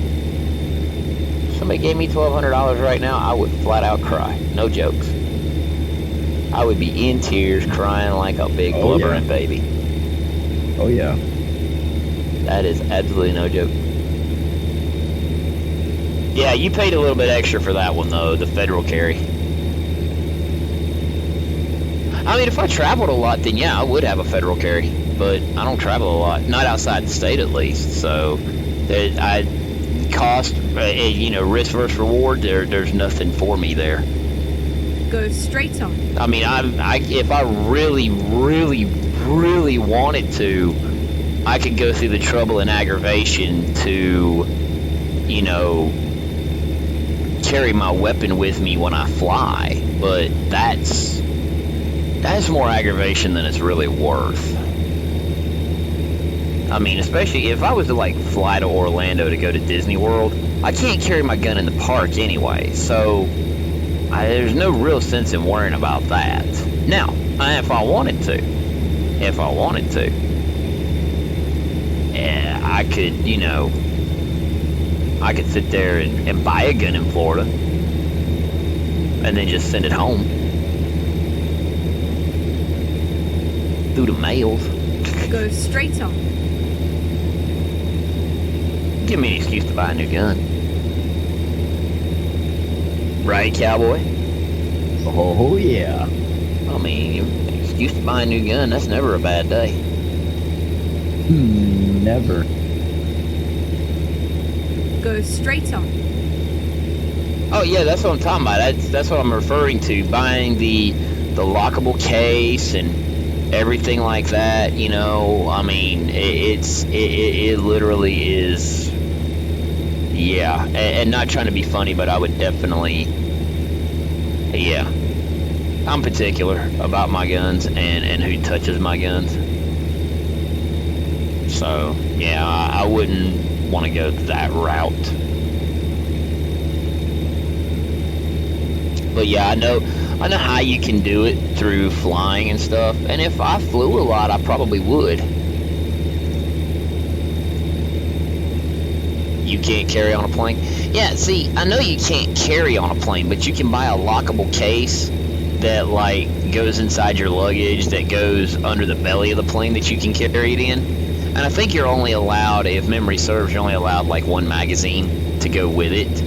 So somebody gave me $1,200 right now, I would flat out cry. No jokes. I would be in tears, crying like a big blubbering baby. Oh yeah. That is absolutely no joke. Yeah, you paid a little bit extra for that one though, the federal carry. I mean, if I traveled a lot, then yeah, I would have a federal carry. But I don't travel a lot, not outside the state at least. So, cost, risk versus reward. There's nothing for me there. Go straight on. I mean, if I really, really, really wanted to, I could go through the trouble and aggravation to, carry my weapon with me when I fly. But that's more aggravation than it's really worth. I mean, especially if I was to fly to Orlando to go to Disney World, I can't carry my gun in the park anyway, so there's no real sense in worrying about that. Now, if I wanted to, I could, I could sit there and buy a gun in Florida and then just send it home through the mails. Go straight on. Give me an excuse to buy a new gun. Right, cowboy? Oh yeah. I mean, excuse to buy a new gun, that's never a bad day. Never. Go straight on. Oh yeah, that's what I'm talking about. That's what I'm referring to. Buying the lockable case and everything like that, I mean, it literally is, yeah, and not trying to be funny, but I would definitely, yeah, I'm particular about my guns and who touches my guns, so, yeah, I wouldn't want to go that route, but yeah, I know how you can do it through flying and stuff, and if I flew a lot, I probably would. You can't carry on a plane? Yeah, see, I know you can't carry on a plane, but you can buy a lockable case that, goes inside your luggage, that goes under the belly of the plane that you can carry it in. And I think you're only allowed, if memory serves, you're only allowed, one magazine to go with it.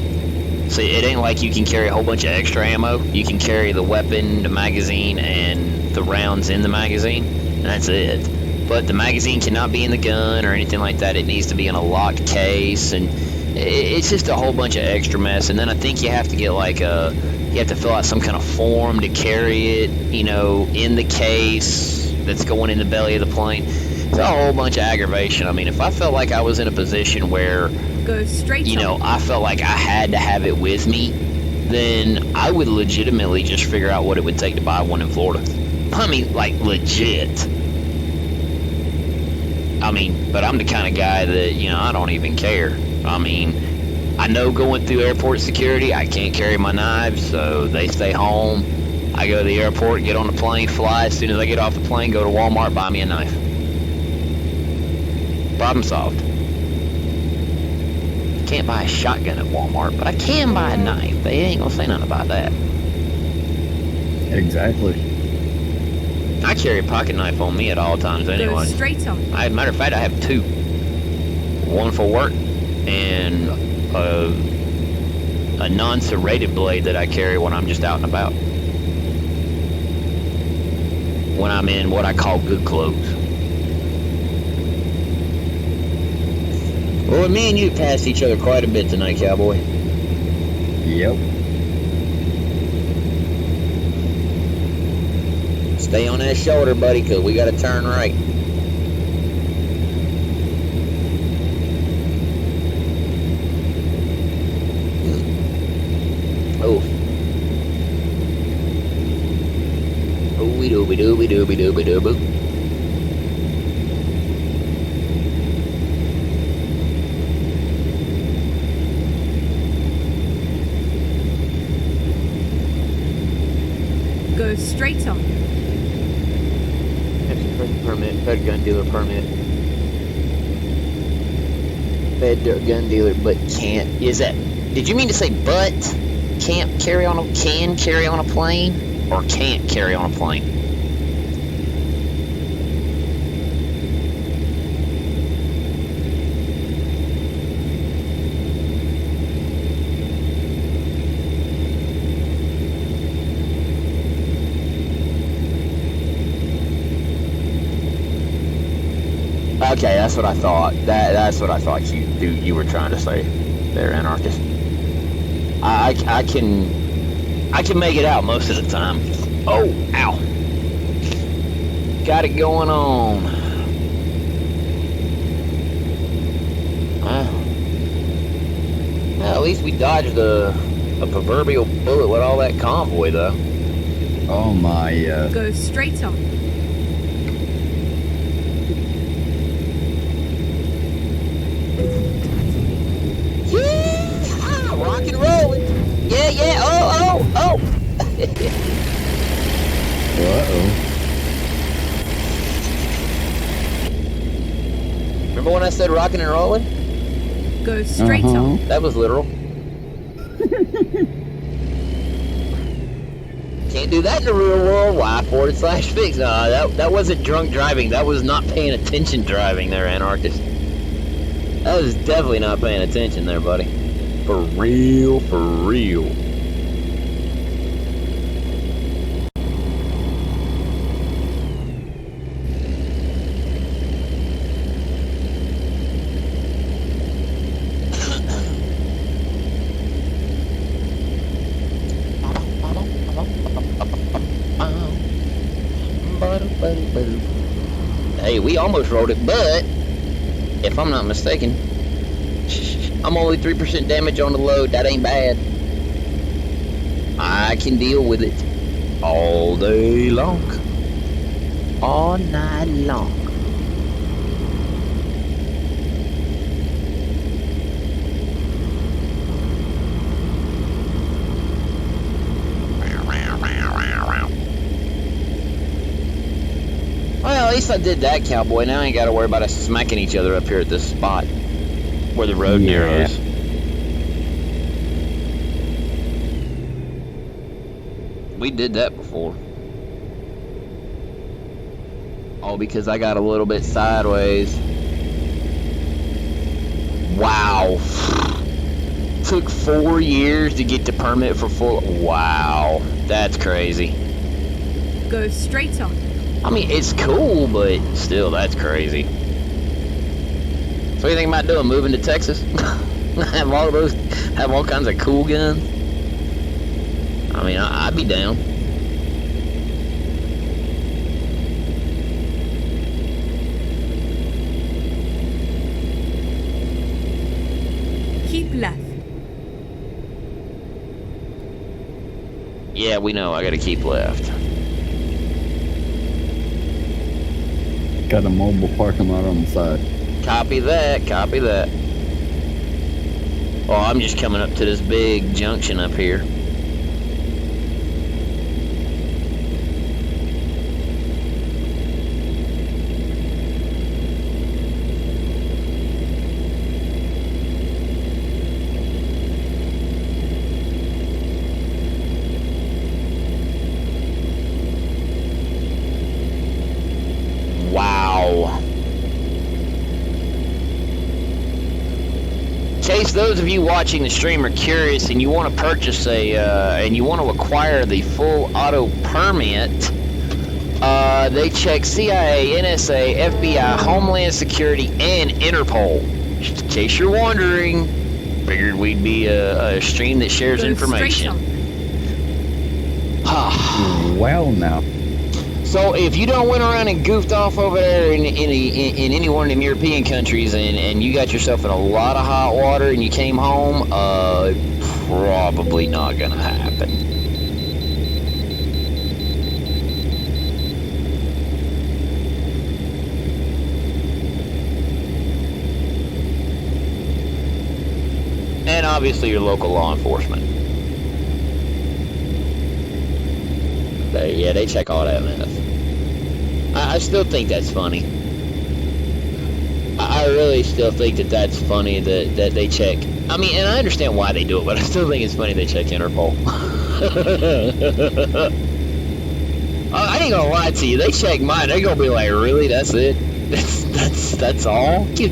So it ain't like you can carry a whole bunch of extra ammo. You can carry the weapon, the magazine, and the rounds in the magazine, and that's it. But the magazine cannot be in the gun or anything like that. It needs to be in a locked case, and it's just a whole bunch of extra mess. And then I think you have to get you have to fill out some kind of form to carry it, in the case that's going in the belly of the plane. It's a whole bunch of aggravation. I mean, if I felt like I was in a position where Go straight on. I felt like I had to have it with me, then I would legitimately just figure out what it would take to buy one in Florida. I mean, legit. I mean, but I'm the kind of guy that, I don't even care. I mean, I know going through airport security, I can't carry my knives, so they stay home. I go to the airport, get on the plane, fly. As soon as I get off the plane, go to Walmart, buy me a knife. Problem solved. Can't buy a shotgun at Walmart, but I can buy a knife. They ain't gonna say nothing about that. Exactly. I carry a pocket knife on me at all times anyway. Go straight on. Matter of fact, I have two. One for work and a non-serrated blade that I carry when I'm just out and about. When I'm in what I call good clothes. Well, me and you passed each other quite a bit tonight, cowboy. Yep. Stay on that shoulder, buddy, because we got to turn right. Oh. Ooby dooby dooby dooby dooby dooby. Go straight on. Fed gun dealer permit. Fed gun dealer, but can't. Did you mean to say but can carry on a plane or can't carry on a plane? Okay, that's what I thought. That's what I thought you were trying to say there, anarchist. I can make it out most of the time. Oh, ow. Got it going on. Well, at least we dodged a proverbial bullet with all that convoy, though. Oh my. Go straight on. Rock and rolling. Yeah. Oh. Uh-oh. Remember when I said rocking and rolling? Go straight on. That was literal. Can't do that in the real world. Y/fix. No, that wasn't drunk driving. That was not paying attention driving there, anarchist. That was definitely not paying attention there, buddy. For real. Hey, we almost rolled it, but if I'm not mistaken, I'm only 3% damage on the load. That ain't bad. I can deal with it all day long. All night long. Well, at least I did that, cowboy. Now I ain't got to worry about us smacking each other up here at this spot where the road narrows. We did that before. All because I got a little bit sideways. Wow. Took 4 years to get the permit for full. Wow. That's crazy. Go straight on. I mean, it's cool, but still, that's crazy. So what do you think about doing? Moving to Texas? have all kinds of cool guns? I mean, I'd be down. Keep left. Yeah, we know. I gotta keep left. Got a mobile parking lot on the side. Copy that. Oh, I'm just coming up to this big junction up here. Wow. Chase, those of you watching the stream are curious and you want to purchase and you want to acquire the full auto permit. They check CIA, NSA, FBI, Homeland Security, and Interpol. Just in case you're wondering, figured we'd be a stream that shares information. Well, now. So if you don't went around and goofed off over there in any one of them European countries and you got yourself in a lot of hot water and you came home, probably not gonna happen. And obviously your local law enforcement. They check all that mess. I still think that's funny. I really still think that's funny that they check I mean, and I understand why they do it, but I still think it's funny they check Interpol. I ain't gonna lie to you. They check mine. They're gonna be like, "Really? That's it? That's all? Go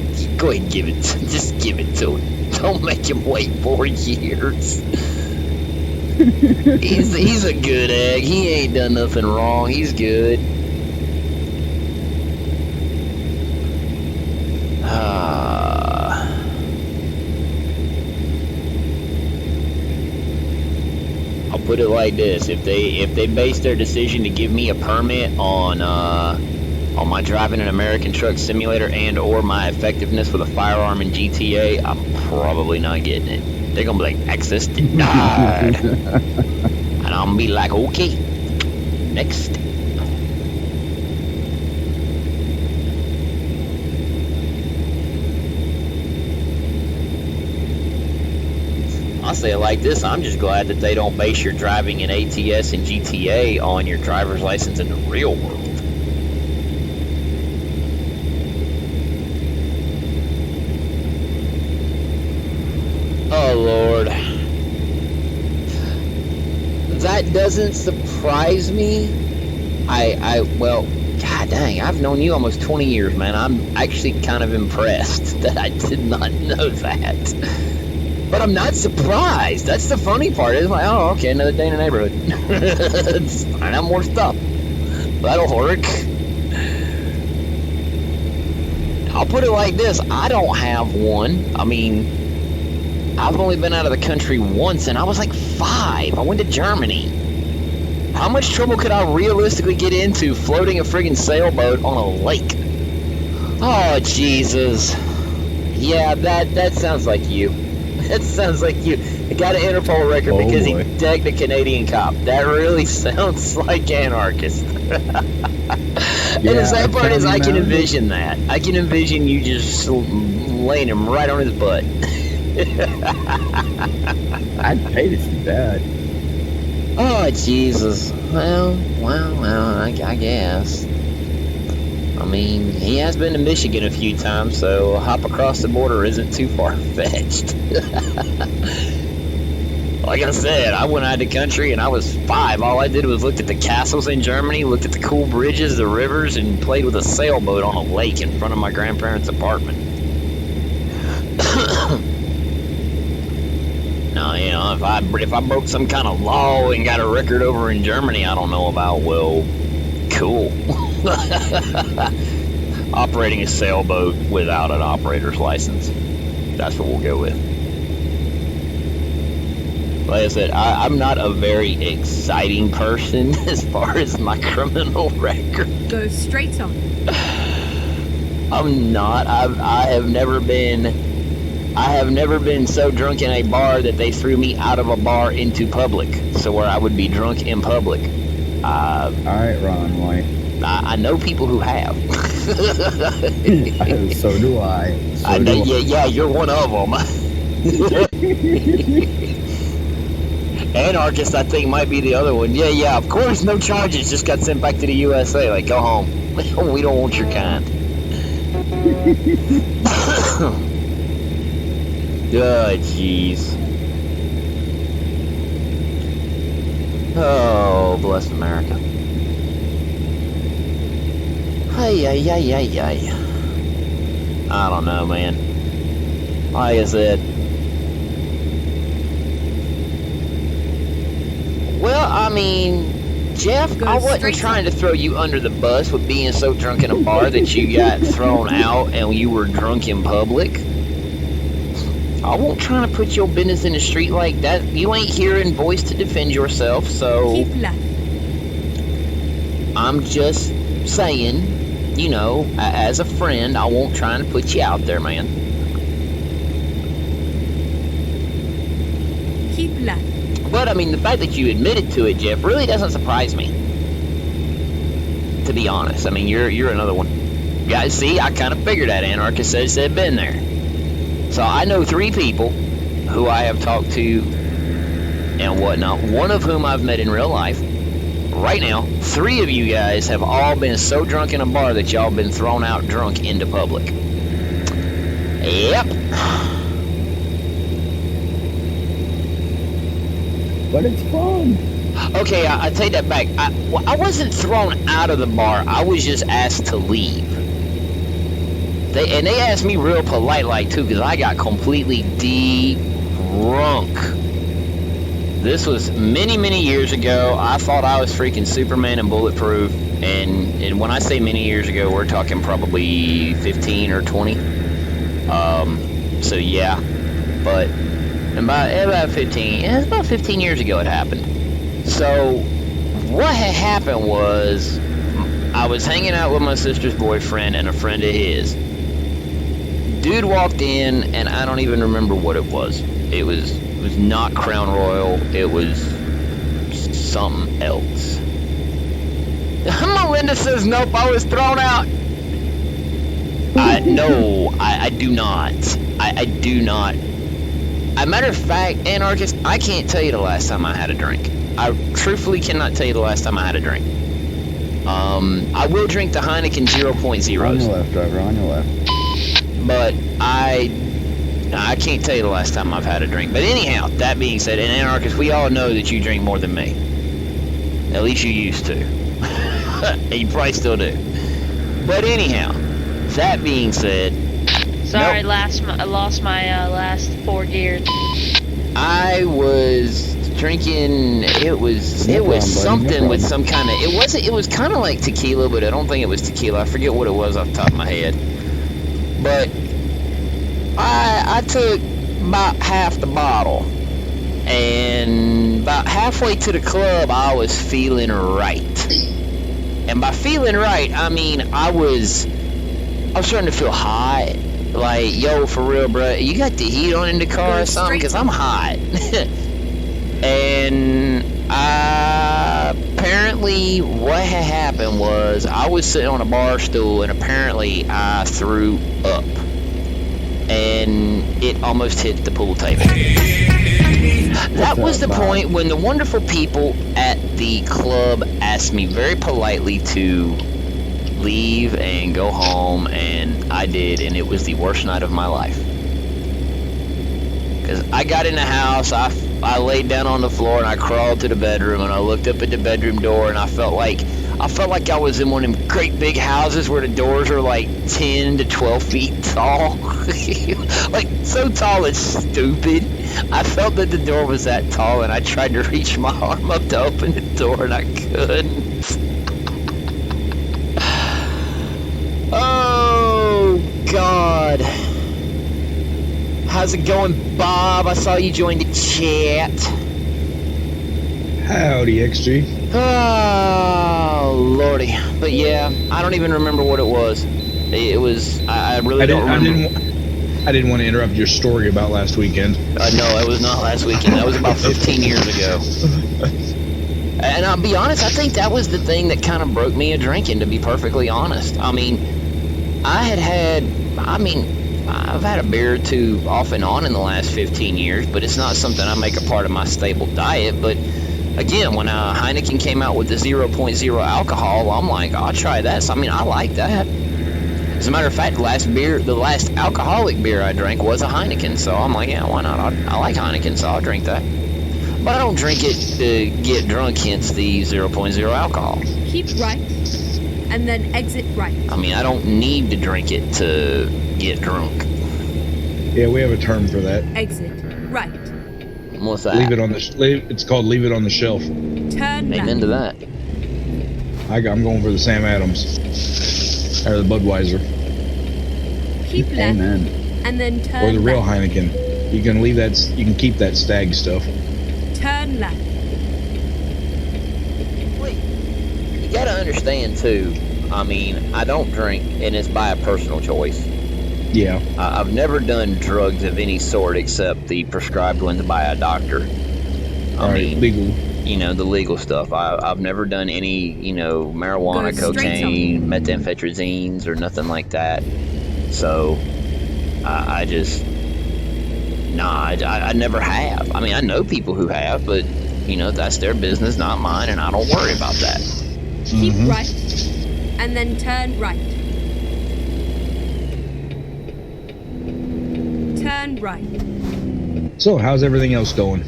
ahead and give it. Just give it to him. Don't make him wait 4 years." He's a good egg. He ain't done nothing wrong. He's good. I'll put it like this: if they base their decision to give me a permit on my driving an American Truck Simulator and or my effectiveness with a firearm in GTA, I'm probably not getting it. They're gonna be like, access denied. And I'm gonna be like, okay, next. I'll say it like this: I'm just glad that they don't base your driving in ATS and GTA on your driver's license in the real world. Oh, Lord. That doesn't surprise me. Well, god dang, I've known you almost 20 years, man. I'm actually kind of impressed that I did not know that. But I'm not surprised. That's the funny part. It's like, oh, okay, another day in the neighborhood. Let's find out more stuff. That'll work. I'll put it like this. I don't have one. I mean, I've only been out of the country once, and I was like 5. I went to Germany. How much trouble could I realistically get into floating a friggin' sailboat on a lake? Oh, Jesus. Yeah, that sounds like you. That sounds like you. I got an Interpol record because he decked a Canadian cop. That really sounds like anarchist. And the sad part is I can envision that. I can envision you just laying him right on his butt. I'd pay to see that. Oh, Jesus. Well, I guess. I mean, he has been to Michigan a few times, so a hop across the border isn't too far-fetched. Like I said, I went out of the country and I was 5. All I did was looked at the castles in Germany, looked at the cool bridges, the rivers, and played with a sailboat on a lake in front of my grandparents' apartment. Now, you know, if I broke some kind of law and got a record over in Germany I don't know about, well, cool. Operating a sailboat without an operator's license. That's what we'll go with. Like I said, I'm not a very exciting person as far as my criminal record. Go straight on. I'm not. I have never been so drunk in a bar that they threw me out of a bar into public, so where I would be drunk in public. All right, Ron White. I know people who have. So do I. Yeah, you're one of them. Anarchist, I think, might be the other one. Yeah, of course, no charges. Just got sent back to the USA. Like, go home. We don't want your kind. Oh, jeez. Oh, bless America. Ay. I don't know, man. Like I said. Well, I mean, Jeff, I wasn't trying to throw you under the bus with being so drunk in a bar that you got thrown out and you were drunk in public. I won't try to put your business in the street like that. You ain't hearing voice to defend yourself, so Keep laughing. I'm just saying, you know, as a friend, I won't try to put you out there, man. Keep laughing. But, I mean, the fact that you admitted to it, Jeff, really doesn't surprise me. To be honest. I mean, you're another one. Guys, see, I kind of figured that anarchist says they've been there. So I know 3 people who I have talked to and whatnot, one of whom I've met in real life. Right now, 3 of you guys have all been so drunk in a bar that y'all been thrown out drunk into public. Yep. but it's fun. Okay, I take that back. I wasn't thrown out of the bar. I was just asked to leave. They asked me real polite like too, because I got completely drunk. This was many years ago. I thought I was freaking Superman and bulletproof. And when I say many years ago, we're talking probably 15 or 20. So yeah, but about 15. Yeah, it's about 15 years ago it happened. So what had happened was I was hanging out with my sister's boyfriend and a friend of his. Dude walked in, and I don't even remember what it was. It was not Crown Royal. It was something else. Melinda says, nope, I was thrown out. No, I do not. I do not. As a matter of fact, Anarchist, I can't tell you the last time I had a drink. I truthfully cannot tell you the last time I had a drink. I will drink the Heineken 0.0s. On your left, driver, on your left. But I can't tell you the last time I've had a drink. But anyhow, that being said, in Anarchist, we all know that you drink more than me. At least you used to. And you probably still do. But anyhow, that being said... Sorry, nope. I lost my last 4 gears. I was drinking... It was something with some kind of... It was kind of like tequila, but I don't think it was tequila. I forget what it was off the top of my head. But I took about half the bottle, and about halfway to the club, I was feeling right. And by feeling right, I mean I was starting to feel hot. Like, yo, for real, bro, you got the heat on in the car or something? Because I'm hot. And apparently what had happened was I was sitting on a bar stool, and apparently I threw up, and it almost hit the pool table. That was the point when the wonderful people at the club asked me very politely to leave and go home, and I did, and it was the worst night of my life. Because I got in the house, I laid down on the floor, and I crawled to the bedroom, and I looked up at the bedroom door, and I felt like I was in one of them great big houses where the doors are like 10 to 12 feet tall. Like, so tall it's stupid. I felt that the door was that tall, and I tried to reach my arm up to open the door, and I couldn't. Oh, God. How's it going, Bob? I saw you joined the chat. Howdy, XG. Oh, Lordy. But yeah, I don't even remember what it was. It was, I really don't remember. I didn't want to interrupt your story about last weekend. No, it was not last weekend. That was about 15 years ago. And I'll be honest, I think that was the thing that kind of broke me of drinking, to be perfectly honest. I mean, I've had a beer or two off and on in the last 15 years, but it's not something I make a part of my stable diet. But again, when Heineken came out with the 0.0 alcohol, I'm like, I'll try that. So, I mean, I like that. As a matter of fact, the last alcoholic beer I drank was a Heineken. So I'm like, yeah, why not? I like Heineken, so I'll drink that. But I don't drink it to get drunk, hence the 0.0 alcohol. Keep right, and then exit right. I mean, I don't need to drink it to get drunk. Yeah, we have a term for that. Exit right. What's that? It's called leave it on the shelf. Turn left. Amen to that. I'm going for the Sam Adams. Or the Budweiser. Keep left, Amen. and then turn Or the real left. Heineken. You can keep that Stag stuff. Turn left. Wait, you gotta understand too, I mean, I don't drink, and it's by a personal choice. Yeah. I've never done drugs of any sort except the prescribed ones by a doctor. I mean, legal. You know, the legal stuff. I've never done any, marijuana, Go straight cocaine, methamphetamines, or nothing like that. So, I never have. I mean, I know people who have, but, that's their business, not mine, and I don't worry about that. Keep right, and then turn right. Turn right. So, how's everything else going?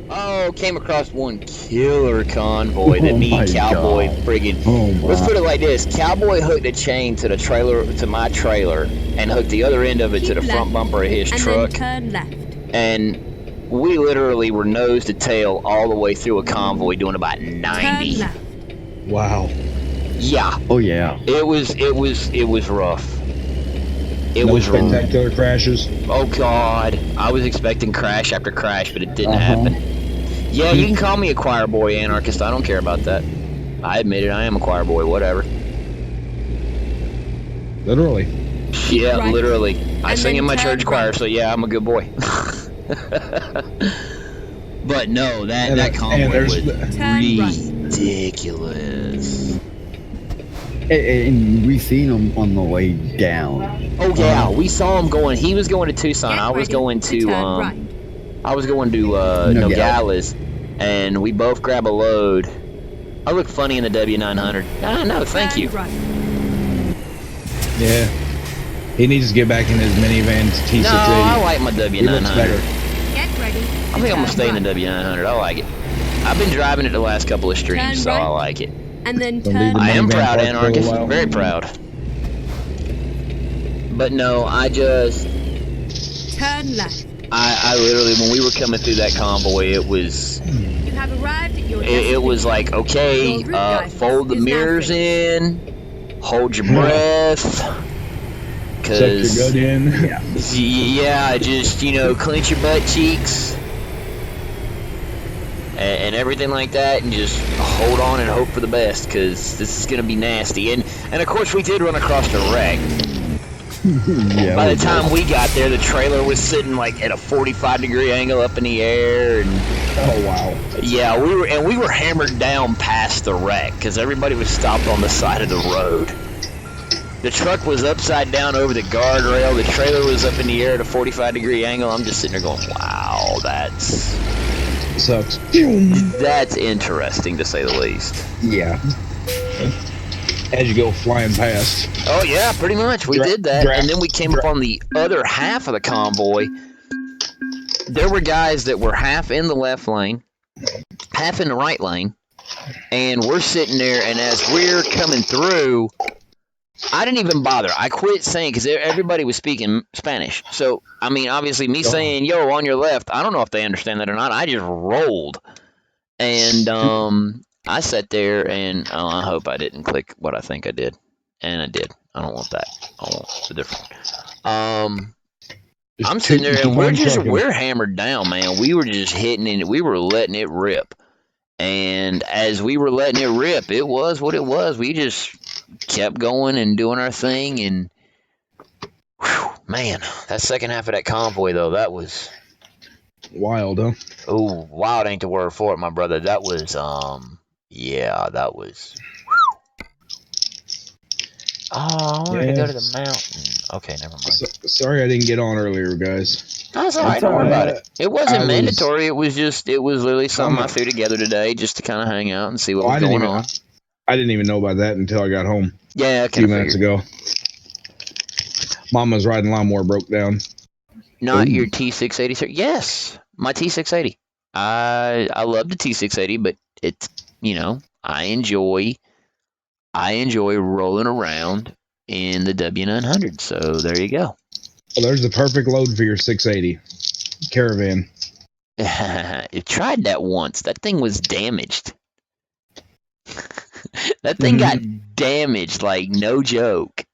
Oh, came across one killer convoy that Oh me my and Cowboy God. friggin'. Oh Let's my. put it like this: Cowboy hooked a chain to the trailer, to my trailer, and hooked the other end of it to the Keep front left, bumper of his and truck. then turn left. And we literally were nose to tail all the way through a convoy, doing about Turn 90. left. Wow. Yeah, Oh yeah. it was rough. It No was rough. spectacular crashes. Oh God, I was expecting crash after crash, but it didn't happen. Yeah, Hmm. you can call me a choir boy anarchist. I don't care about that. I admit it. I am a choir boy. Whatever. Literally. Yeah, Right. literally. I And sing then in my turn church choir, right. so yeah, I'm a good boy. But no, that And convoy there's- was Turn right. ridiculous. And we seen him on the way down. Oh yeah, we saw him going. He was going to Tucson. Get I was ready going to to turn right. I was going to Nogales, and we both grab a load. I look funny in the W900. Ah, no, thank Turn you. right. Yeah. He needs to get back in his minivan T680. No, I like my He looks W900. better. Get ready. I think I'm gonna stay in the W900. I like it. I've been driving it the last couple of streams, Turn so I right. like it. And then Don't turn leave I the am minivan proud, parked for a anarchist. while. Very proud. But no, I just, turn left. I literally, when we were coming through that convoy, it was, You have arrived at your it was destination. like, okay, Your route guidance fold the is now mirrors finished. in, hold your breath, Suck your cause gut in. yeah, just clench your butt cheeks. And everything like that, and just hold on and hope for the best, because this is going to be nasty. And of course, we did run across a wreck. Yeah. By the time we got there, the trailer was sitting like at a 45-degree angle up in the air, and Oh, wow. yeah, we were hammered down past the wreck because everybody was stopped on the side of the road. The truck was upside down over the guardrail. The trailer was up in the air at a 45-degree angle. I'm just sitting there going, wow, that's Sucks. interesting to say the least. Yeah. As you go flying past. Oh yeah, pretty much. We did that, and then we came up on the other half of the convoy. There were guys that were half in the left lane, half in the right lane, and we're sitting there, and as we're coming through, I didn't even bother. I quit saying, because everybody was speaking Spanish. So, I mean, obviously, me saying, yo, on your left, I don't know if they understand that or not. I just rolled. And I sat there, and I hope I didn't click what I think I did. And I did. I don't want that. I want the different. I'm sitting there, and we're hammered down, man. We were just hitting it. We were letting it rip. And as we were letting it rip, it was what it was. We just kept going and doing our thing, and whew, man, that second half of that convoy, though, that was wild, huh? Oh, wild ain't the word for it, my brother. That was yeah, that was I wanted to go to the mountain. Okay, never mind. Sorry I didn't get on earlier, guys. That's all right. Don't worry about it. It wasn't mandatory. It was literally something I threw together today just to kind of hang out and see what was going on. I didn't even know about that until I got home. Yeah, a few minutes ago. Mama's riding lawnmower broke down. Not your T680, sir? Yes, my T680. I love the T680, but it's I enjoy rolling around in the W900. So there you go. Well, there's the perfect load for your 680 Caravan. I tried that once. That thing was damaged. That thing got damaged, like no joke.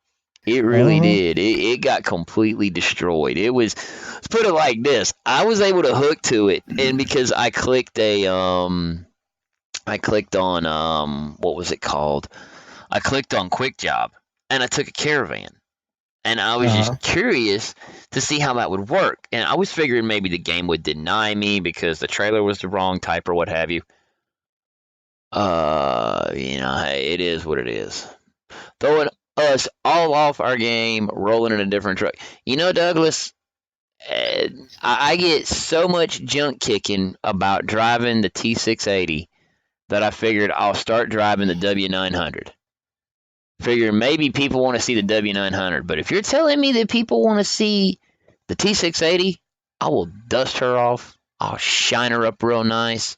It really did. It got completely destroyed. It was, let's put it like this. I was able to hook to it, and because I clicked on what was it called? I clicked on Quick Job, and I took a Caravan. And I was just curious to see how that would work. And I was figuring maybe the game would deny me because the trailer was the wrong type or what have you. Hey, it is what it is. Throwing us all off our game, rolling in a different truck. Douglas, I get so much junk kicking about driving the T680 that I figured I'll start driving the W900. Figure maybe people want to see the W900, but if you're telling me that people want to see the T680, I will dust her off. I'll shine her up real nice.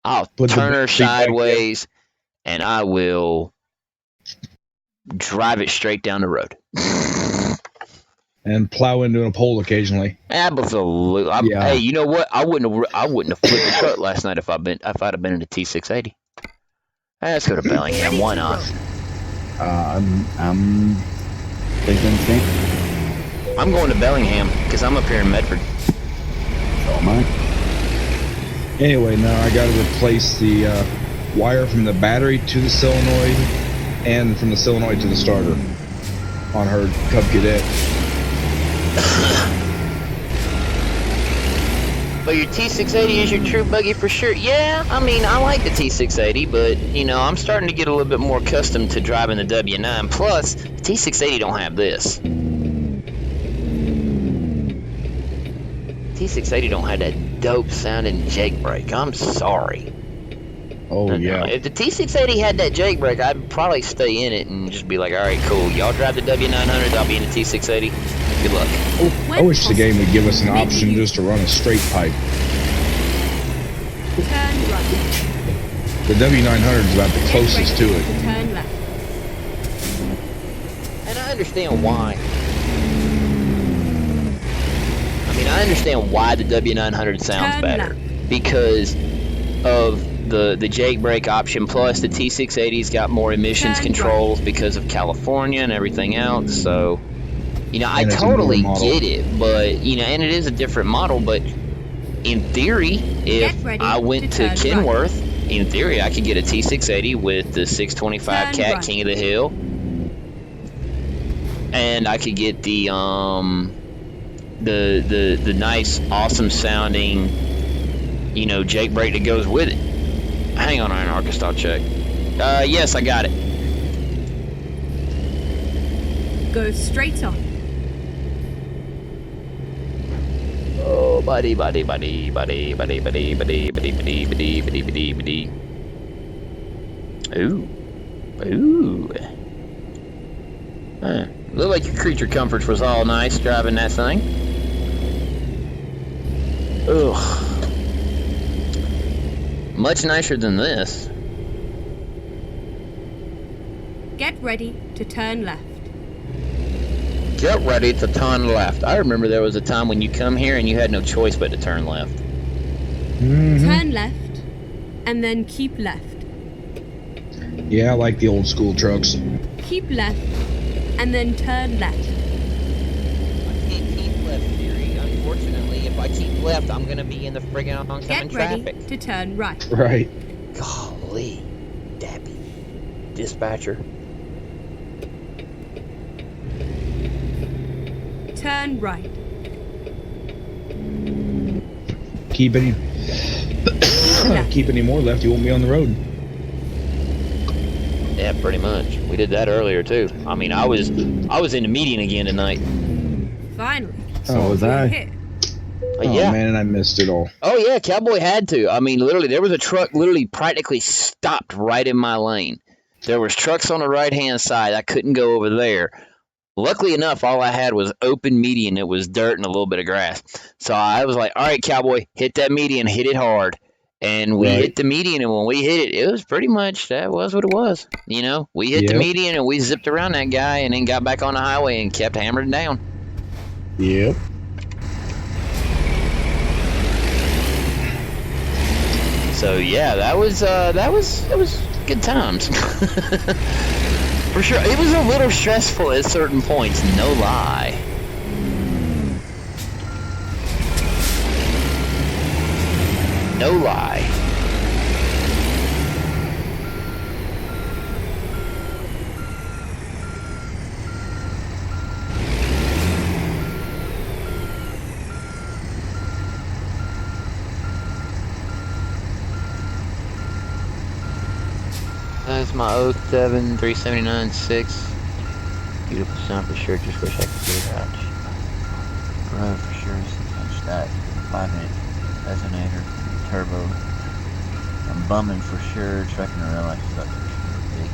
I'll Put the turn her back seat back sideways, and I will drive it straight down the road. and plow into a pole occasionally. Absolutely. Yeah. Hey, you know what? I wouldn't have flipped the truck last night if I'd have been in a T680. Let's go to Bellingham. Why not? I'm thinking the same. I'm going to Bellingham because I'm up here in Medford. So am I. Anyway, now I got to replace the wire from the battery to the solenoid and from the solenoid to the starter on her Cub Cadet. But your T680 is your true buggy for sure. Yeah, I mean, I like the T680, but, you know, I'm starting to get a little bit more accustomed to driving the W9. Plus, the T680 don't have this. T680 don't have that dope sounding Jake brake. I'm sorry. Oh, yeah. If the T680 had that Jake brake, I'd probably stay in it and just be like, all right, cool. Y'all drive the W900, I'll be in the T680. Good luck. I wish the game would give us an option just to run a straight pipe. Turn right. The W900 is about the closest to it. Turn left. And I understand why. I mean, I understand why the W900 sounds Turn better. left. Because of the Jake brake option, plus the T680's got more emissions Turn controls right. because of California and everything else. So, you know, I And it's a totally newer model. get it. But, you know, and it is a different model. But in theory, Get if ready I went to to turn Kenworth, in theory, I could get a T680 with the 625 Turn Cat right. King of the Hill. And I could get the nice, awesome sounding, you know, Jake brake that goes with it. Hang on, Anarchist, I'll check. Yes, I got it. Go straight on. Oh, buddy. Ooh. Huh. Looked like your creature comforts was all nice driving that thing. Ugh. Much nicer than this. Get ready to turn left. Get ready to turn left. I remember there was a time when you come here and you had no choice but to turn left. Mm-hmm. Turn left, and then keep left. Yeah, I like the old school trucks. Keep left, and then turn left. I can't keep left, Fury. Unfortunately, if I keep left, I'm gonna be in the friggin' oncoming Get ready traffic. to turn right. Right. Golly, Dappy. Dispatcher. Turn right. Keep any more left, you won't be on the road. Yeah, pretty much. We did that earlier too. I mean, I was in the median again tonight. Finally. So was I. Hit. Oh Yeah. man, and I missed it all. Oh yeah, Cowboy had to. I mean, literally, there was a truck literally practically stopped right in my lane. There was trucks on the right-hand side. I couldn't go over there. Luckily enough, all I had was open median. It was dirt and a little bit of grass. So I was like, all right, Cowboy, hit that median, hit it hard. And we hit the median, and when we hit it, it was pretty much, that was what it was. You know, we hit the median, and we zipped around that guy, and then got back on the highway and kept hammering down. Yep. So yeah, that was good times. For sure. It was a little stressful at certain points, no lie. No lie. That's my 07 379-6. Beautiful sound for sure. Just wish I could get it out. Road for sure. 6-inch stack. 5-inch resonator. Turbo. I'm bumming for sure. Trucking a relic stuff for sure. Big.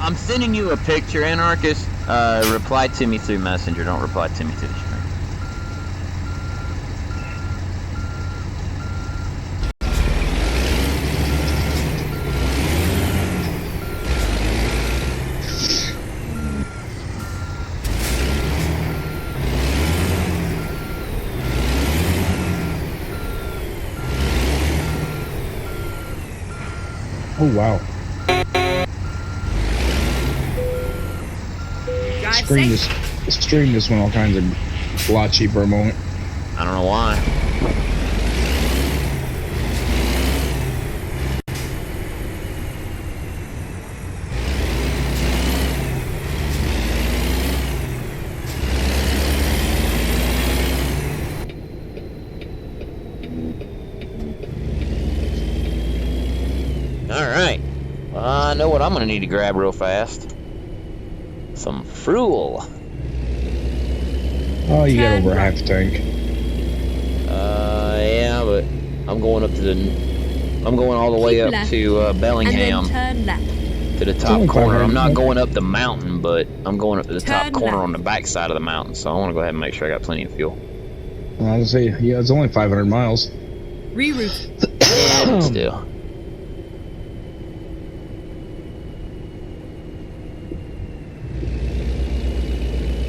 I'm sending you a picture, Anarchist. Reply to me through Messenger. Don't reply to me through the stream. Oh wow. Drive safe. Stream this one all kinds of a lot cheaper a moment. I don't know why. Alright. Well, I know what I'm gonna need to grab real fast. Some fuel. Oh, you got over half a tank. Yeah, but I'm going up to the... I'm going all the way up to Bellingham. And then turn left. To the top corner. I'm not going up the mountain, but I'm going up to the top corner on the back side of the mountain. So I want to go ahead and make sure I got plenty of fuel. Well, I was say, yeah, it's only 500 miles. Reroute. Yeah, but still.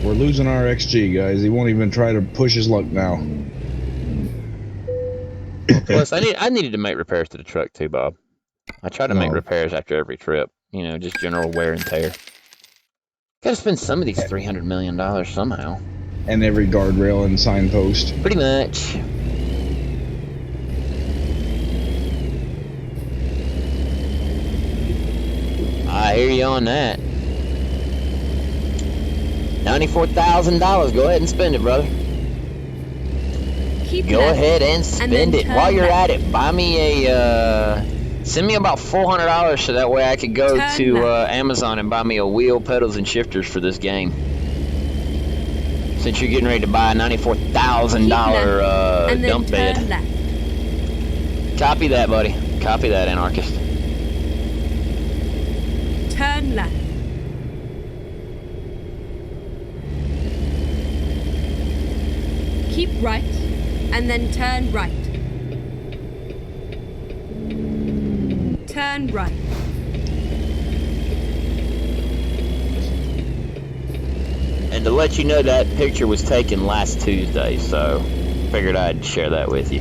We're losing our XG, guys. He won't even try to push his luck now. Plus, I needed to make repairs to the truck too, Bob. I try to make repairs after every trip. You know, just general wear and tear. Gotta spend some of these $300 million somehow. And every guardrail and signpost. Pretty much. I hear you on that. $94,000. Go ahead and spend it, brother. Go ahead and spend it. While you're at it, buy me a... send me about $400 so that way I could go to Amazon and buy me a wheel, pedals, and shifters for this game. Since you're getting ready to buy a $94,000 dump bed. Copy that, buddy. Copy that, anarchist. Turn left. Keep right, and then turn right. Turn right. And to let you know, that picture was taken last Tuesday, so figured I'd share that with you.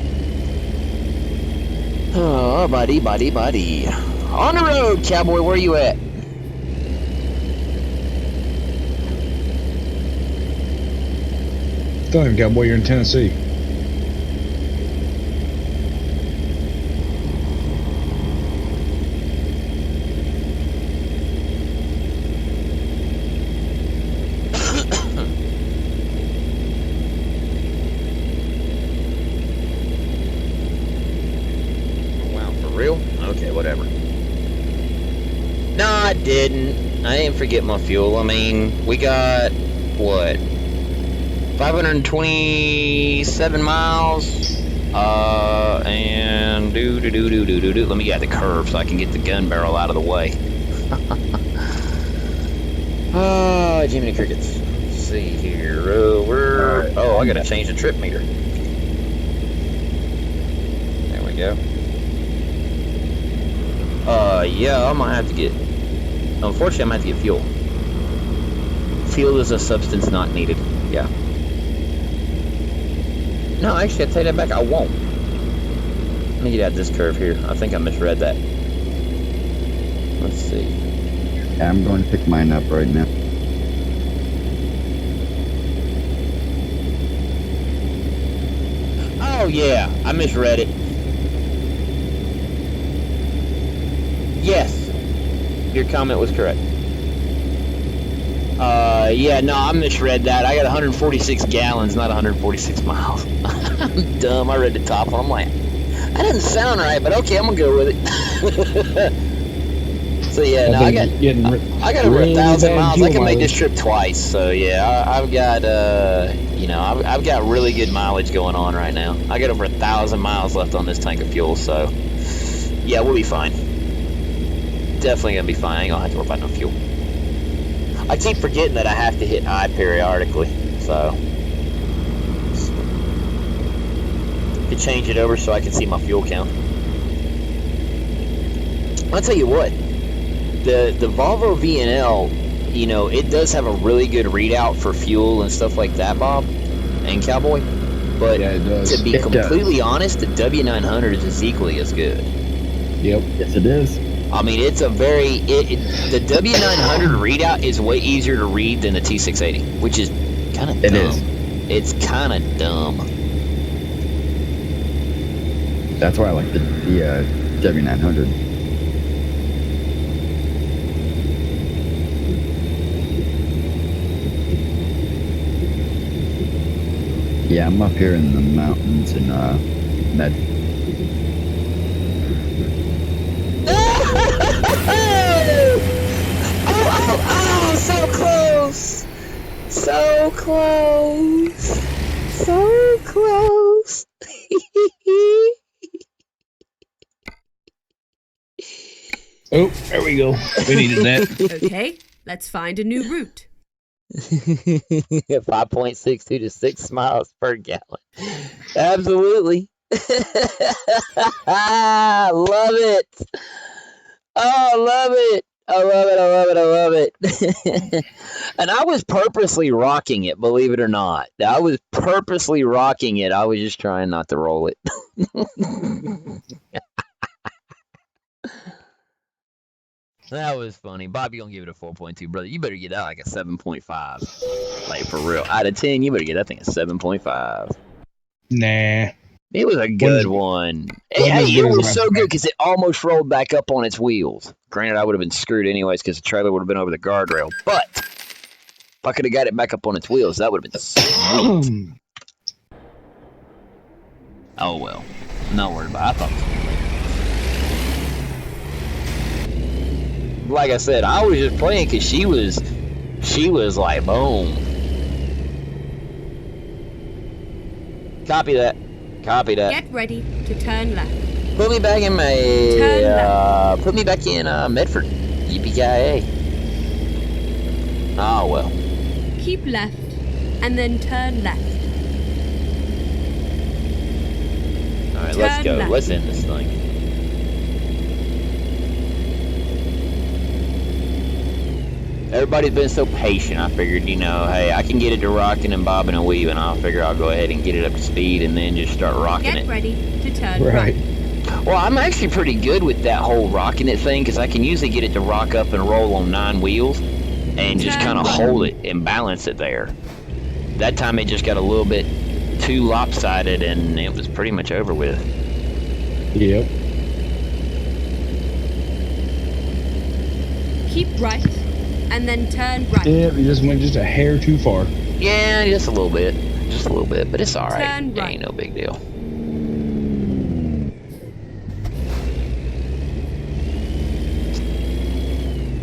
Oh, buddy. On the road, cowboy, where you at? Tell him, cowboy, you're in Tennessee. No, I didn't. I didn't forget my fuel. I mean, we got, what, 527 miles? And let me get the curve so I can get the gun barrel out of the way. Jiminy Crickets. Let's see here. Oh, I gotta change the trip meter. There we go. Yeah, I'm gonna have to get... Unfortunately, I'm gonna have to get fuel. Fuel is a substance not needed. Yeah. No, actually, I take that back. I won't. Let me get out this curve here. I think I misread that. Let's see. Yeah, I'm going to pick mine up right now. Oh, yeah. I misread it. Yes. Your comment was correct. Yeah, no, I misread that. I got 146 gallons, not 146 miles. I'm dumb. I read the top one. I'm like, that doesn't sound right, but okay, I'm gonna go with it. So yeah, no, I got over 1,000 miles. I can make this trip twice. So yeah, I've got you know, I've got really good mileage going on right now. I got over 1,000 miles left on this tank of fuel. So yeah, we'll be fine. Definitely gonna be fine. I ain't gonna have to worry about no fuel. I keep forgetting that I have to hit I periodically, so to change it over so I can see my fuel count. I'll tell you what, the Volvo VNL, you know, it does have a really good readout for fuel and stuff like that, Bob and Cowboy. But Yeah, it does. to be completely honest, the W900 is equally as good. Yep. Yes, it is. I mean, it's a very the W900 readout is way easier to read than the T680, which is kind of dumb. It is. It's kind of dumb. That's why I like the W900. Yeah, I'm up here in the mountains in Med. Oh, so close! So close! So close! Oh, there we go. We needed that. Okay, let's find a new route. 5.62 to 6 miles per gallon. Absolutely. I love it. Oh, I love it. I love it. I love it. I love it. And I was purposely rocking it, believe it or not. I was purposely rocking it. I was just trying not to roll it. That was funny. Bob, you gonna give it a 4.2, brother. You better get that like a 7.5. Like, for real. Out of 10, you better get that thing a 7.5. Nah. It was a good one. Hey, it was so good because it almost rolled back up on its wheels. Granted, I would have been screwed anyways because the trailer would have been over the guardrail. But if I could have got it back up on its wheels, that would have been sweet. Oh, well. Not worried about it. I thought it was like I said, I was just playing because she was like, boom. Copy that. Copy that. Get ready to turn left. Put me back in my put me back in Medford. Yippee-ki-yay. Oh well. Keep left and then turn left. Alright, let's go. left. Let's end this thing. Everybody's been so patient. I figured, you know, hey, I can get it to rocking and bobbing and weaving. I'll figure I'll go ahead and get it up to speed and then just start rocking Get it. ready to turn right. Well, I'm actually pretty good with that whole rocking it thing because I can usually get it to rock up and roll on 9 wheels and just kind of hold it and balance it there. That time it just got a little bit too lopsided and it was pretty much over with. Yep. Keep right and then turn right. Yeah, we just went just a hair too far. Yeah, just a little bit. Just a little bit, but it's alright. Turn right. Ain't no big deal.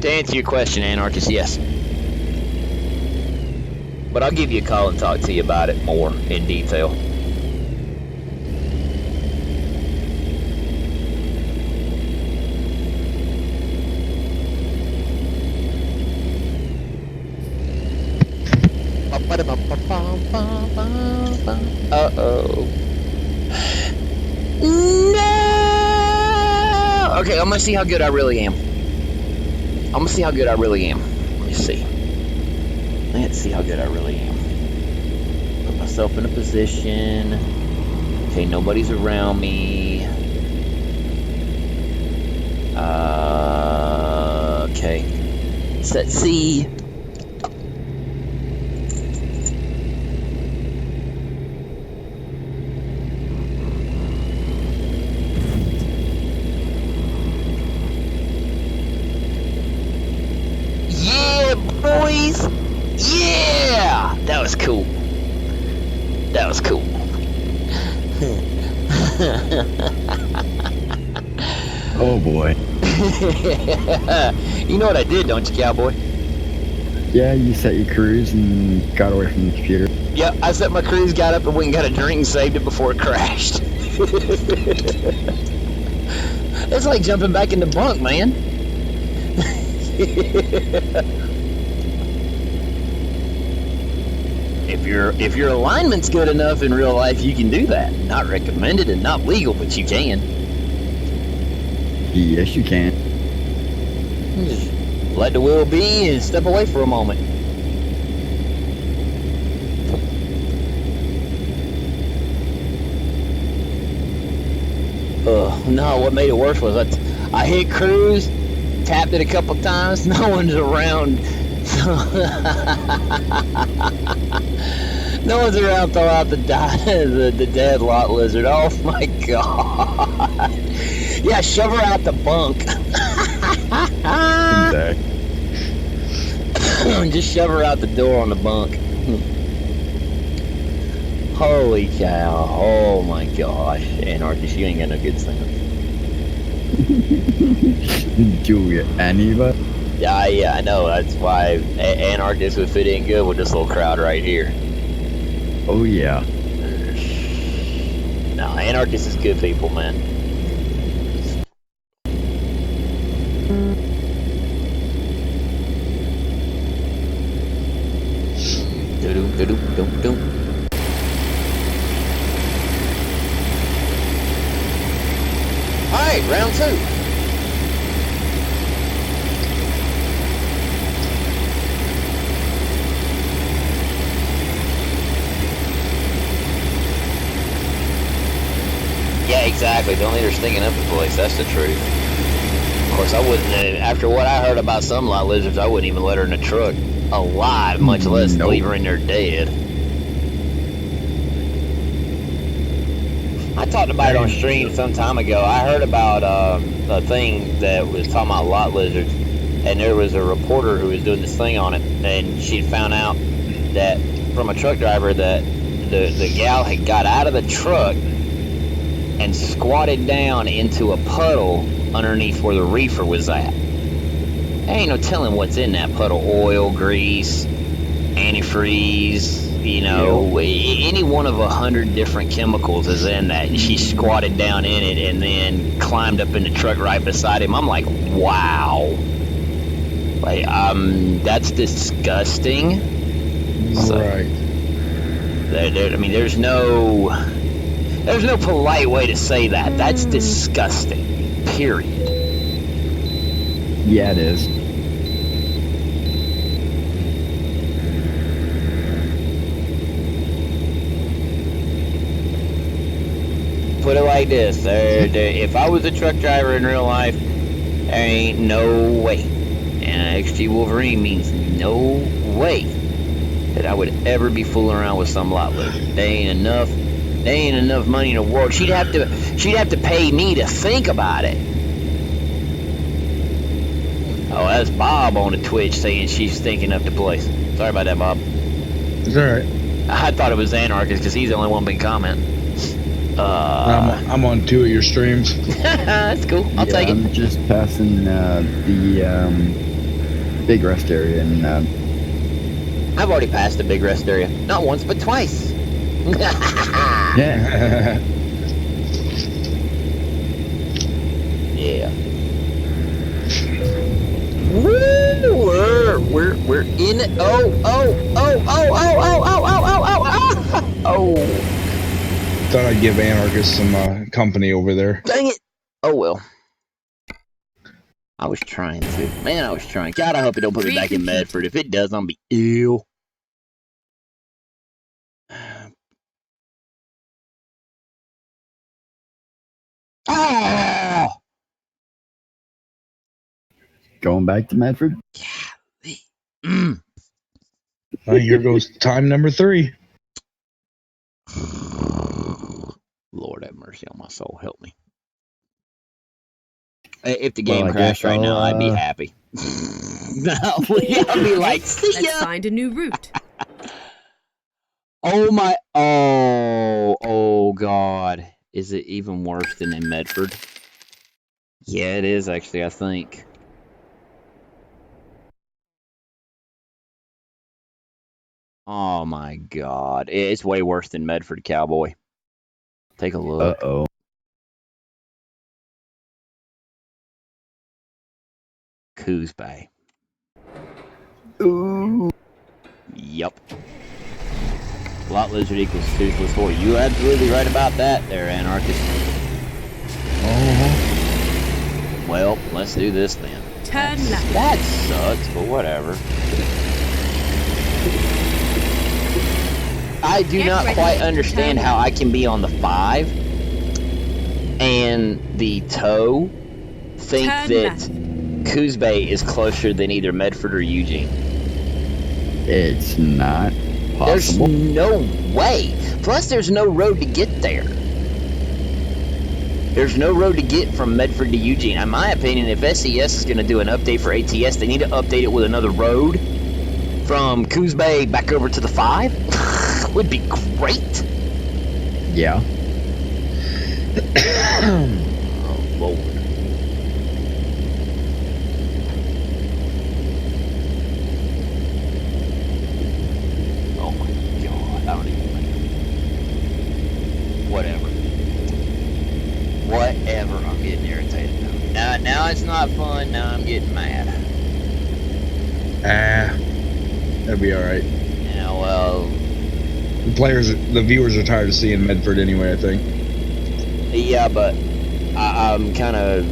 To answer your question, Anarchist, yes. But I'll give you a call and talk to you about it more in detail. Uh-oh. No! Okay, I'm gonna see how good I really am. I'm gonna see how good I really am. Let me see. Let's see how good I really am. Put myself in a position. Okay, nobody's around me. Okay. Set C. Yeah, boys! Yeah! That was cool. That was cool. Oh boy. You know what I did, don't you, cowboy? Yeah, you set your cruise and got away from the computer. Yep, I set my cruise, got up and went and got a drink and saved it before it crashed. It's like jumping back in the bunk, man. if your alignment's good enough in real life, you can do that. Not recommended and not legal, but you can. Yes, you can. Just let the wheel be and step away for a moment. No, what made it worse was I hit cruise, tapped it a couple times, no one's around. No one's around, throw out the dead lot lizard. Oh my god. Yeah, shove her out the bunk. Just shove her out the door on the bunk. Holy cow. Oh my gosh. Anarchist, you ain't got no good sense. Julia, Aniva? Yeah, I know. That's why Anarchist would fit in good with this little crowd right here. Oh, yeah. No, Anarchist is good people, man. Do-do-do-do-do-do. Alright, round 2. Yeah, exactly. Don't let her stinking up the place. That's the truth. Of course, I wouldn't. After what I heard about some lot lizards, I wouldn't even let her in the truck alive, much less leave her in there dead. I talked about it on stream some time ago. I heard about a thing that was talking about lot lizards, and there was a reporter who was doing this thing on it, and she'd found out that from a truck driver that the gal had got out of the truck and squatted down into a puddle underneath where the reefer was at. There ain't no telling what's in that puddle. Oil, grease, antifreeze, any one of 100 different chemicals is in that. And she squatted down in it and then climbed up in the truck right beside him. I'm like, wow. Like, that's disgusting. Right. There's no polite way to say that. That's disgusting. Period. Yeah, it is. Put it like this. If I was a truck driver in real life, there ain't no way. And XG Wolverine means no way that I would ever be fooling around with some lot lizard. They ain't enough money in the world. She'd have to pay me to think about it. Oh, that's Bob on the Twitch saying she's thinking up the place. Sorry about that, Bob. It's alright. I thought it was Anarchist because he's the only one been commenting. I'm on 2 of your streams. That's cool. I'll take it. I'm just passing the big rest area, and I've already passed the big rest area. Not once, but twice. yeah. Yeah. Woo! We're in it. Oh. Thought I'd give Anarchist some company over there. Dang it. Oh well. I was trying to. Man, I was trying. God, I hope it don't put me back in Medford. If it does, I'm gonna be ill. Oh! Going back to Medford? Mm. Here goes time number 3. Lord have mercy on my soul. Help me. If the game Well, I crashed guess right now, I'd be I'll, happy. No, I'd be like, see Let's ya. find a new route. Oh my, oh God. Is it even worse than in Medford? Yeah, it is actually, I think. Oh my God. It's way worse than Medford, Cowboy. Take a look. Uh-oh. Coos Bay. Ooh. Yup. Lot lizard equals toothless horse. You absolutely right about that there, Anarchist. Well, let's do this then. Turn left. That sucks, but whatever. I do not quite understand how I can be on the 5 and the toe think that Coos Bay is closer than either Medford or Eugene. It's not possible. There's no way. Plus, there's no road to get there. There's no road to get from Medford to Eugene. In my opinion, if SES is going to do an update for ATS, they need to update it with another road from Coos Bay back over to the 5. Would be great. Yeah. Oh, Lord. Oh, my God. I don't even know. Whatever. Whatever. I'm getting irritated now. Now it's not fun. Now I'm getting mad. That'd be alright. Yeah, well... The viewers are tired of seeing Medford anyway, I think. Yeah, but I'm kind of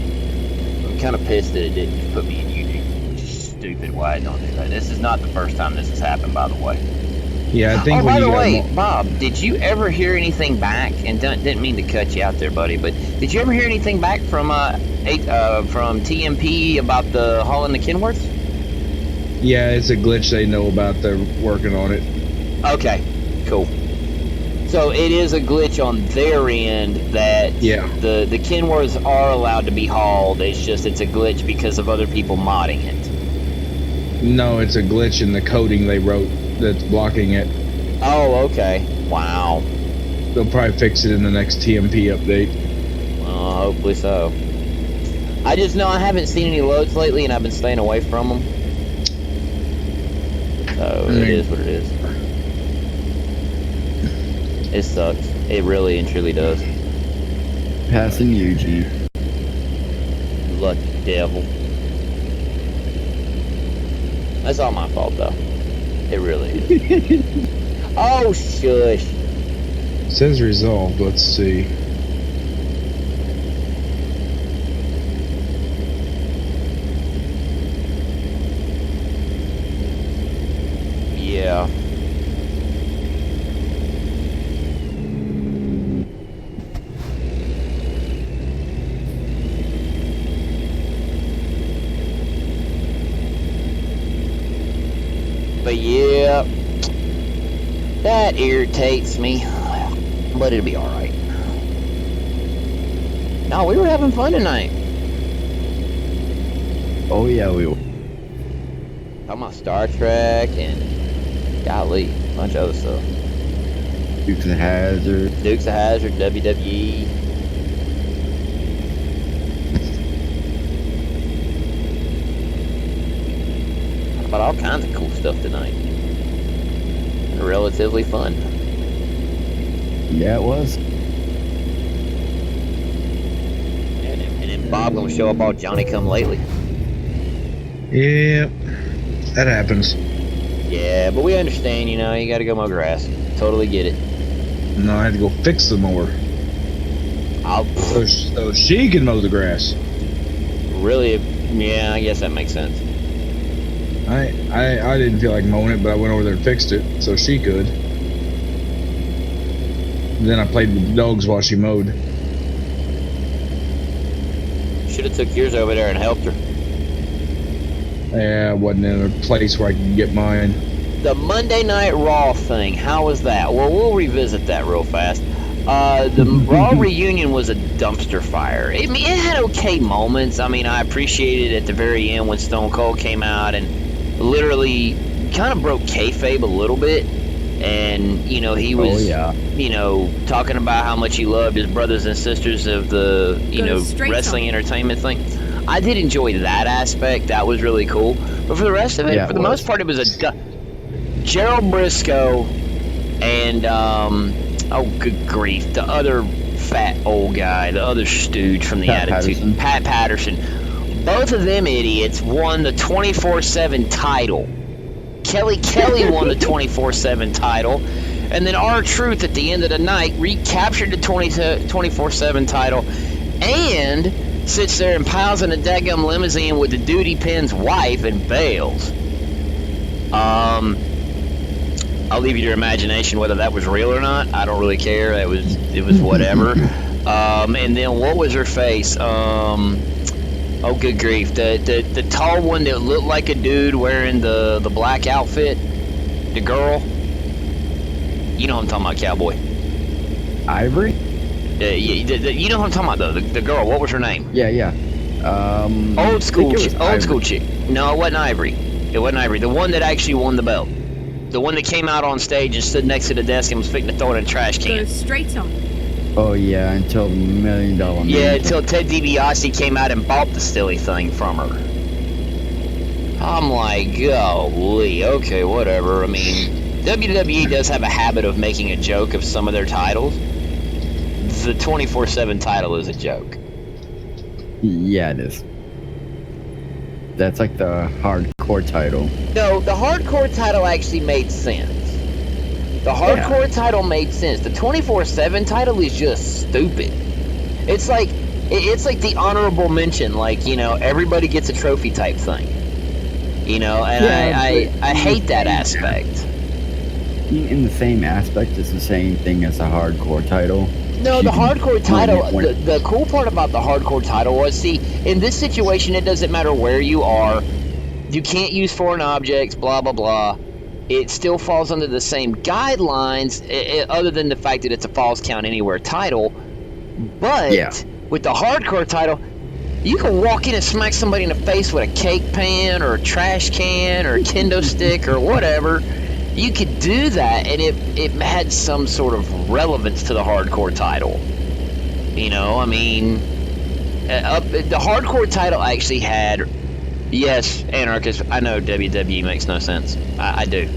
pissed that it didn't put me in Eugene. Which is stupid. Why I don't do that. This is not the first time this has happened, by the way. Yeah, I think. Oh, by the way, Bob, did you ever hear anything back? And didn't mean to cut you out there, buddy, but did you ever hear anything back from TMP about the hauling the Kenworth? Yeah, it's a glitch they know about. They're working on it. Okay, cool. So it is a glitch on their end that the Kenworths are allowed to be hauled. It's just it's a glitch because of other people modding it. No, it's a glitch in the coding they wrote that's blocking it. Oh, okay. Wow. They'll probably fix it in the next TMP update. Well, hopefully so. I just know I haven't seen any loads lately, and I've been staying away from them. So it is what it is. It sucks. It really and truly does. Passing Eugene. Lucky devil. That's all my fault, though. It really is. Oh, shush. It says resolved. Let's see. Yeah. But yeah, that irritates me, but it'll be alright. No, we were having fun tonight. Oh yeah, we were. Talking about Star Trek and golly, a bunch of other stuff. Dukes of Hazzard. Dukes of Hazzard, WWE. About all kinds of cool stuff tonight. And relatively fun. Yeah, it was. And then Bob gonna show up all Johnny come lately. Yeah, that happens. Yeah, but we understand, you know, you gotta go mow grass. Totally get it. No, I had to go fix the mower. So she can mow the grass. Really, yeah, I guess that makes sense. I didn't feel like mowing it, but I went over there and fixed it, so she could. And then I played with the dogs while she mowed. Should have took yours over there and helped her. Yeah, I wasn't in a place where I could get mine. The Monday Night Raw thing, how was that? Well, we'll revisit that real fast. The Raw reunion was a dumpster fire. I mean, it had okay moments. I mean, I appreciated it at the very end when Stone Cold came out and literally kind of broke kayfabe a little bit. And, you know, he was, you know, talking about how much he loved his brothers and sisters of the, you know, wrestling entertainment thing. I did enjoy that aspect. That was really cool. But for the rest of it, for the most part, it was a Gerald Briscoe and, oh, good grief, the other fat old guy, the other stooge from the Attitude, Pat Patterson. Both of them idiots won the 24/7 title. Kelly won the 24/7 title. And then R-Truth at the end of the night recaptured the 24/7 title and sits there and piles in a daggum limousine with the Duty Pen's wife and bails. I'll leave you to your imagination whether that was real or not. I don't really care. It was whatever. And then what was her face? Oh, good grief. The tall one that looked like a dude wearing the black outfit. The girl. You know what I'm talking about, cowboy. Ivory? You know what I'm talking about, though. The girl. What was her name? Yeah. Old school chick. No, it wasn't Ivory. It wasn't Ivory. The one that actually won the belt. The one that came out on stage and stood next to the desk and was fixing to throw it in a trash can. Go straight on. Oh, yeah, until the $1 Million Man. Yeah, until Ted DiBiase came out and bought the silly thing from her. I'm like, golly, okay, whatever. I mean, WWE does have a habit of making a joke of some of their titles. The 24/7 title is a joke. Yeah, it is. That's like the hardcore title. No, the hardcore title actually made sense. The hardcore title made sense. The 24/7 title is just stupid. It's like the honorable mention, like, you know, everybody gets a trophy type thing. You know, and I hate that aspect. In the same aspect, it's the same thing as a hardcore title. No, the hardcore title, the cool part about the hardcore title was, see, in this situation, it doesn't matter where you are. You can't use foreign objects, blah, blah, blah. It still falls under the same guidelines, other than the fact that it's a Falls Count Anywhere title. But with the hardcore title, you can walk in and smack somebody in the face with a cake pan or a trash can or a kendo stick or whatever. You could do that, and it had some sort of relevance to the hardcore title. You know, I mean, the hardcore title actually had, yes, Anarchist, I know WWE makes no sense. I do.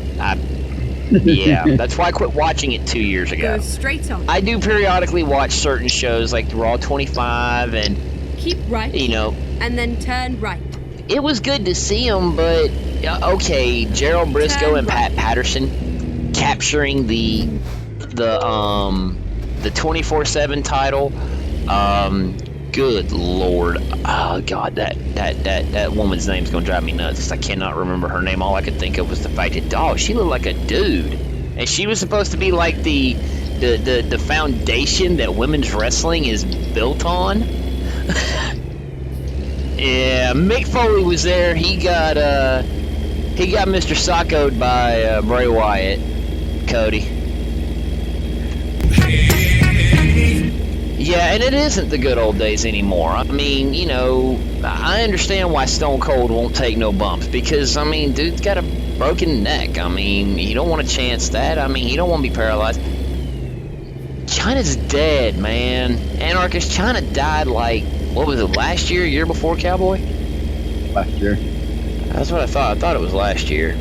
Yeah, that's why I quit watching it 2 years ago. Go straight on. I do periodically watch certain shows like Raw 25 and, keep right, you know, and then turn right. It was good to see them, but okay, Gerald Briscoe and Pat Patterson capturing the 24/7 title. Good Lord, oh God, that woman's name's gonna drive me nuts. I cannot remember her name. All I could think of was the fact that, dog, she looked like a dude, and she was supposed to be like the foundation that women's wrestling is built on. Yeah, Mick Foley was there. He got Mr. Socko'd by Bray Wyatt, Cody. Yeah, and it isn't the good old days anymore. I mean, you know, I understand why Stone Cold won't take no bumps, because, I mean, dude's got a broken neck. I mean, you don't want to chance that. I mean, he don't want to be paralyzed. China's dead, man. Anarchist, China died like, what was it, last year, year before, Cowboy? Last year. That's what I thought. I thought it was last year.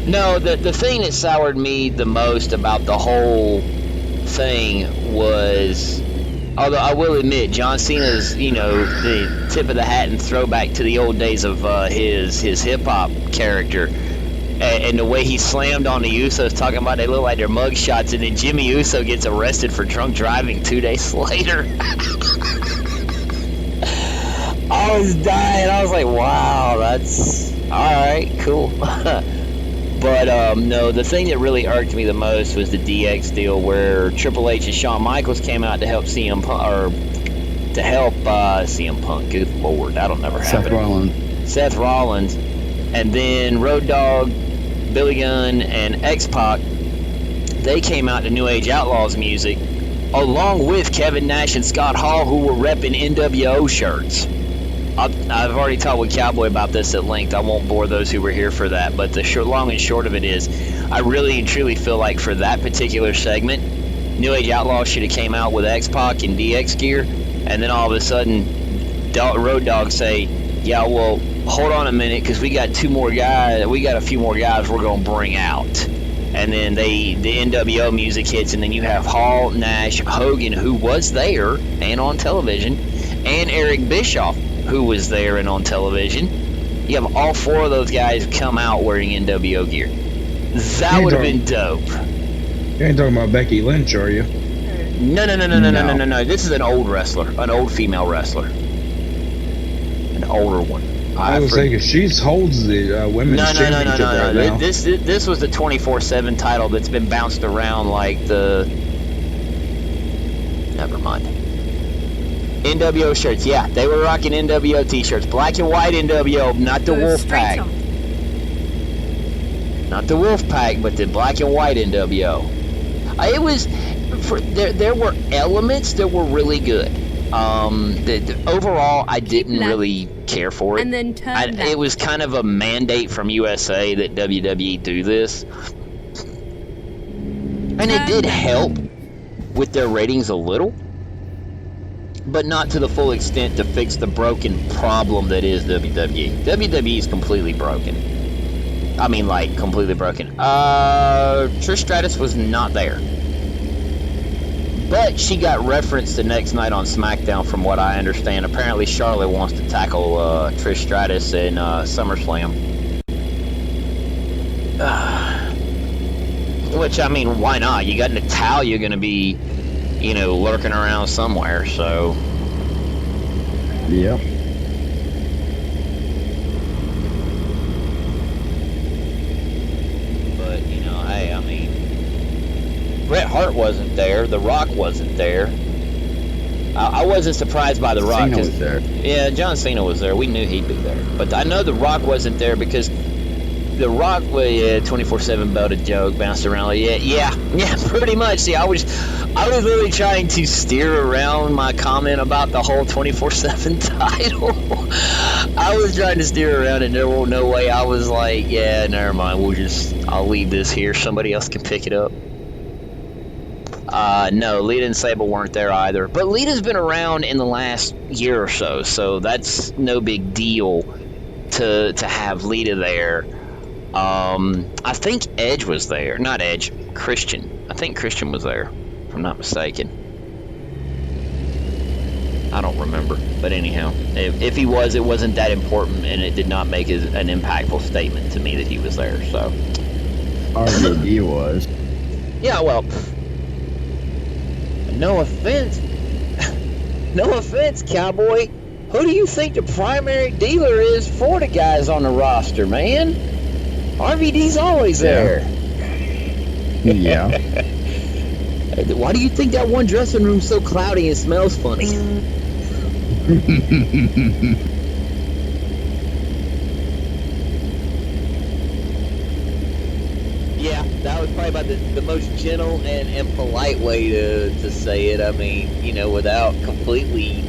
No, the thing that soured me the most about the whole thing was, although I will admit, John Cena's, you know, the tip of the hat and throwback to the old days of his hip-hop character. And the way he slammed on the Usos, talking about they look like their mug shots, and then Jimmy Uso gets arrested for drunk driving 2 days later. I was dying. I was like, wow, that's alright, cool. But no, the thing that really irked me the most was the DX deal, where Triple H and Shawn Michaels came out to help CM Punk, or to help CM Punk. Good Lord, that'll never happen. Seth Rollins. And then Road Dogg, Billy Gunn, and X-Pac, they came out to New Age Outlaws music, along with Kevin Nash and Scott Hall, who were repping NWO shirts. I've already talked with Cowboy about this at length. I won't bore those who were here for that, but the long and short of it is, I really and truly feel like for that particular segment, New Age Outlaws should have came out with X-Pac and DX gear, and then all of a sudden, Road Dogg say, yeah, well, hold on a minute, because we got a few more guys we're going to bring out. And then the NWO music hits, and then you have Hall, Nash, Hogan, who was there and on television, and Eric Bischoff, who was there and on television. You have all four of those guys come out wearing NWO gear. That would have been dope. You ain't talking about Becky Lynch, are you? No. This is an old wrestler, an old female wrestler, an older one. I was saying, she holds the women's championship right now. This was the 24/7 title that's been bounced around like the. Never mind. NWO shirts, yeah, they were rocking NWO t-shirts, black and white NWO, not the Wolfpack. Not the Wolfpack, but the black and white NWO. It was there were elements that were really good. Overall, I didn't really care for it. And then turn it was kind of a mandate from USA that WWE do this, and it did help with their ratings a little, but not to the full extent to fix the broken problem that is WWE. WWE is completely broken. I mean, like, completely broken. Trish Stratus was not there. But she got referenced the next night on SmackDown, from what I understand. Apparently, Charlotte wants to tackle Trish Stratus in SummerSlam. Which, I mean, why not? You got Natalya going to be, lurking around somewhere, so... Yep. But, hey, I mean... Bret Hart wasn't there. The Rock wasn't there. I wasn't surprised by The Rock. Cena was there. Yeah, John Cena was there. We knew he'd be there. But I know The Rock wasn't there because The Rock was 24/7 belted joke, bounced around. Like, yeah, pretty much. See, I was really trying to steer around my comment about the whole 24/7 title. I was trying to steer around, and there was no way. I was like, yeah, never mind. I'll leave this here. Somebody else can pick it up. No, Lita and Sable weren't there either. But Lita's been around in the last year or so that's no big deal to have Lita there. I think Edge was there. Not Edge, Christian. I think Christian was there, if I'm not mistaken. I don't remember. But anyhow, if he was, it wasn't that important, and it did not make an impactful statement to me that he was there, so. RVD was. Yeah, well... No offense, cowboy. Who do you think the primary dealer is for the guys on the roster, man? RVD's always there. Yeah. Why do you think that one dressing room's so cloudy and smells funny? Yeah, that was probably about the most gentle and polite way to say it. I mean, without completely...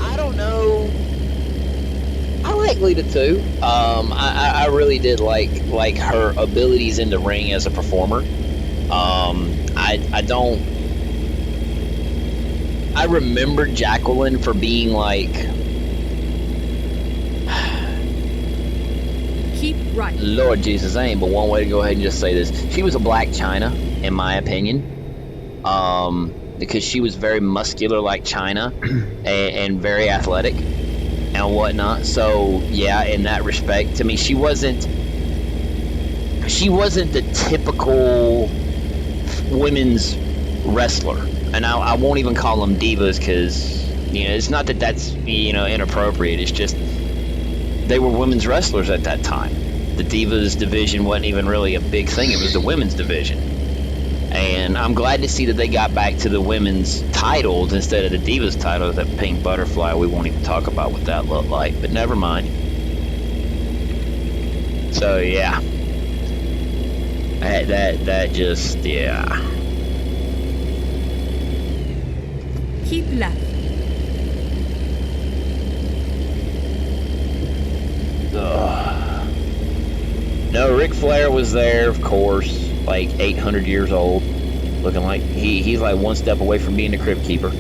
I don't know. I like Lita too. I really did like her abilities in the ring as a performer. I remember Jacqueline for being like... Right. Lord Jesus, I ain't but one way to go ahead and just say this. She was a Black China, in my opinion, because she was very muscular like China and very athletic and whatnot. So yeah, in that respect, to me, she wasn't the typical women's wrestler, and I won't even call them divas because it's not that that's inappropriate. It's just they were women's wrestlers at that time. The Divas division wasn't even really a big thing. It was the women's division. And I'm glad to see that they got back to the women's titles instead of the Divas titles. That pink butterfly, we won't even talk about what that looked like. But never mind. So, yeah. That just, yeah. Keep left. No, Ric Flair was there, of course, like 800 years old, looking like he's like one step away from being the Crypt Keeper.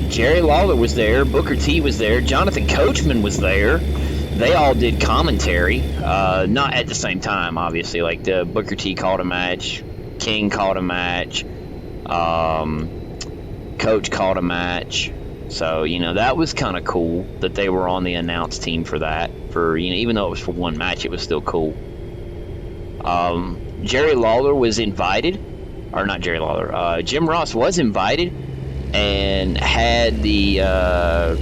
Jerry Lawler was there, Booker T was there, Jonathan Coachman was there. They all did commentary, not at the same time, obviously. Like Booker T called a match, King called a match, Coach called a match. So, that was kind of cool that they were on the announce team for that. For, even though it was for one match, it was still cool. Jerry Lawler was invited, or not Jerry Lawler, Jim Ross was invited and had the, I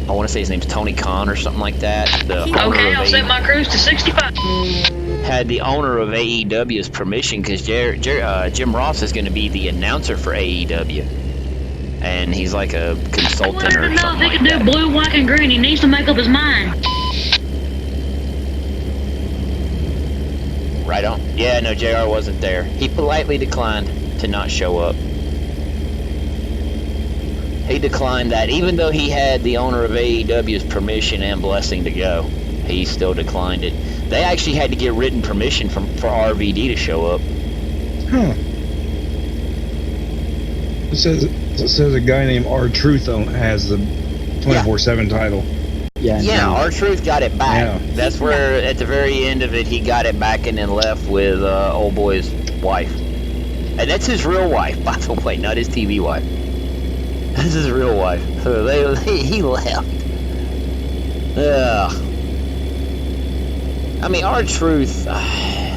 want to say his name's Tony Khan or something like that. Okay, I'll set my cruise to 65. Had the owner of AEW's permission because Jim Ross is going to be the announcer for AEW. And he's like a consultant or something like that. I wanted to know if he could do blue, white, and green. He needs to make up his mind. Right on. Yeah, no, JR wasn't there. He politely declined to not show up. He declined that. Even though he had the owner of AEW's permission and blessing to go, he still declined it. They actually had to get written permission for RVD to show up. Huh. It says a guy named R-Truth has the 24/7 title. Yeah, R-Truth got it back. Yeah. That's where, at the very end of it, he got it back and then left with old boy's wife. And that's his real wife, by the way, not his TV wife. That's his real wife. So he left. Ugh. I mean, R-Truth, I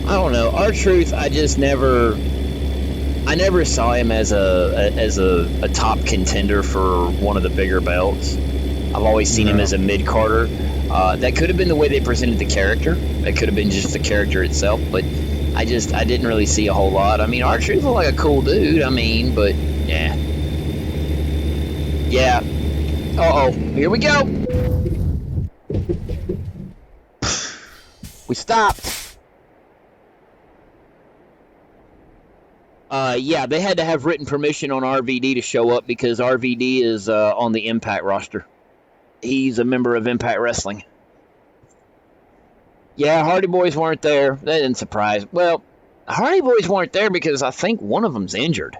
don't know. R-Truth, I never saw him as a top contender for one of the bigger belts. I've always seen him as a mid-carder. That could have been the way they presented the character. It could have been just the character itself, but I didn't really see a whole lot. I mean, R-Truth looked like a cool dude, but yeah. Yeah. Uh-oh, here we go. We stopped. Yeah, they had to have written permission on RVD to show up because RVD is on the Impact roster. He's a member of Impact Wrestling. Yeah, Hardy Boys weren't there. That didn't surprise. Well, Hardy Boys weren't there because I think one of them's injured.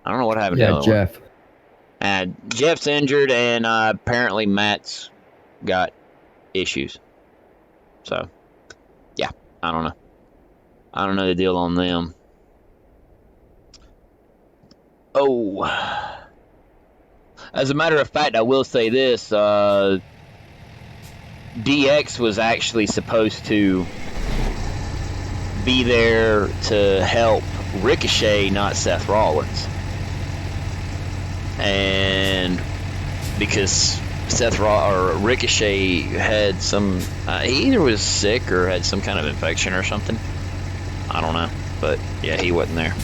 I don't know what happened to him. Yeah, Jeff. Jeff's injured, and apparently Matt's got issues. So, yeah, I don't know. I don't know the deal on them. Oh. As a matter of fact, I will say this. DX was actually supposed to be there to help Ricochet, not Seth Rollins. And because Ricochet had some, he either was sick or had some kind of infection or something. I don't know. But yeah, he wasn't there.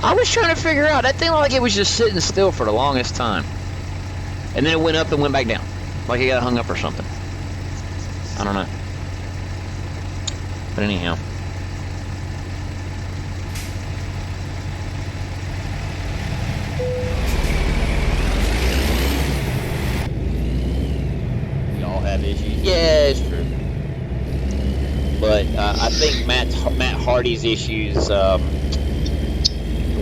I was trying to figure out, that thing looked like it was just sitting still for the longest time. And then it went up and went back down. Like it got hung up or something. I don't know. But anyhow. Y'all have issues? Yeah, it's true. But I think Matt Hardy's issues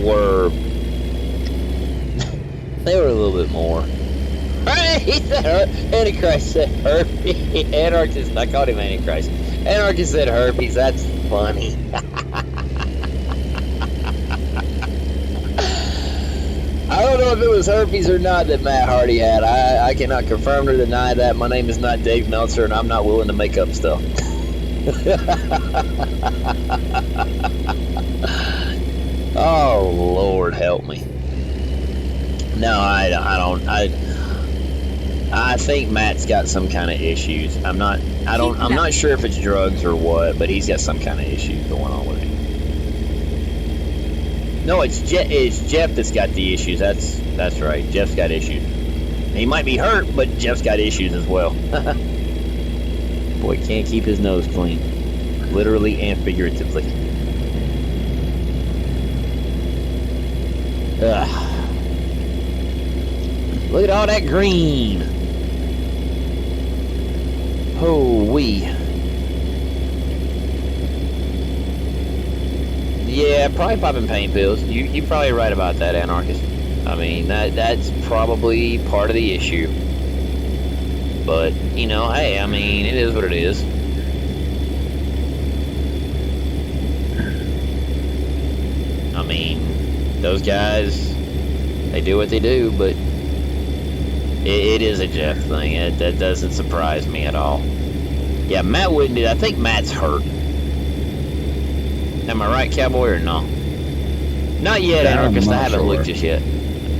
were they were a little bit more. He said Antichrist said herpes. Anarchist, I called him Antichrist. Anarchist said herpes. That's funny. I don't know if it was herpes or not that Matt Hardy had. I cannot confirm or deny that. My name is not Dave Meltzer, and I'm not willing to make up stuff. Oh Lord, help me. No, I don't. I think Matt's got some kind of issues. I'm not sure if it's drugs or what, but he's got some kind of issues going on with him. No, it's Jeff that's got the issues. That's right. Jeff's got issues. He might be hurt, but Jeff's got issues as well. Boy, can't keep his nose clean, literally and figuratively. Ugh. Look at all that green. Oh, yeah, probably popping pain pills. You're probably right about that, Anarchist. I mean, that's probably part of the issue. But, hey, I mean, it is what it is. I mean, those guys, they do what they do, but it is a Jeff thing. That doesn't surprise me at all. Yeah, Matt wouldn't do. I think Matt's hurt. Am I right, Cowboy, or no? Not yet, Anarchist. I haven't looked just yet.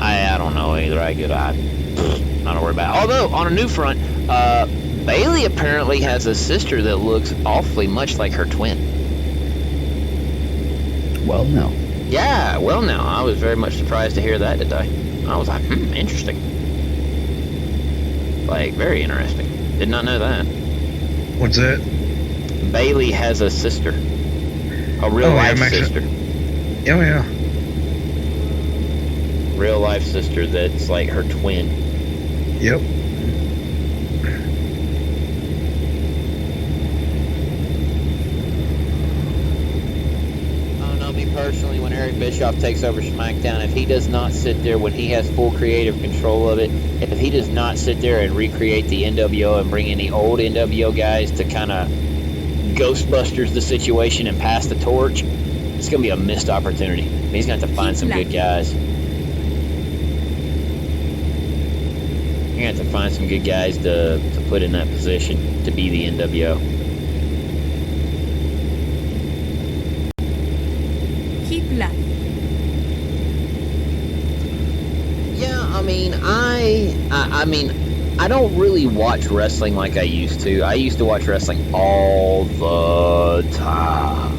I don't know either. I don't worry about it. Although, on a new front, Bailey apparently has a sister that looks awfully much like her twin. Well, no. Yeah, well, now. I was very much surprised to hear that today. I was like, interesting. Like, very interesting. Did not know that. What's that? Bailey has a sister. A real-life sister. Oh, yeah. Real-life sister that's like her twin. Yep. Me personally, when Eric Bischoff takes over SmackDown, if he does not sit there when he has full creative control of it, if he does not sit there and recreate the NWO and bring in the old NWO guys to kind of Ghostbusters the situation and pass the torch, it's going to be a missed opportunity. He's going to have to find some good guys. You're going to have to find some good guys to put in that position to be the NWO. Yeah, I mean, I don't really watch wrestling like I used to. I used to watch wrestling all the time.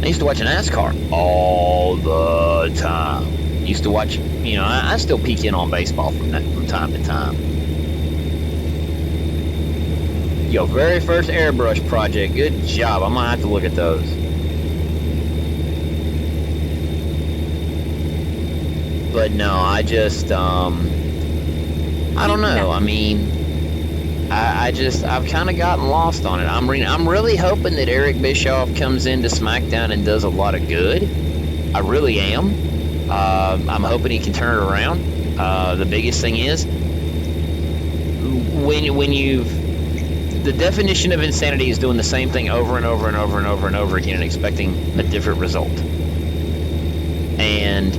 I used to watch NASCAR all the time. Used to watch, I still peek in on baseball from time to time. Yo, very first airbrush project. Good job. I'm gonna have to look at those. But no, I just, I don't know. I mean, I've kind of gotten lost on it. I'm really hoping that Eric Bischoff comes into SmackDown and does a lot of good. I really am. I'm hoping he can turn it around. The biggest thing is, the definition of insanity is doing the same thing over and over and over and over and over again and expecting a different result. And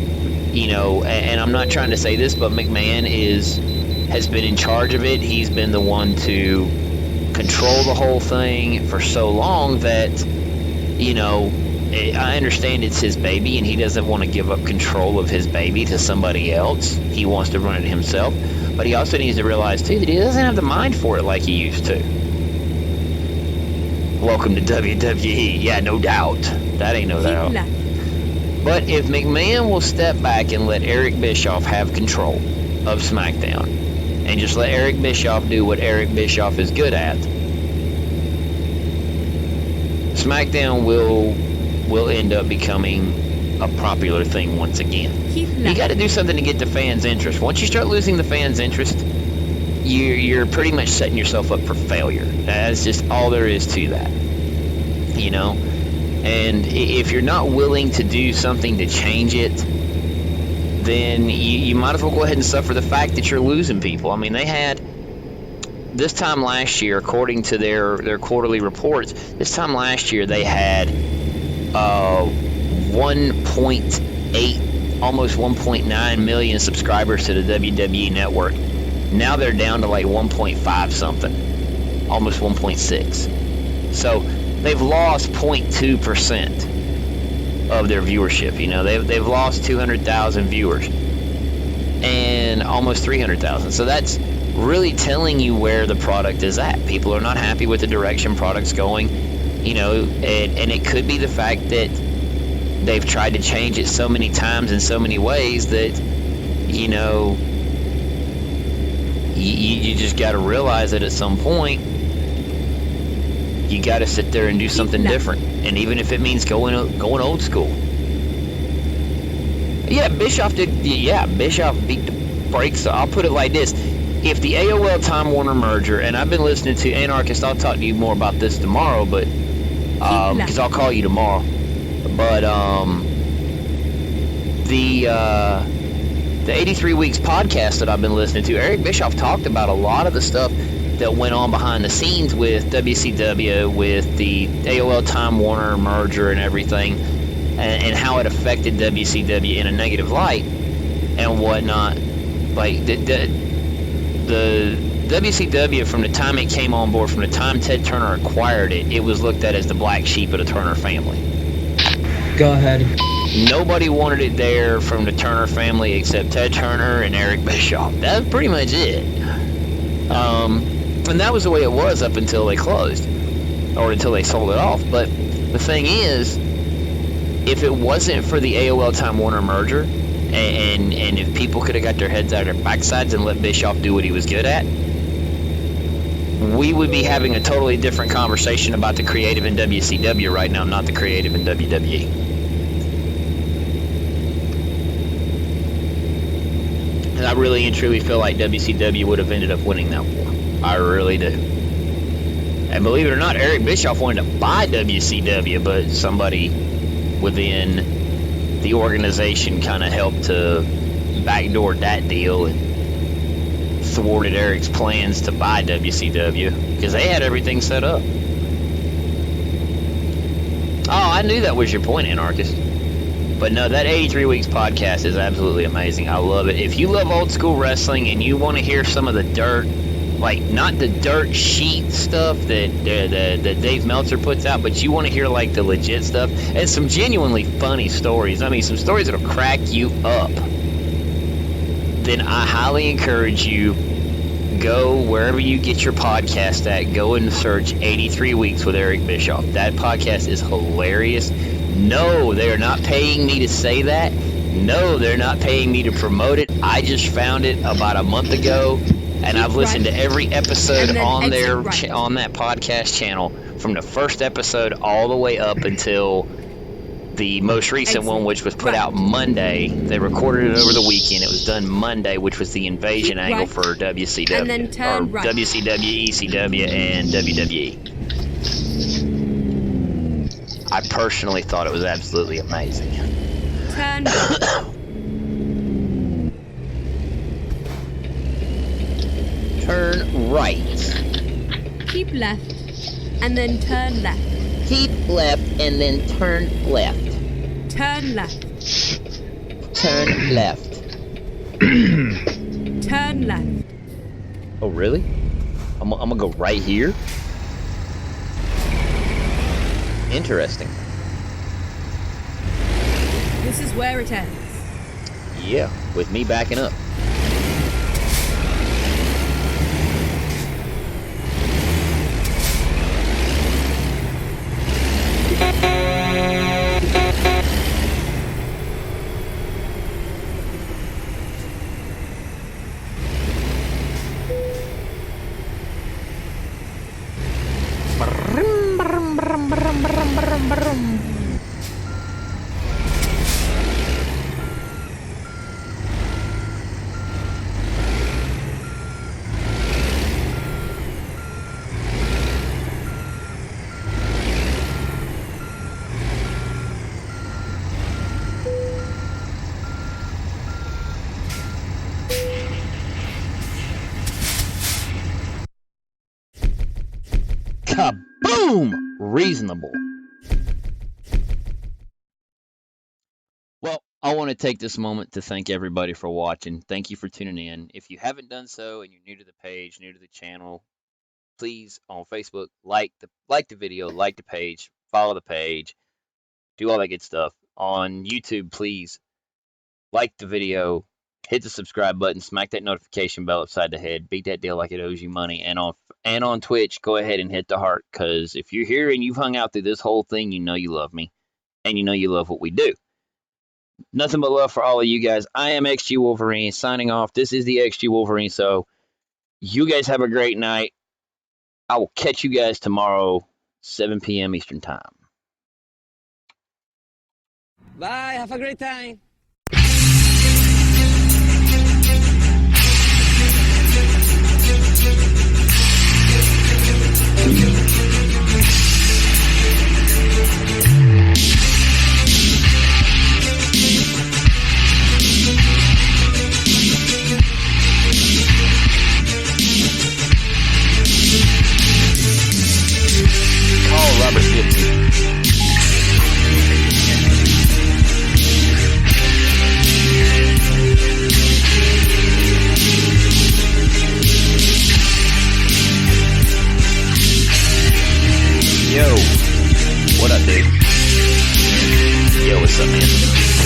and I'm not trying to say this, but McMahon has been in charge of it. He's been the one to control the whole thing for so long that, I understand it's his baby and he doesn't want to give up control of his baby to somebody else. He wants to run it himself. But he also needs to realize, too, that he doesn't have the mind for it like he used to. Welcome to WWE. Yeah, no doubt. That ain't no doubt. But if McMahon will step back and let Eric Bischoff have control of SmackDown and just let Eric Bischoff do what Eric Bischoff is good at, SmackDown will end up becoming a popular thing once again. You got to do something to get the fans' interest. Once you start losing the fans' interest, you're pretty much setting yourself up for failure. That's just all there is to that. And if you're not willing to do something to change it, then you might as well go ahead and suffer the fact that you're losing people. I mean, they had, this time last year, according to their quarterly reports, this time last year they had 1.8, almost 1.9 million subscribers to the WWE Network. Now they're down to like 1.5 something, almost 1.6. So they've lost 0.2% of their viewership. They've lost 200,000 viewers and almost 300,000. So that's really telling you where the product is at. People are not happy with the direction product's going, and it could be the fact that they've tried to change it so many times in so many ways that, you just got to realize that at some point, you got to sit there and do something different. And even if it means going old school. Yeah, Bischoff did. Yeah, Bischoff beat the brakes. I'll put it like this. If the AOL Time Warner merger, and I've been listening to Anarchist, I'll talk to you more about this tomorrow, but because I'll call you tomorrow. But the 83 Weeks podcast that I've been listening to, Eric Bischoff talked about a lot of the stuff that went on behind the scenes with WCW, with the AOL Time Warner merger and everything. and how it affected WCW in a negative light and whatnot. Like the WCW, from the time it came on board, from the time Ted Turner acquired it, it was looked at as the black sheep of the Turner family. Go ahead. Nobody wanted it there from the Turner family except Ted Turner and Eric Bischoff. That's pretty much it. And that was the way it was up until they closed, or until they sold it off. But the thing is, if it wasn't for the AOL Time Warner merger, and if people could have got their heads out of their backsides and let Bischoff do what he was good at, we would be having a totally different conversation about the creative in WCW right now, not the creative in WWE. And I really and truly feel like WCW would have ended up winning that war. I really do. And believe it or not, Eric Bischoff wanted to buy WCW, but somebody within the organization kind of helped to backdoor that deal and thwarted Eric's plans to buy WCW because they had everything set up. Oh, I knew that was your point, Anarchist. But no, that 83 Weeks podcast is absolutely amazing. I love it. If you love old school wrestling and you want to hear some of the dirt, like not the dirt sheet stuff that Dave Meltzer puts out, but you want to hear like the legit stuff and some genuinely funny stories. I mean, some stories that'll crack you up. Then I highly encourage you, go wherever you get your podcast at, go and search 83 Weeks with Eric Bischoff. That podcast is hilarious. No, they are not paying me to say that. No, they're not paying me to promote it. I just found it about a month ago, and I've listened to every episode on their on that podcast channel, from the first episode all the way up until the most recent one, which was put out Monday. They recorded it over the weekend. It was done Monday, which was the invasion angle for WCW, and then turn right. WCW, ECW, and WWE. I personally thought it was absolutely amazing. Turn right. Turn right. Keep left, and then turn left. Keep left, and then turn left. Turn left. Turn left. Turn left. Oh, really? I'm gonna go right here? Interesting. This is where it ends. Yeah, with me backing up. Kaboom! Reasonable. Well, I want to take this moment to thank everybody for watching. Thank you for tuning in. If you haven't done so and you're new to the page, new to the channel, please, on Facebook, like the video, like the page, follow the page, do all that good stuff. On YouTube, please like the video, hit the subscribe button, smack that notification bell upside the head, beat that deal like it owes you money. And on Twitch, go ahead and hit the heart, because if you're here and you've hung out through this whole thing, you know you love me, and you know you love what we do. Nothing but love for all of you guys. I am XG Wolverine signing off. This is the XG Wolverine. So you guys have a great night. I will catch you guys tomorrow, 7 p.m. Eastern Time. Bye. Have a great time. Call Robert Gibson. awesome.